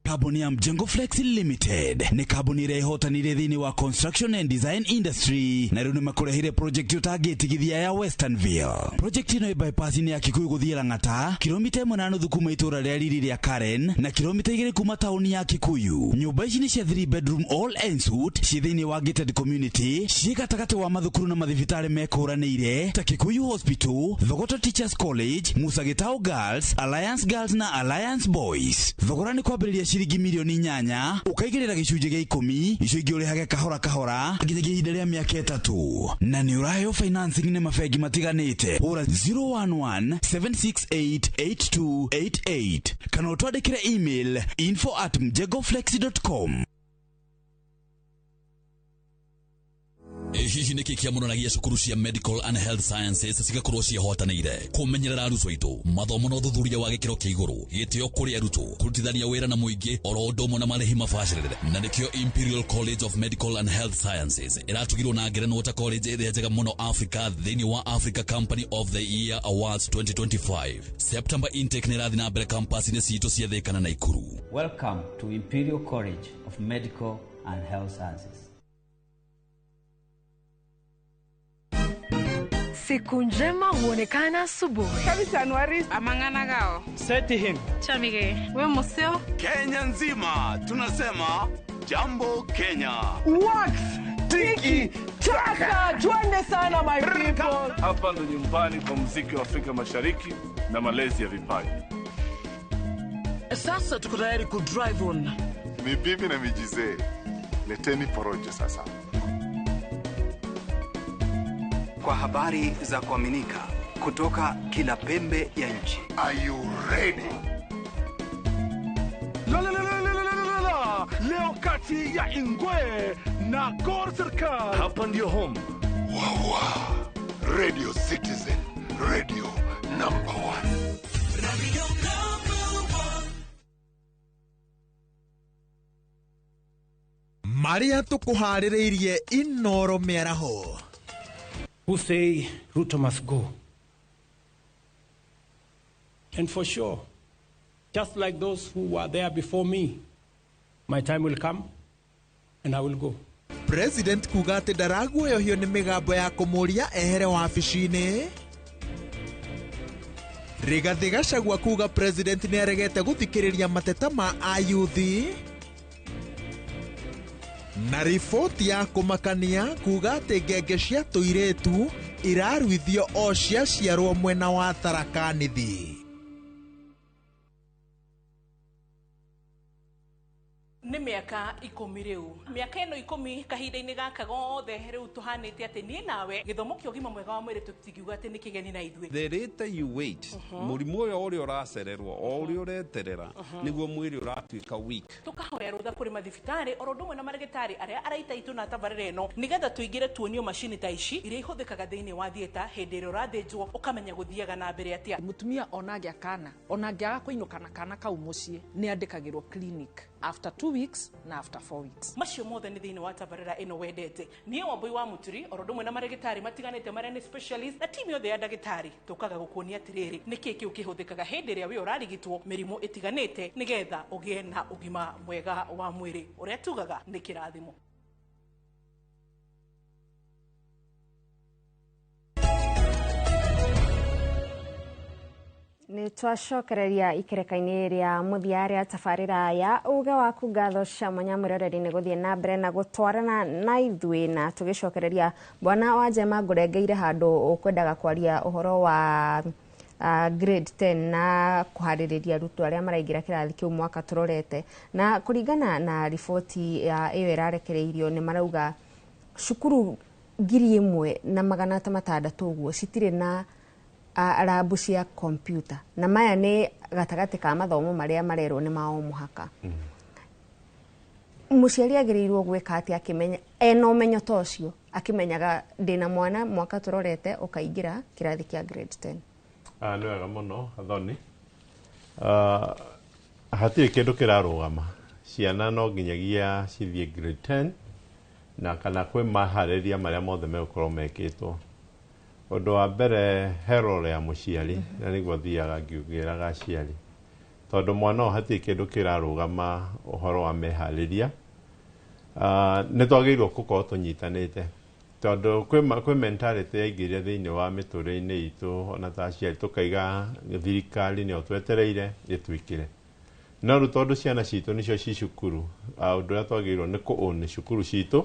Speaker 3: Kabuni ya Mjengo Flex Limited ni kabuni ire hotanire thini wa construction and design industry na runi makurehire project utagetigithia ya Westernville. Project ino ibypass ni ya Kikuyu guthie Lang'ata, kilomita 1.5 kuma itura ria riri ria Karen na kilomita 2 kuma tauni ya Kikuyu. Nyumba ici ni cia 3 bedroom all ensuite ci thini wa gated community ci gatagati wa mathukuru na mathibitari mekuranire ta Kikuyu Hospital, Thogoto Teachers College, Musa Gitau Girls, Alliance Girls na Alliance Boys. Thogora ni kwambĩrĩria ciringi milioni 8 ukaigĩrĩra gĩcunjĩ gĩa 10 icio ingĩ ũrĩhage kahora kahora nginyagia ihinda rĩa mĩaka 3 na nĩ ũraheo financing nĩ mabengi matiganĩte hũra 011-768-8288 kana ũtwandĩkĩre email info@mjengoflex.com.
Speaker 14: hihi niki kia munonagia cukuru cia medical and health sciences cigakorwo cihotanĩire kũmenyerera arutwo aitũ mathomo na ũthuthuria wa gĩkĩro kĩa igũrũ gĩtĩo kũrĩ arutwo kũrutithania wĩra na mũingĩ oro ũndũ ũmwe na marĩhi mabacĩrĩre na nĩkĩo Imperial College of Medical and Health Sciences ĩratugirwo na ngerenwa ta college ĩrĩa njega mũno Africa thĩinĩ wa Africa Company of the Year Awards 2025. September intake nĩ ĩrathiĩ na mbere campus-inĩ citũ cia Thĩka na Naikuru.
Speaker 15: Welcome to Imperial College of Medical and Health Sciences.
Speaker 16: Siku njema huonekana asubuhi.
Speaker 11: Kabisa Januari
Speaker 16: amangana gao.
Speaker 11: Seti him.
Speaker 16: Chamige. We museo.
Speaker 17: Kenya nzima tunasema jambo Kenya.
Speaker 11: Wax, tiki, taka. Twende sana my people.
Speaker 18: Hapa ndo nyumbani kwa muziki wa Afrika Mashariki na malezi ya vipaji.
Speaker 11: Sasa tuko tayari ku drive on.
Speaker 18: Mibibi na mijize. Leteni porojo sasa.
Speaker 19: Kwa habari za kuaminika kutoka kila pembe ya nchi.
Speaker 18: Are you ready? La. Leo kati ya Ingwe na Gor Serikali. Hapa ndio home. Wawa. Radio Citizen. Radio number 1. Radio number 1.
Speaker 20: Maria tukuharĩrĩirie Inoro Mĩaraho.
Speaker 23: Who say Ruto must go. And for sure, just like those who were there before me, my time will come and I will go.
Speaker 20: President kuga atĩ ndaraguoyohio nĩ mĩgambo ya kũmũria ehere wabici-inĩ. Rigathĩ Gachagua kuga president nĩ aregete gũthikĩrĩria mateta ma ayuthi. Na riboti ya kũmakania kuga atĩ ngenge cia tũirĩtu iraruithio o ciaciarwo mwena wa Tharaka Nithi.
Speaker 29: Nĩ mĩaka 10 rĩu. Mĩaka ĩno 10 kahinda-inĩ gaka gothe rĩu tũhanĩte atĩ niĩ nawe gĩthomo kĩa ũgima mwega wa mwĩrĩ tũtingiuga atĩ nĩ kĩgeni na ithuĩ.
Speaker 30: The later you wait, mũrimũ ũrĩa ũracererwo o ũrĩa ũreterera nĩguo mwĩrĩ ũratuĩka weak.
Speaker 29: Tũkahoya rũtha kũrĩ mathibitarĩ oro ũndũ ũmwe na marĩgĩtarĩ arĩa araita itũ na tabarĩra ĩno nĩgetha tũingĩre tuonio macini ta ici iria ihũthĩkaga thĩinĩ wa thieta hĩndĩ ĩrĩa ũrathĩnjwo ũkamenya gũthiaga na mbere atĩa.
Speaker 26: Mũtumia onagĩa kana onangĩaga kũinũka na kana kau mũciĩ nĩ andĩkagĩrwo clinic after 2 weeks na after 4 weeks.
Speaker 29: Macio mothe nĩ thĩinĩ wa tabarĩra ĩno wendete. Niĩ Wambui wa Mũturi oro ũndũ ũmwe na marĩgĩtarĩ matiganĩte marĩa nĩ specialist na timu yothe ya ndagĩtarĩ tũkaga gũkuonia atĩrĩrĩ nĩkĩ kĩu kĩhũthĩkaga hĩndĩ ĩrĩa we ũrarigitwo mĩrimũ ĩtiganĩte nĩgetha ũgĩe na ũgima mwega wa mwĩrĩ ũrĩa tugaga nĩ kĩrathimo.
Speaker 1: Nĩ twacokereria ikereka-inĩ rĩa mũthia rĩa tabarĩra ya uge waku ngatho cia mwanya mwĩroreri-inĩ gũthiĩ na mbere na gũtwarana na ithuĩ na tũgĩcokereria Bwana Wanjema ngũrengeire handũ ũkwendaga kwaria ũhoro wa grade 10 na kũharĩrĩria arutwo arĩa maraingĩra kĩrathi kĩu mwaka tũrorete na kũringana na riboti ĩyo ĩrarekereirio nĩ marauga cukuru 1,600 ũguo citirĩ na arabu cia kompyuta na maya nĩ gatagatĩ ka mathomo marĩa marerwo nĩ mao mũhaka. Mũciari agĩrĩirwo gwĩka atĩ akĩmenya ena ũmenyo ta ũcio akĩmenyaga ndĩna mwana mwaka tũrorete ũkaingĩra kĩrathi kĩa grade 10.
Speaker 9: Nĩ wega mũno Athoni. Hatirĩ kĩndũ kĩrarũgama. Ciana no nginyagia cithiĩ grade 10 na kana kwĩ maharĩria marĩa mothe megũkorwo mekĩtwo. Ũndũ wa mbere hero ya mũciari na nĩguo thiaga ngiugĩraga aciari tondũ mwana hatirĩ kĩndũ kĩrarũgama ũhoro wa meharĩria. Nĩ twagĩrĩirwo gũkorwo tũnyitanĩte tondũ kwĩ mentality yaingĩrire thĩinĩ wa mĩtũrĩre-inĩ itũ ona ta aciari tũkaiga thirikari nĩyo twetereire ĩtwĩkĩre no rĩu tondũ ciana citũ nĩcio ci cukuru ũndũ ũrĩa twagĩrĩirwo nĩ kũ-own cukuru citũ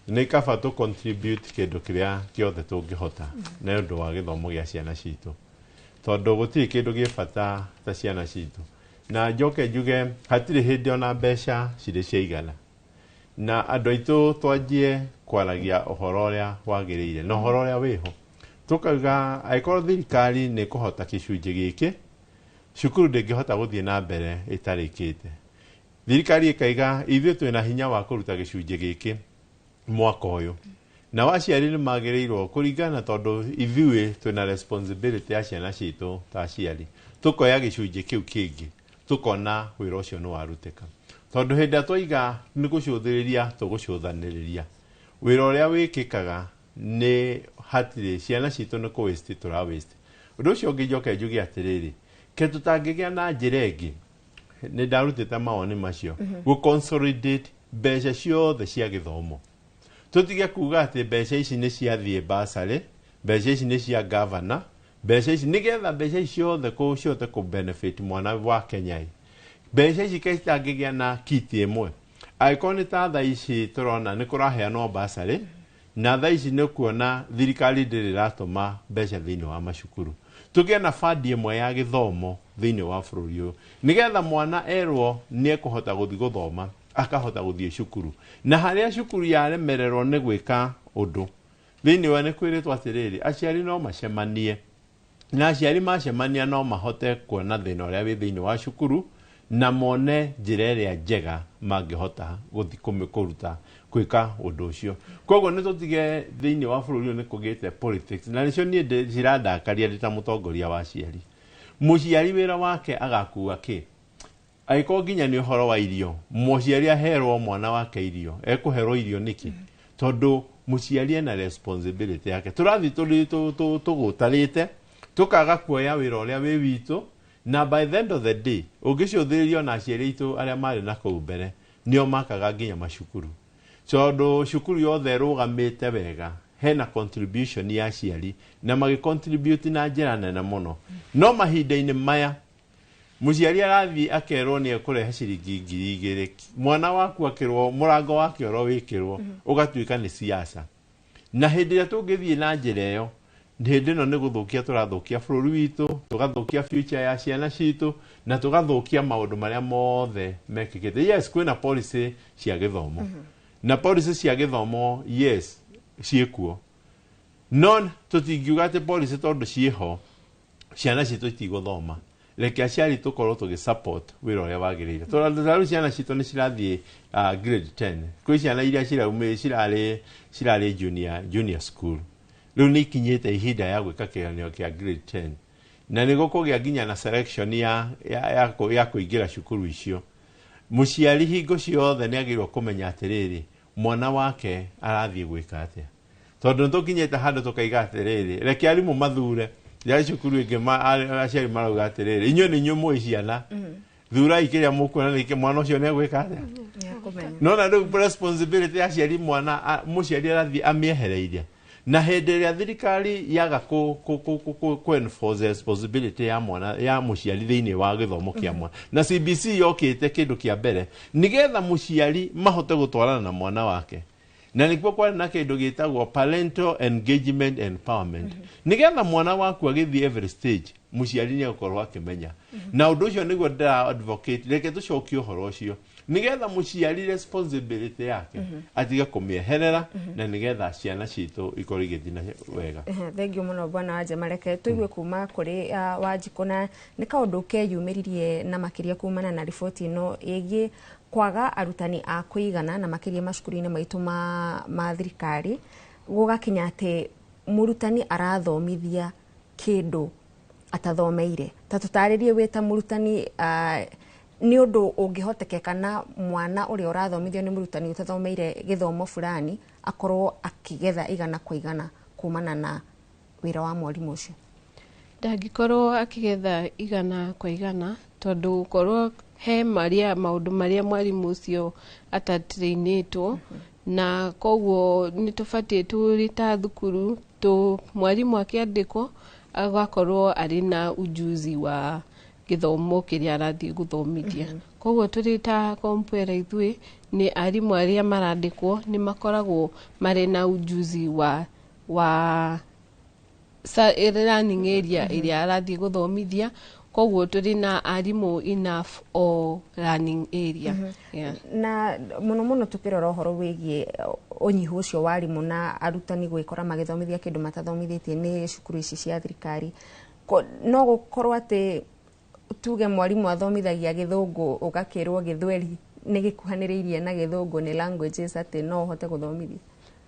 Speaker 9: nĩ kaba tũ contribute kĩndũ kĩrĩa kĩothe tũngĩhota na ũndũ wa gĩthomo gĩa ciana citũ tondũ gũtirĩ kĩndũ gĩ bata ta ciana citũ na njoke njuge hatirĩ hĩndĩ ona mbeca cirĩ ciaigana na andũ aitũ twanjie kwaragia ũhoro ũrĩa wagĩrĩire na ũhoro ũrĩa wĩho tũkauga angĩkorwo thirikari nĩ kũhota gĩcunjĩ gĩkĩ cukuru ndĩngĩhota gũthiĩ na mbere ĩtarĩkĩte. Thirikari ĩkaiga ithuĩ twĩna hinya wa kũruta gĩcunjĩ gĩkĩ mwaka ũyũ na aciari nĩ magĩrĩirwo kũringana tondũ ithuĩ twĩna responsibility ya ciana citũ ta aciari tũkoya gĩcunjĩ kĩu kĩngĩ tũkona wĩra ũcio nĩ warutĩka tondũ hĩndĩ twaiga nĩ gũcũthĩrĩria tũgũcũthanĩrĩria wĩra ũrĩa wĩkĩkaga nĩ hatirĩ ciana citũ nĩ kũ-waste tũra-waste ũndũ ũcio ũngĩ njoke njuge atĩrĩrĩ ke tũtangĩgĩa na njĩra ĩngĩ nĩ ndarutĩte mawoni macio gũ-consolidate mbeca ciothe cia gĩthomo tũtige kuga atĩ mbeca ici nĩ ciathiĩ basarĩ mbeca ici nĩ cia governor mbeca ici nĩgetha mbeca ici ciothe ciothe kũ-benefit mwana wa Kenya mbeca ici ke citangĩgĩa na kiti ĩmwe angĩkorwo nĩ ta thaa ici tũrona nĩ kũraheanwo basarĩ na thaa ici nĩ kuona thirikari ndĩrĩ ratũma mbeca thĩinĩ wa macukuru tũgĩe na fandi ĩmwe ya gĩthomo thĩinĩ wa bũrũri ũyũ nĩgetha mwana erwo nĩ ekũhota gũthiĩ gũthoma akahota gũthiĩ cukuru na harĩa cukuru yaremererwo nĩ gwĩka ũndũ thĩinĩ wa nĩ kwĩrĩtwo atĩrĩrĩ aciari no macemanie na aciari macemania no mahote kuona thĩna ũrĩa wĩ thĩinĩ wa cukuru na mone njĩra ĩrĩa njega mangĩhota gũthiĩ kũruta gwĩka ũndũ ũcio koguo nĩ tũtige thĩinĩ wa bũrũri ũyũ nĩ kũgĩte politics na nĩcio niĩ cirandakaria ndĩ ta mũtongoria wa aciari mũciari wĩra wake agakua kĩ angĩkorwo nginya nĩ ũhoro wa irio mũciari aherwo mwana wake irio ekũherwo irio nĩkĩ tondũ mũciari ena responsibility yake tũrathiĩ tũgũtarĩte tũkaga kuoya wĩra ũrĩa wĩ witũ na by the end of the day ũngĩcũthĩrĩrio na aciari aitũ arĩa marĩ na kũu mbere nĩo makaga nginya macukuru tondũ cukuru yothe ĩrũgamĩte wega hena contribution ya aciari na magĩ-contribute na njĩra nene mũno no mahinda-inĩ maya mũciari arathiĩ akerwo nĩ ekũrehe ciringi 2,000 mwana waku akĩrwo mũrango wake oro wĩkĩrwo ũgatuĩka nĩ siasa na hĩndĩ ĩrĩa tũngĩthiĩ na njĩra ĩyo hĩndĩ ĩno nĩ gũthũkia tũrathũkia bũrũri witũ tũgathũkia future ya ciana citũ na tũgathũkia maũndũ marĩa mothe mekĩkĩte yes kwĩna policy cia gĩthomo na policy cia gĩthomo yes ciĩkuo no tũtingiuga atĩ policy tondũ ciĩho ciana citũ itigũthoma reke aciari tũkorwo tũgĩ-support wĩra ũrĩa wagĩrĩire tondũ ciana citũ nĩ cirathiĩ grade 10 kwĩ ciana iria cirarĩ junior school rĩu nĩ ikinyĩte ihinda ya gwĩka kĩgeranio kĩa grade 10 na nĩ gũkũgĩa nginya na selection ya kũingĩra cukuru icio mũciari hingo ciothe nĩ agĩrĩirwo kũmenya atĩrĩrĩ mwana wake arathiĩ gwĩka atĩa tondũ nĩ tũkinyĩte handũ tũkaiga atĩrĩrĩ reke arimũ mathure ya cukuru ĩngĩ aciari marauga atĩrĩrĩ inyuĩ nĩ inyuĩ mũĩ ciana thurai kĩrĩa mũkuona nĩ mwana ũcio nĩ egwĩka atĩa no na rĩu responsibility ya aciari mũciari arathiĩ amĩehereirie na hĩndĩ ĩrĩa thirikari yaga enforce responsibility ya mwana ya mũciari thĩinĩ wa gĩthomo kĩa mwana na CBC yokĩte kĩndũ kĩa mbere nĩgetha mũciari mahote gũtwarana na mwana wake na nĩkuo kwarĩ na kĩndũ gĩtagwo parental engagement empowerment nĩgetha mwana waku agĩthiĩ every stage mũciari nĩ agũkorwo akĩmenya na ũndũ ũcio nĩguo ndĩra advocate reke tũcokie ũhoro ũcio nĩgetha mũciari responsibility yake atige kũmĩeherera na nĩgetha ciana citũ ikorwo igĩthiĩ wega
Speaker 1: thengiũ mũno bwana Wanja mareke tũigue kuma kũrĩ Wanjikũ na nĩ kaũndũ keyumĩririe na makĩria kumana na riboti ĩno ĩgiĩ kwaga arutani a kũigana na makĩria macukuru-inĩ maitũ ma thirikari gũgakinya atĩ mũrutani arathomithia kĩndũ atathomeire ta tũtarĩrie wĩ ta mũrutani nĩ ũndũ ũngĩhotekeka na mwana ũrĩa ũrathomithio nĩ mũrutani ũtathomeire gĩthomo fulani akorwo akĩgetha igana kwa igana kumana na wĩra wa mwarimũ ũcio
Speaker 4: ndangĩkorwo akĩgetha igana kwa igana tondũ gũkorwo he maũndũ marĩa mwarimũ ũcio atatrainĩtwo na koguo nĩ tũbatiĩ tũrĩ ta thukuru mwarimũ akĩandĩkwo agakorwo arĩ na ujuzi wa gĩthomo kĩrĩa arathiĩ gũthomithia koguo tũrĩ ta kompwera ithuĩ nĩ arimũ arĩa marandĩkwo nĩ makoragwo marĩ na ujuzi wa learning area ĩrĩa arathiĩ gũthomithia koguo tũrĩ na arimũ enough o learning area
Speaker 1: na mũno tũkĩrora ũhoro wĩgiĩ ũnyihu ũcio wa arimũ na arutani gwĩkora magĩthomithia kĩndũ matathomithĩtie nĩ cukuru ici cia thirikari no gũkorwo atĩ tuge mwarimũ athomithagia gĩthũngũ ũgakĩrwo gĩthweri nĩ gĩkuhanĩrĩirie na gĩthũngũ nĩ languages atĩ no ũhote gũthomithia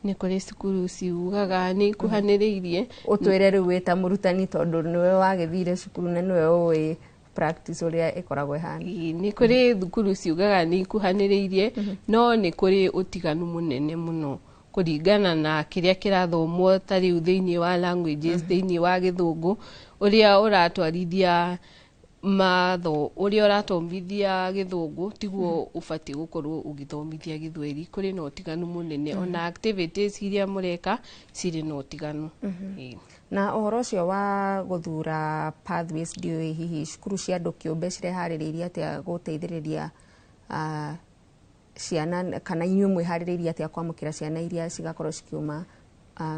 Speaker 4: nĩ kũrĩ cukuru ciugaga nĩ ikuhanĩrĩirie.
Speaker 1: Ũtwĩre rĩu wĩ ta mũrutani tondũ nĩwe wagĩthire cukuru na nĩwe ũĩ practice ũrĩa ĩkoragwo ĩhana.
Speaker 4: Nĩ kũrĩ thukuru ciugaga nĩ ikuhanĩrĩirie, no nĩ kũrĩ ũtiganu mũnene mũno kũringana na kĩrĩa kĩrathomwo ta rĩu thĩinĩ wa languages, thĩinĩ wa Gĩthũngũ, ũrĩa ũratwarithia ũrĩa ũrathomithia Gĩthũngũ tiguo ũbatiĩ gũkorwo ũgĩthomithia Gĩthweri. Kũrĩ na ũtiganu mũnene, ona activities iria mũreka cirĩ na ũtiganu.
Speaker 1: Na ũhoro ũcio wa gũthura pathways, ndiũĩ hihi cukuru cia andũ kĩũmbe cireharĩrĩirie atĩa gũteithĩrĩria ciana, kana inyuĩ mwĩharĩrĩirie atĩa kwamũkĩra ciana iria cigakorwo cikiuma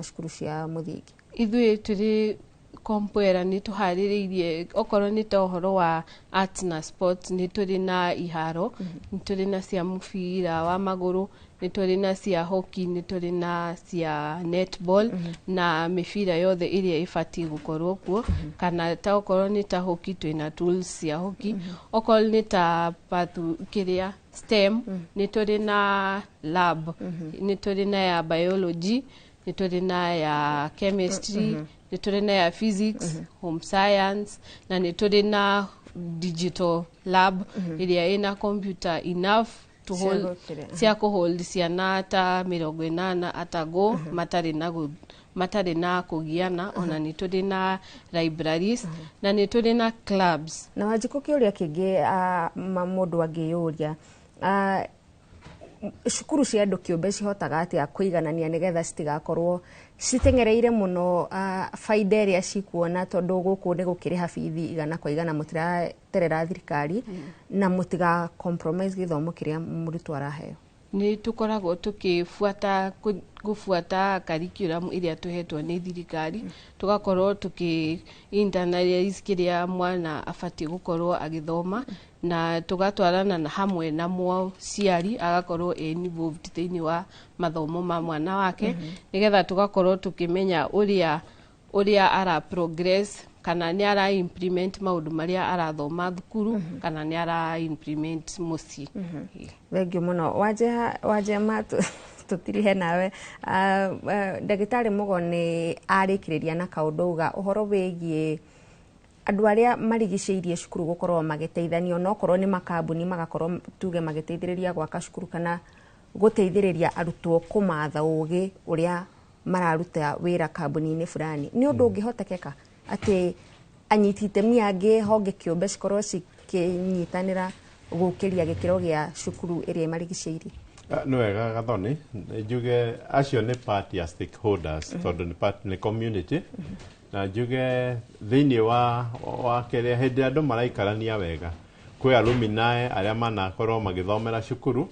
Speaker 1: cukuru cia mũthingi?
Speaker 4: Ithuĩ tũrĩ Kompuera nĩ tũharĩrĩirie, okorwo nĩ ta ũhoro wa arts na sports, nĩ tũrĩ na iharo, nĩ tũrĩ na cia mũbira wa magũrũ, nĩ tũrĩ na cia hockey, nĩ tũrĩ na cia netball, na mĩbira yothe ĩrĩa ĩbatiĩ gũkorwo kuo, kana ta okorwo nĩ ta hockey twĩna tools cia hockey, okorwo nĩ ta kĩrĩa STEM, nĩ tũrĩ na lab, nĩ tũrĩ na ya biology, nĩ tũrĩ na ya chemistry, nĩ tũrĩ na ya physics, home science, na nĩ tũrĩ na digital lab ĩrĩa ĩna computer enough cia kũhold ciana ta 80 atago matarĩ na kũgiana. Ona nĩ tũrĩ na libraries, na nĩ tũrĩ na clubs.
Speaker 1: Na Wanjikũ, kĩũria kĩngĩ mũndũ angĩyũria, cukuru cia andũ kĩũmbe cihotaga atĩa kũiganania nĩgetha citigakorwo citengereire mũno faida ĩrĩa cikuona, tondũ gũkũ nĩ gũkĩrĩha bithi igana kwa igana, mũtiraterera thirikari na mũtiga compromise gĩthomo kĩrĩa mũrutwo araheo?
Speaker 4: Nĩ tũkoragwo gũbuata curriculum ĩrĩa tũhetwo nĩ thirikari, tũgakorwo internalize kĩrĩa mwana abatiĩ gũkorwo agĩthoma, na tũgatwarana na hamwe na mũciari agakorwo involved thĩinĩ wa mathomo ma mwana wake, nĩgetha tũgakorwo tũkĩmenya ũrĩa ara progress, kana nĩ ara implement maũndũ marĩa arathoma thukuru, kana nĩ ara implement mũciĩ.
Speaker 1: Thengiũ mũno. Wanjema tũtirihe nawe, ndagĩtarĩ Mũgo nĩ arĩkĩrĩria na kaũndũ uga ũhoro wĩgiĩ andũ arĩa marigicĩirie cukuru gũkorwo magĩteithania, onokorwo nĩ makambuni magakorwo tuge magĩteithĩrĩria gwaka cukuru, kana gũteithĩrĩria arutwo kũmatha ũgĩ ũrĩa mararuta wĩra kambuni-inĩ fulani. Nĩ ũndũ ũngĩhotekeka atĩ anyiti itemi angĩ honge kĩũmbe cikorwo cikĩnyitanĩra gũkĩria gĩkĩro gĩa cukuru ĩrĩa marigicĩirie?
Speaker 9: Nĩ wega Gathoni, njuge acio nĩ part ya stakeholders, tondũ nĩ community, na njuge thĩinĩ wa kĩrĩa hĩndĩ andũ maraikarania wega, kwĩ alumni arĩa manakorwo magĩthomera cukuru,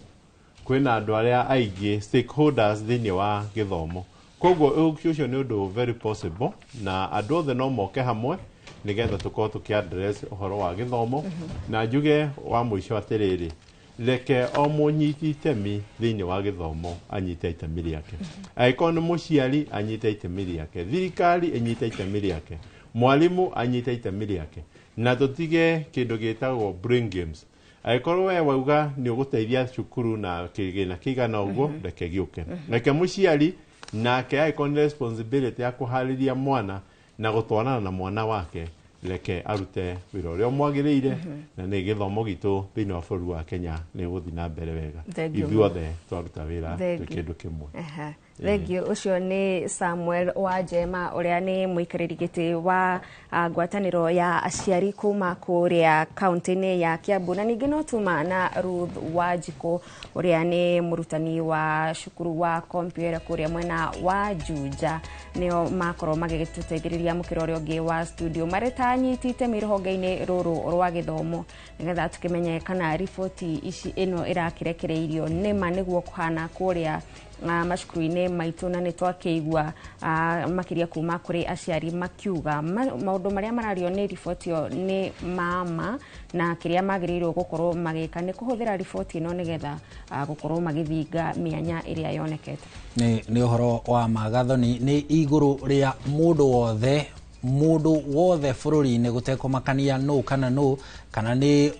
Speaker 9: kwĩna andũ arĩa aingĩ stakeholders thĩinĩ wa gĩthomo. Koguo ũcio nĩ ũndũ very possible, na andũ othe no moke hamwe nĩgetha tũkorwo tũkĩ-address ũhoro wa gĩthomo. Na njuge wa mũico atĩrĩrĩ, reke o mũnyiti itemi thĩinĩ wa gĩthomo anyite itemi rĩake. Angĩkorwo nĩ mũciari anyite itemi rĩake, thirikari ĩnyite itemi rĩake, mwarimũ anyite itemi rĩake, na tũtige kĩndũ gĩtagwo brain games. Angĩkorwo we wauga nĩ ũgũteithia cukuru na kĩgĩna kĩigana ũguo, reke gĩũke. Reke mũciari nake angĩkorwo nĩ responsibility ya kũharĩria mwana na gũtwarana na mwana wake, reke arute wĩra ũrĩa mwagĩrĩire, na nĩ gĩthomo gitũ thĩinĩ wa bũrũri wa Kenya nĩ gũthiĩ na mbere wega. Ithuothe twaruta wĩra twĩ kĩndũ kĩmwe.
Speaker 1: Thengiũ. Ũcio nĩ Samuel Wanjema ũrĩa nĩ mũikarĩri gĩtĩ wa ngwatanĩro ya aciari kuma kũrĩa kaunti-inĩ ya Kiambu, na ningĩ no tuma na Ruth Wanjikũ ũrĩa nĩ mũrutani wa cukuru wa Kompuera kũrĩa mwena wa Juja. Nĩo makorwo magĩtũteithĩrĩria mũkĩra ũrĩa ũngĩ wa studio marĩ ta nyiti itemi rũhonge-inĩ rũrũ rwa gĩthomo, nĩgetha tũkĩmenye kana riboti ici ĩno ĩrakĩrekereirio nĩma nĩguo kũhana kũrĩa macukuru-inĩ maitũ, na nĩ twakĩigua makĩria kuma kũrĩ aciari makiuga maũndũ marĩa marario nĩ riboti ĩyo nĩ mama, na kĩrĩa magĩrĩirwo gũkorwo magĩka nĩ kũhũthĩra riboti ĩno nĩgetha gũkorwo magĩthinga mĩanya ĩrĩa yonekete.
Speaker 2: Nĩ ũhoro wa Gathoni, nĩ igũrũ rĩa mũndũ wothe mundu wothe bururi-ini gutekomakania no kana no kana ni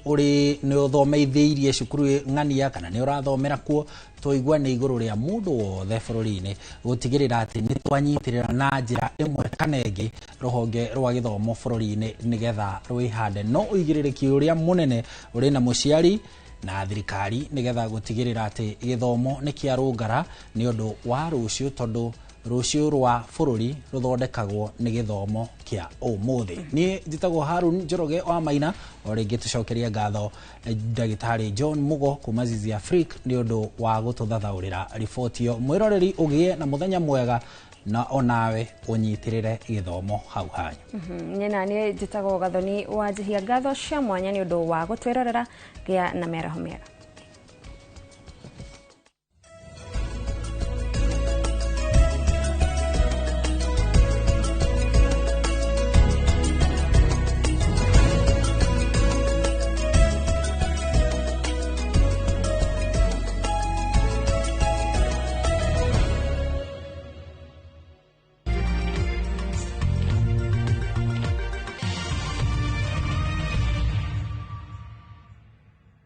Speaker 2: uthomeithiirie cukuru ng'ania kana ni urathomera kuo toigua ni iguru ria mundu wothe bururi-ini gutigirira ati ni twanyitirira na njira imwe kana ingi ruhonge rwa githomo bururi-ini nigetha rwihande no uigiririki uria munene uri na muciari na thirikari nigetha gutigirira ati githomo ni kiarungara ni undu wa rucio tondu rucio rwa bururi ruthondekagwo ni githomo kia umuthi ni njitagwo Harun Njoroge wa Maina o ringi tucokeria ngatho ndagitari John Mugo kuma Zizi Africa ni undu wa gututhathaurira riboti yo mwiroreri ugie na muthenya mwega na onawe unyitirire githomo hau hanyu
Speaker 1: nyina ni njitagwo Gathoni wa Njihia ngatho cia mwanya ni undu wa gutwirorera gia na meraho mera.